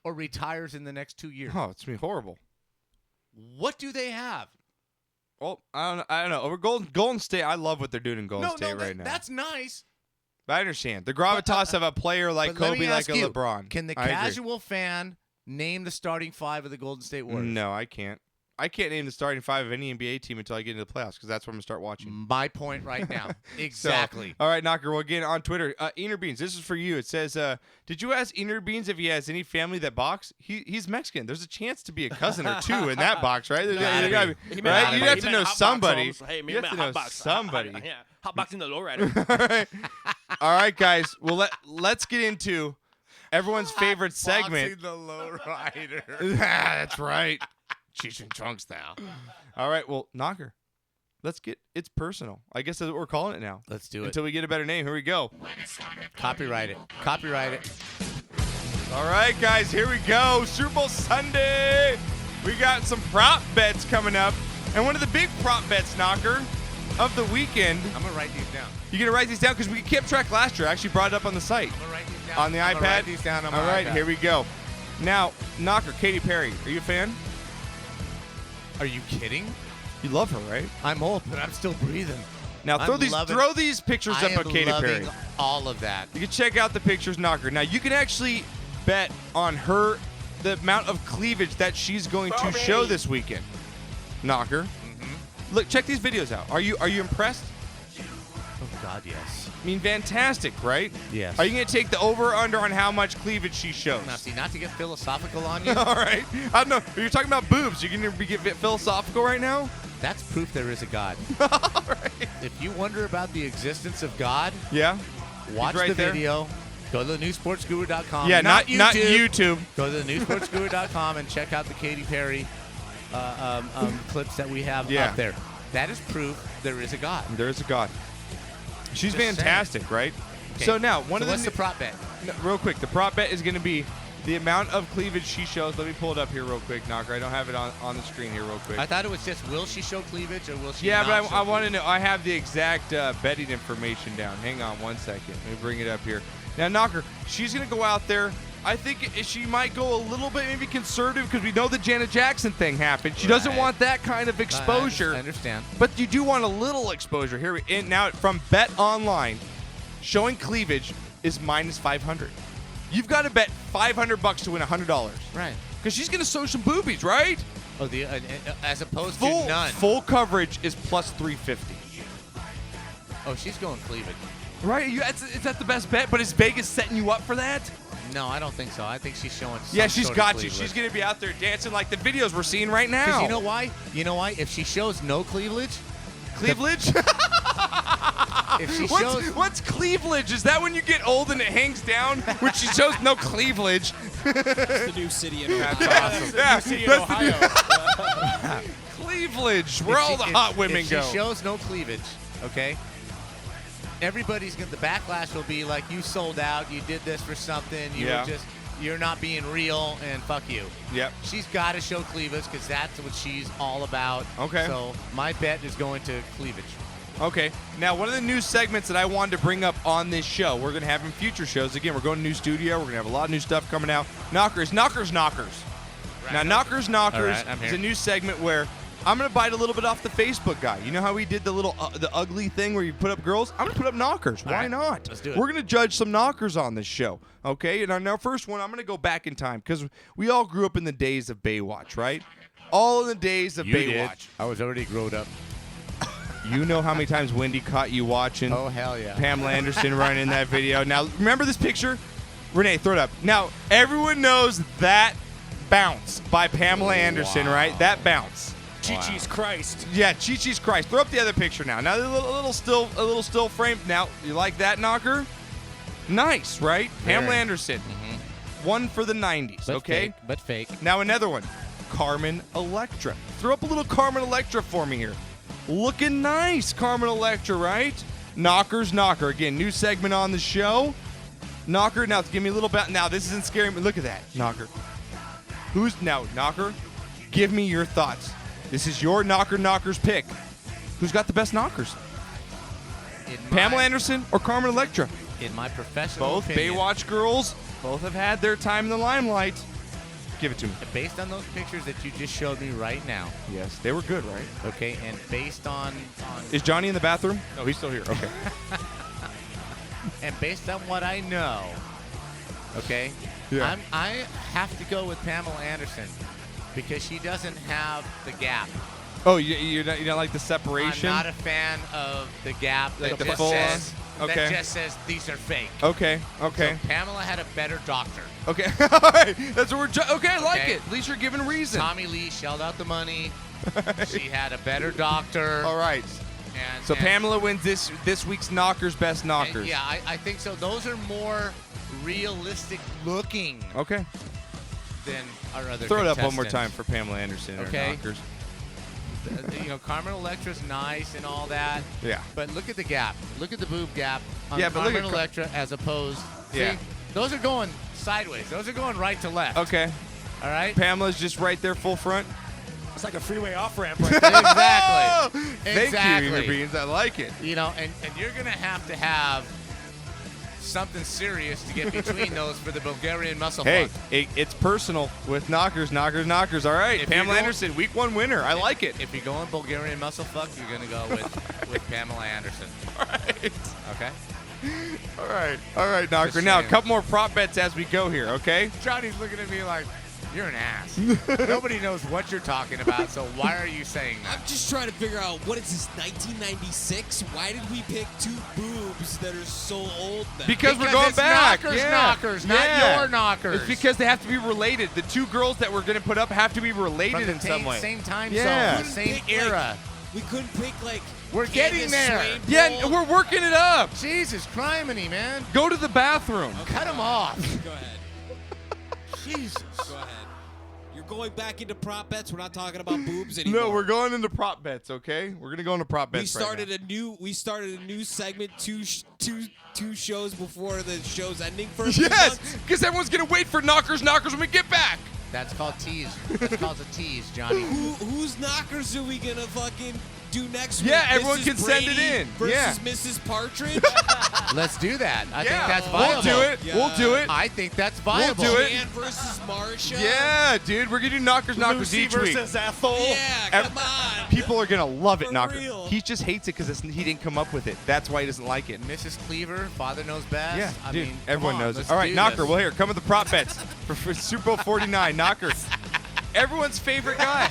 or retires in the next 2 years, Oh, it's gonna be horrible. what do they have? Well, I don't know. Over Golden State, I love what they're doing in Golden State right now. That's nice. I understand the gravitas of a player like But let Kobe, me like ask a you, LeBron. Can the I agree. casual fan name the starting 5 of the Golden State Warriors? No, I can't. I can't name the starting 5 of any NBA team until I get into the playoffs because that's when I'm going to start watching. My point right now. Exactly. So, all right, Knocker. Well, again, on Twitter, Ener Beans, this is for you. It says, did you ask Ener Beans if he has any family that box? He's Mexican. There's a chance to be a cousin or two in that box, right? Right? You have to know somebody. Hey, you have to know somebody. Yeah, hotboxing the lowrider. All right. All right, guys. Well, let's get into everyone's favorite segment. The lowrider. That's right. Cheech and Chunks now. All right, well, Knocker, it's personal. I guess that's what we're calling it now. Let's do it. Until we get a better name. Here we go. Copyright it. Copyright it. All right, guys, here we go. Super Bowl Sunday. We got some prop bets coming up. And one of the big prop bets, Knocker, of the weekend. I'm going to write these down. You going to write these down? Because we kept track last year. I actually brought it up on the site. I'm going to write these down. On the iPad? Write these down on my All right, iPad. here we go. Now, Knocker, Katy Perry, are you a fan? Are you kidding? You love her, right? I'm old, but I'm still breathing. Now throw these pictures up of Katy Perry. All of that. You can check out the pictures, Knocker. Now you can actually bet on her the amount of cleavage that she's going to show this weekend. Knocker. Mm-hmm. Look, check these videos out. Are you impressed? Oh God, yes. I mean, fantastic, right? Yes. Are you going to take the over or under on how much cleavage she shows? Now, see, not to get philosophical on you. All right. I don't know. You're talking about boobs. You going to get philosophical right now? That's proof there is a God. All right. If you wonder about the existence of God, yeah, watch right the there. video. Go to thenewsportsguru.com. Yeah, not YouTube. Go to thenewsportsguru.com and check out the Katy Perry clips that we have up there. That is proof there is a God. There is a God. She's Just fantastic, right? Okay. So now, what's the prop bet? No, real quick, the prop bet is going to be the amount of cleavage she shows. Let me pull it up here real quick, Knocker. I don't have it on the screen here real quick. I thought it was just will she show cleavage or will she Yeah, not but show I want to cleavage? know. I have the exact betting information down. Hang on one second. Let me bring it up here. Now, Knocker, she's going to go out there. I think she might go a little bit maybe conservative because we know the Janet Jackson thing happened. She doesn't want that kind of exposure. I understand. But you do want a little exposure here. And now from Bet Online, showing cleavage is minus 500. You've got to bet $500 to win $100. Right. Because she's going to show some boobies, right? Oh, as opposed to none. Full coverage is plus 350. Oh, she's going cleavage. Right? Is that the best bet? But is Vegas setting you up for that? No, I don't think so. I think she's showing. Yeah, she's got you. Cleavage. She's going to be out there dancing like the videos we're seeing right now. Because you know why? You know why? If she shows no cleavage, if she shows what's cleavage? Is that when you get old and it hangs down? When she shows no cleavage. It's the new city in Ohio. That's awesome. Cleavage, where all the hot women go. If she shows no cleavage, okay? Everybody's gonna. The backlash will be like, you sold out. You did this for something. You're not being real, and fuck you. Yep. She's got to show cleavage because that's what she's all about. Okay. So my bet is going to cleavage. Okay. Now, one of the new segments that I wanted to bring up on this show, we're going to have in future shows. Again, we're going to new studio. We're going to have a lot of new stuff coming out. Knockers. Right. Now, Knockers right, is a new segment where I'm going to bite a little bit off the Facebook guy. You know how we did the little the ugly thing where you put up girls? I'm going to put up knockers. Why not? Let's do it. We're going to judge some knockers on this show. Okay? And on our first one, I'm going to go back in time because we all grew up in the days of Baywatch, right? All in the days of Baywatch. I was already grown up. You know how many times Wendy caught you watching Oh, hell yeah. Pamela Anderson running in that video. Now, remember this picture? Renee, throw it up. Now, everyone knows that bounce by Pamela Anderson, right? That bounce. Chi-Chi's Christ. Yeah, Chi-Chi's Christ. Throw up the other picture now. Now, a little still frame. Now, you like that, Knocker? Nice, right? Pamela Anderson. One for the 90s, But okay? fake, but fake. Now, another one. Carmen Electra. Throw up a little Carmen Electra for me here. Looking nice, Carmen Electra, right? Knocker. Again, new segment on the show. Knocker, now give me a little bit. Now, this isn't scary. Look at that, Knocker. Knocker, give me your thoughts. This is your Knockers pick. Who's got the best knockers? Pamela Anderson or Carmen Electra? In my professional Both opinion. Baywatch girls. Both have had their time in the limelight. Give it to me. Based on those pictures that you just showed me right now. Yes, they were good, right? Okay, and based on Is Johnny in the bathroom? No, he's still here. Okay. and based on what I know, okay, Yeah. I have to go with Pamela Anderson because she doesn't have the gap. Oh, you don't like the separation? I'm not a fan of the gap Like that, the just full says, on? that Okay. just says these are fake. Okay. Okay. So Pamela had a better doctor. Okay. All right. That's what we're. Okay, I like Okay. it. At least you're giving reason. Tommy Lee shelled out the money. She had a better doctor. All right. And, So and- Pamela wins this week's Knockers Best Knockers. and yeah, I think so. Those are more realistic looking Okay. than our other Throw it up one more contestants. time for Pamela Anderson and her Okay. Knockers. Carmen Electra's nice and all that. Yeah. But look at the gap. Look at the boob gap on Yeah, but look Carmen at Electra as opposed. Yeah. See, those are going sideways. Those are going right to left. Okay. All right. Pamela's just right there, full front. It's like a freeway off ramp right there. Exactly. Thank exactly. you, Inner Beans. I like it. You know, and you're gonna have something serious to get between those for the Bulgarian muscle Hey, fuck. it's personal with Knockers. All right. If Pamela you're going- Anderson, week 1 winner. I like it. If you're going Bulgarian muscle fuck, you're gonna go with Pamela Anderson. All right. Okay. All right, Knocker. Just Now, a saying. couple more prop bets as we go here, okay? Johnny's looking at me like, you're an ass. Nobody knows what you're talking about, so why are you saying that? I'm just trying to figure out, what is this, 1996? Why did we pick 2 boobs that are so old now? Because we're going it's back. Knockers, Yeah. knockers, not Yeah. your knockers. It's because they have to be related. The 2 girls that we're going to put up have to be related From the in some way. same time Yeah. zone, same era. We couldn't pick, like, We're getting Candace there. Swain Yeah, Bowl. we're working it up. Jesus, criminy, man. Go to the bathroom. Cut him off. Go ahead. Jesus. Go ahead. You're going back into prop bets. We're not talking about boobs anymore. No, we're going into prop bets, okay? We're going to go into prop bets We started a new segment two shows before the show's ending for a few Yes, months. because everyone's going to wait for Knockers when we get back. That's called tease. That's called a tease, Johnny. Whose knockers are we gonna fucking do next week? Yeah, everyone Mrs. can send it Brady in. Versus Yeah. Mrs. Partridge. Let's do that. I think Yeah, that's we'll viable. do it. Yeah. We'll do it. I think that's viable. do it. Jan versus Marsha. Yeah, dude, we're going to do Knockers Lucy each week. versus Ethel. Yeah, come on. People are going to love it, For Knocker. real. He just hates it because he didn't come up with it. That's why he doesn't like it. Mrs. Cleaver, Father Knows Best. Yeah, I dude, mean, everyone come on, knows it. let's All right, do Knocker, this. well, here, come with the prop bets for Super Bowl 49. Knocker, everyone's favorite guy,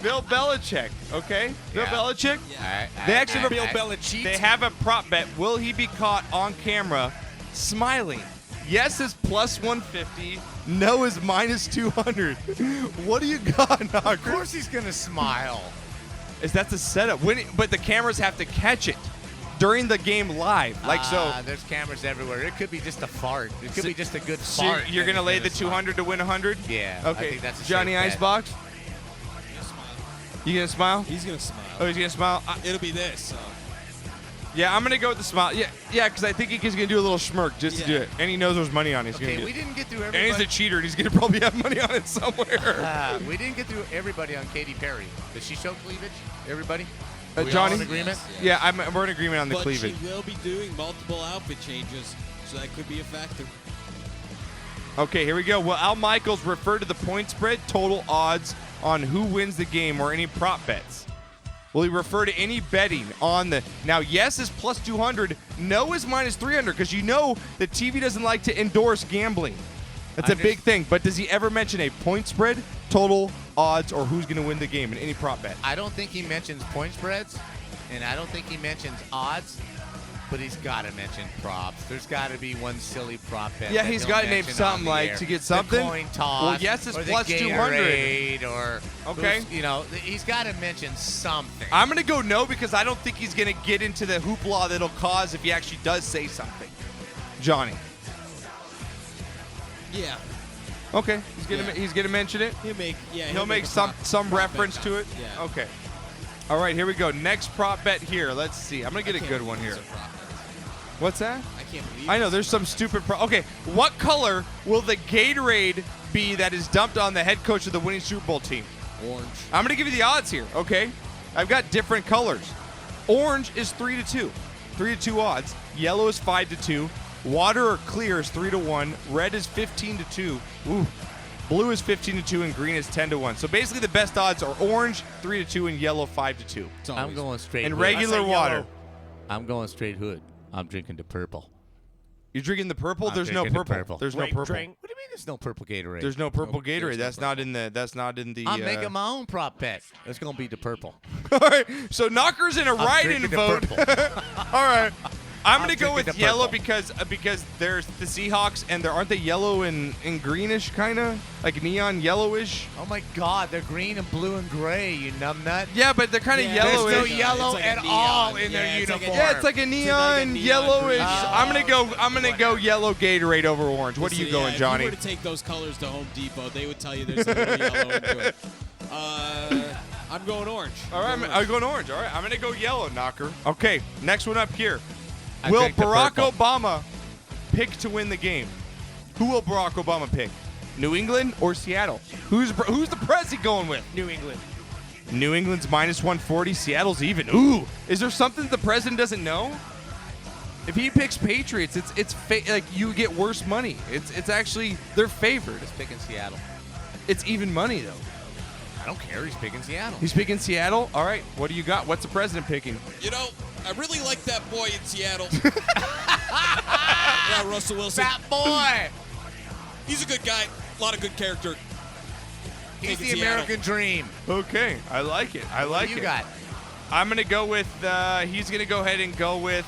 Bill Belichick, okay? Bill Yeah. Belichick. I- They actually have a Bill Belichick. They have a prop bet. Will he be caught on camera smiling? Yes is plus 150. No is minus 200. What do you got, Knocker? Of course he's going to smile. Is that the setup? But the cameras have to catch it during the game live. There's cameras everywhere. It could be just a fart. It could be just a good So fart. you're and gonna it's lay the smile. 200 to win 100? Yeah. I Okay. think that's a Johnny safe bet. Icebox. You gonna smile? He's gonna smile. Oh, he's gonna smile. It'll be this. So. Yeah, I'm gonna go with the smile. Yeah, because I think he's gonna do a little smirk just to do Yeah. it, and he knows there's money on it. He's Okay, gonna we do it. didn't get through And he's everybody. a cheater, and he's gonna probably have money on it somewhere. We didn't get through everybody on Katy Perry. Did she show cleavage? Everybody? We all Johnny, in agreement? Yeah, we're in agreement on the But cleavage. she will be doing multiple outfit changes, so that could be a factor. Okay, here we go. Will Al Michaels refer to the point spread, total odds on who wins the game, or any prop bets? Will he refer to any betting on the... Now, yes is plus 200. No is minus 300, because you know the TV doesn't like to endorse gambling. That's a big thing. But does he ever mention a point spread, total odds, or who's going to win the game in any prop bet? I don't think he mentions point spreads, and I don't think he mentions odds, but he's got to mention props. There's got to be one silly prop bet. Yeah, that he's he'll got to name mention something on the like air. to get something. The coin toss. Well, yes is or the plus 200. Gatorade, or Okay. who's- you know, he's got to mention something. I'm going to go no, because I don't think he's going to get into the hoopla that'll cause if he actually does say something. Johnny. Yeah. Okay, he's gonna mention it. He'll make He'll make some prop reference bet to it. Yeah. Okay. All right, here we go. Next prop bet here. Let's see. I'm gonna get a good one here. What's that? I can't believe. I know there's some stupid. Okay, what color will the Gatorade be that is dumped on the head coach of the winning Super Bowl team? Orange. I'm gonna give you the odds here. Okay, I've got different colors. Orange is 3-2, 3-2 odds. Yellow is 5-2. Water or clear is 3-1. Red is 15-2. Ooh. Blue is 15-2 and green is 10-1. So basically the best odds are orange 3-2 and yellow 5-2. I'm going straight. And hood. regular water. I'm going straight hood. I'm drinking the purple. You're drinking the purple? I'm There's no drinking the purple. purple. There's no Grape purple. drink? What do you mean there's no purple Gatorade? There's no purple Gatorade. That's not in the. That's not in the. I'm making my own prop bet. It's going to be the purple. All right. So Knocker's in a write-in drinking the vote. purple. All right. I'm gonna go drinking with the yellow purple. because there's the Seahawks and aren't they yellow and greenish kind of like neon yellowish? Oh my God, they're green and blue and gray. You numbnut. Yeah, but they're kind of yellowish. There's no yellow at all in their uniform. Yeah, it's like a neon yellowish. I'm gonna go yellow Gatorade over orange. What are you going, Johnny? If you were to take those colors to Home Depot, they would tell you there's a little yellow into it. I'm going orange. All right, I'm going orange. All right, I'm gonna go yellow, Knocker. Okay, next one up here. I Will drink the Barack purple. Obama pick to win the game? Who will Barack Obama pick? New England or Seattle? Who's the president going with? New England. New England's minus 140. Seattle's even. Ooh, is there something the president doesn't know? If he picks Patriots, it's like you get worse money. It's actually they're favored. He's picking Seattle. It's even money though. I don't care. He's picking Seattle. He's picking Seattle. All right, what do you got? What's the president picking? You know, I really like that boy in Seattle. Yeah, Russell Wilson. That boy. He's a good guy. A lot of good character. He's Taking the Seattle. American dream. Okay, I like it. I like What do you it. got? I'm gonna go with. He's gonna go ahead and go with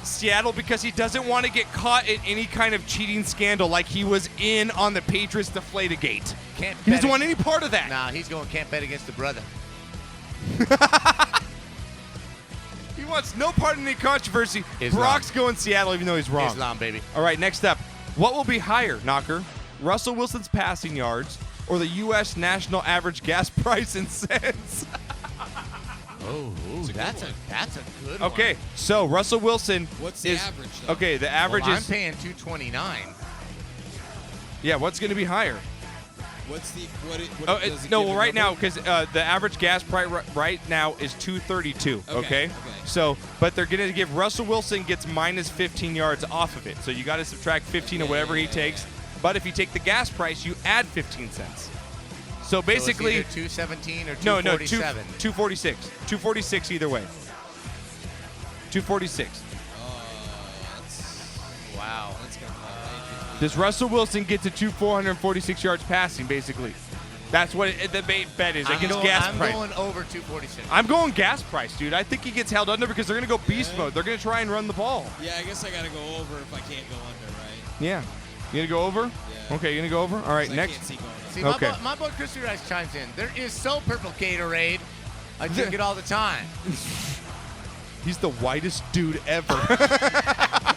Seattle because he doesn't want to get caught in any kind of cheating scandal like he was in on the Patriots Deflategate. Can't He bet doesn't want any part of that. Nah, he's going can't bet against the brother. He wants no part in any controversy. Islam. Brock's going Seattle even though he's wrong. Islam, baby. All right, next up. What will be higher, Knocker? Russell Wilson's passing yards or the U.S. national average gas price in cents? That's a good one. Okay, so Russell Wilson What's the is average, though? okay. The average Well, is I'm paying $229. yeah. What's going to be higher? What's the what? Oh, does it no. give Well, a right now number? because the average gas price right now is $2.32. Okay. Okay. So, but they're going to give Russell Wilson gets minus 15 yards off of it. So you got to subtract 15 of whatever he takes. But if you take the gas price, you add 15 cents. So basically, so it's either 217 or no, 247. 246. 246 either way. 246. Wow. That's gonna fall. Does Russell Wilson get to 446 yards passing, basically? That's what the bet is against gas I'm price. going over 246. I'm going gas price, dude. I think he gets held under because they're going to go beast mode. They're going to try and run the ball. Yeah, I guess I gotta go over if I can't go under, right? Yeah. You going to go over? Yeah. Okay, you going to go over? All right, I next. can't see going under. See, Okay. my boy Christy Rice chimes in. There is so purple Gatorade. I drink it all the time. He's the whitest dude ever.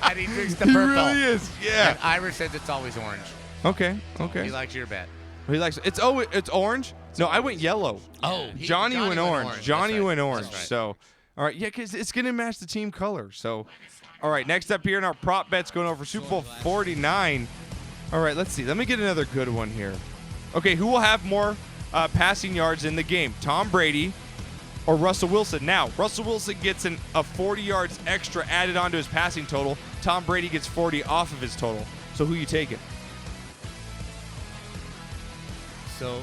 And he drinks the He purple. really is. Yeah. And Irish says it's always orange. Okay. He Okay. likes your bet. He likes it's orange. No, I went yellow. Oh, Johnny went orange. Johnny That's right. went orange. That's right. So, all right, yeah, because it's gonna match the team color. So, all right, next up here in our prop bets going over Super Bowl 49. All right, let's see. Let me get another good one here. Okay, who will have more passing yards in the game? Tom Brady or Russell Wilson? Now, Russell Wilson gets a 40 yards extra added onto his passing total. Tom Brady gets 40 off of his total. So who you taking? So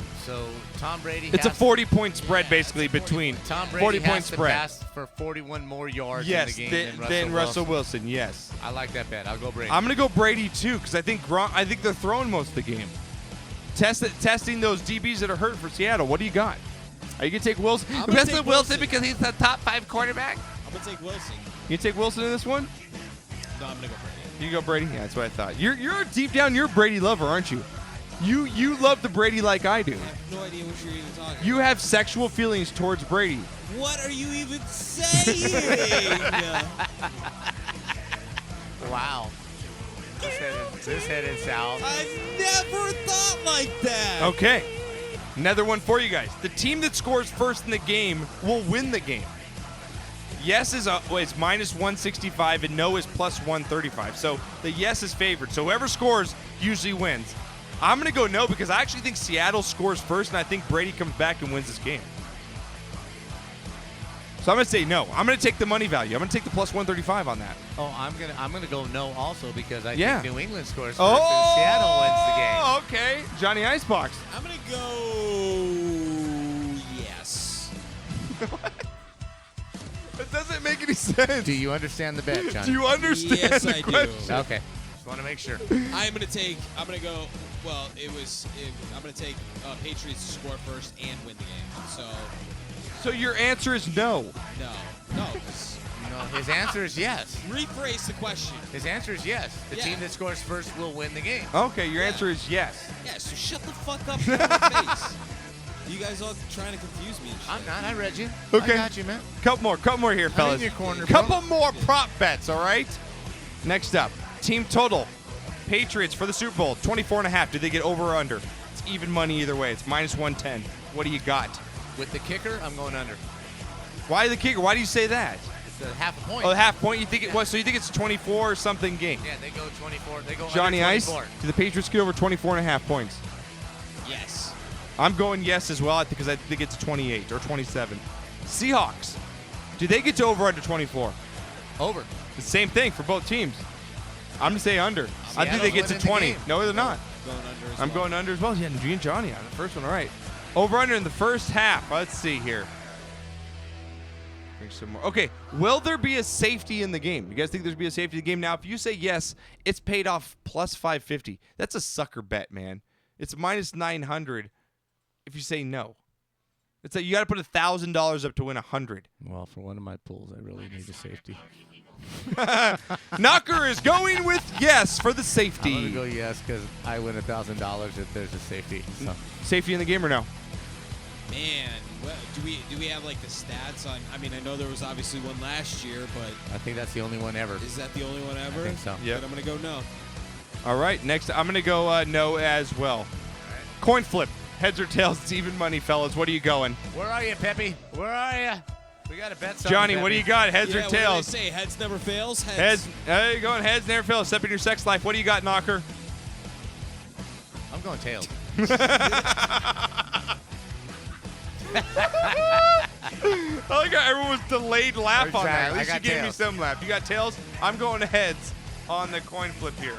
Tom Brady. It's a has 40-point spread basically between Tom Brady 40-point has to spread. pass for 41 more yards Yes, in the game than Russell Wilson. Yes, I like that bet. I'll go Brady. I'm gonna go Brady too because I think they're throwing most of the game. Testing those DBs that are hurt for Seattle. What do you got? Are you gonna take Wilson? I'm gonna Russell take Wilson because he's the top 5 quarterback. I'm gonna take Wilson. You take Wilson in this one? No, I'm gonna go Brady. You go Brady. Yeah, that's what I thought. You're deep down you're a Brady lover, aren't you? You love the Brady like I do. I have no idea what you're even talking You have sexual feelings towards Brady. about. What are you even saying? Wow. This headed south. I never thought like that. Okay. Another one for you guys. The team that scores first in the game will win the game. Yes is minus 165 and no is plus 135. So the yes is favored. So whoever scores usually wins. I'm going to go no because I actually think Seattle scores first and I think Brady comes back and wins this game. So I'm gonna say no. I'm gonna take the money value. I'm gonna take the plus 135 on that. Oh, I'm gonna go no also because I Yeah. think New England scores first and Seattle wins the game. Oh, okay. Johnny Icebox. I'm going to go yes. That doesn't make any sense. Do you understand the bet, Johnny? Do you understand Yes, the I do. question? Okay. Just want to make sure. I'm going to go, well, I'm going to take Patriots to score first and win the game. So your answer is no. No. No, his answer is yes. Rephrase the question. His answer is yes. The team that scores first will win the game. Okay, your answer is yes. Yeah, so shut the fuck up in my face. You guys all trying to confuse me and shit. I'm not. I read you. Okay. I got you, man. Couple more here, fellas. in your corner, Couple more prop bets, all right? Next up, team total. Patriots for the Super Bowl, 24.5. Do they get over or under? It's even money either way. It's minus 110. What do you got? With the kicker, I'm going under. Why the kicker? Why do you say that? It's a half a point. Oh, half point. You think it was? So you think it's 24 or something game? Yeah, they go 24. They go Johnny under Ice. 24. Do the Patriots get over 24.5 points? Yes. I'm going yes as well because I think it's 28 or 27. Seahawks. Do they get to over under 24? Over. The same thing for both teams. I'm going to say under. I think they get to 20. No, they're not. I'm going under as well. Yeah, me and Johnny on the first one. All right. Over under in the first half. Let's see here. Bring some more. Okay. Will there be a safety in the game? You guys think there's be a safety in the game? Now, if you say yes, it's paid off plus 550. That's a sucker bet, man. It's minus 900 if you say no. It's like you got to put $1,000 up to win 100. Well, for one of my pools, I really need a safety. Knocker is going with yes for the safety. I'm going to go yes because I win $1,000 if there's a safety. So. Safety in the game or no? Man, what, do we have like the stats on? I mean, I know there was obviously one last year, but I think that's the only one ever. Is that the only one ever? I think so. Yeah. But I'm gonna go no. All right, next I'm gonna go no as well. Right. Coin flip, heads or tails. It's even money, fellas. What are you going? Where are you, Peppy? Where are you? We gotta bet something. Johnny, Peppy. what do you got? Heads or What tails? do they say? Heads never fails. Heads. There you go. Heads never fails. Step in your sex life. What do you got, Knocker? I'm going tails. I like how everyone was delayed laugh on that. At I least you got gave me tails. some laugh. You got tails? I'm going to heads on the coin flip here.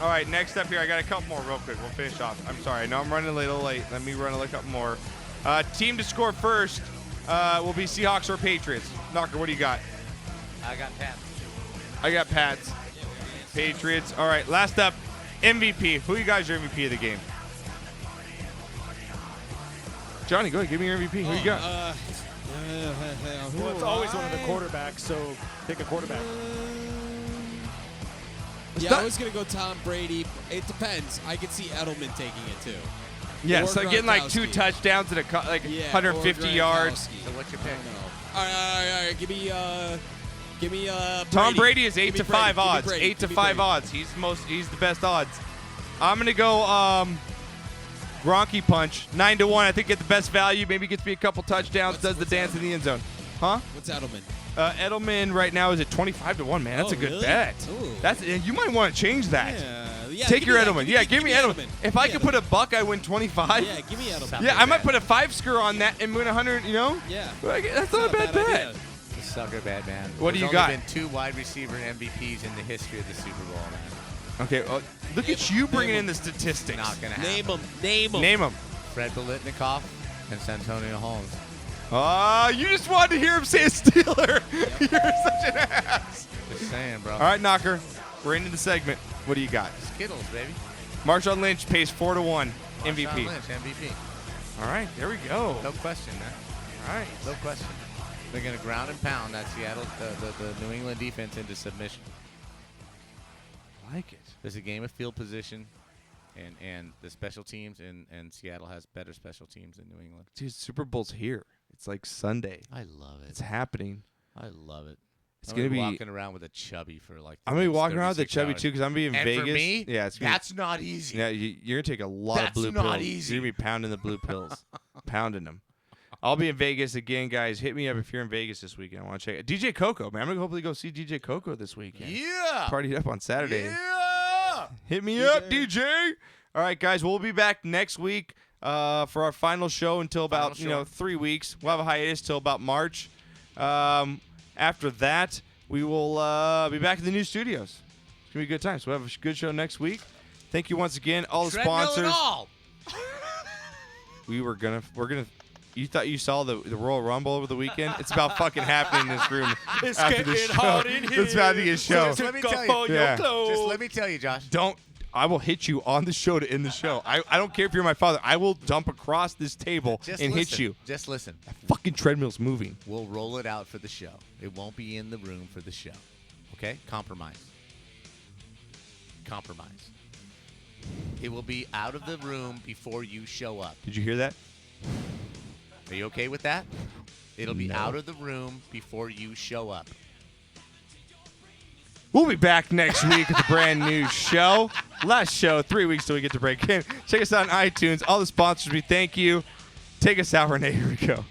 All right, next up here, I got a couple more real quick. We'll finish off. I'm sorry. I know I'm running a little late. Let me run a couple more. Team to score first will be Seahawks or Patriots. Knocker, what do you got? I got Pats. I got Pats. Patriots. All right, last up, MVP. Who you guys are MVP of the game? Johnny, go ahead. Give me your MVP. Who you got? Well, it's always one of the quarterbacks, so pick a quarterback. I was going to go Tom Brady. It depends. I could see Edelman taking it, too. Yes, Or like getting like 2 Gronkowski. touchdowns and 150 or yards. Gronkowski. So what's your pick? All right. Give me Tom Brady. Brady is Give 8 me to Brady. 5 Give me odds. Brady. 8 to Give me 5 Brady. odds. He's the best odds. I'm gonna go Gronky punch 9 to 1. I think get the best value. Maybe gets me a couple touchdowns. Does the dance in the end zone. Huh? What's Edelman? Edelman right now is at 25 to 1. Man, that's Oh, a good really? bet. Ooh. That's you might want to change that. Yeah, Take give your me that. Edelman. Give me Edelman. If I could put a buck, I win 25. Yeah, give me Edelman. Yeah, I might put a 5 score on that and win 100. You know? Yeah. Like, that's not a bad bet. idea. It's a sucker bad man. What do There's you got? only been 2 wide receiver MVPs in the history of the Super Bowl, man. Okay, look at you bringing in the statistics. Not gonna happen. Name them. Name them. Fred Biletnikoff and Santonio Holmes. You just wanted to hear him say a Steeler. You're such an ass. Just saying, bro. All right, Knocker. We're into the segment. What do you got? Skittles, baby. Marshawn Lynch pays 4 to 1 MVP. Marshawn Lynch, MVP. All right, there we go. No question, man. All right. No question. They're going to ground and pound that Seattle, the New England defense into submission. I like it. There's a game of field position, and the special teams, and Seattle has better special teams than New England. Dude, Super Bowl's here. It's like Sunday. I love it. It's happening. I love it. It's I'm gonna be walking around with a chubby for like. I'm gonna be walking around with the 36 chubby hours. too because I'm gonna be in and Vegas. For me, yeah, it's that's not easy. Yeah, you're gonna take a lot That's of blue not pills. easy. You're gonna be pounding the blue pills, pounding them. I'll be in Vegas again, guys. Hit me up if you're in Vegas this weekend. I want to check it. DJ Coco, man. I'm gonna hopefully go see DJ Coco this weekend. Yeah. Partied up on Saturday. Yeah. Hit me up, DJ. All right, guys. We'll be back next week. for our final show until about 3 weeks. We'll have a hiatus till about March. After that, we will be back in the new studios. It's gonna be a good time. So we'll have a good show next week. Thank you once again, all the sponsors. And all. We're gonna. You thought you saw the Royal Rumble over the weekend? It's about fucking happening in this room. It's after the getting show. hot in here. It's about to get a show. Just let me tell you. Yeah. Just let me tell you, Josh. I will hit you on the show to end the show. I don't care if you're my father. I will dump across this table and hit you. Just listen. That fucking treadmill's moving. We'll roll it out for the show. It won't be in the room for the show. Okay? Compromise. It will be out of the room before you show up. Did you hear that? Are you okay with that? It'll be out of the room before you show up. We'll be back next week with a brand new show. Last show, 3 weeks till we get to break in. Check us out on iTunes. All the sponsors, we thank you. Take us out, Renee. Here we go.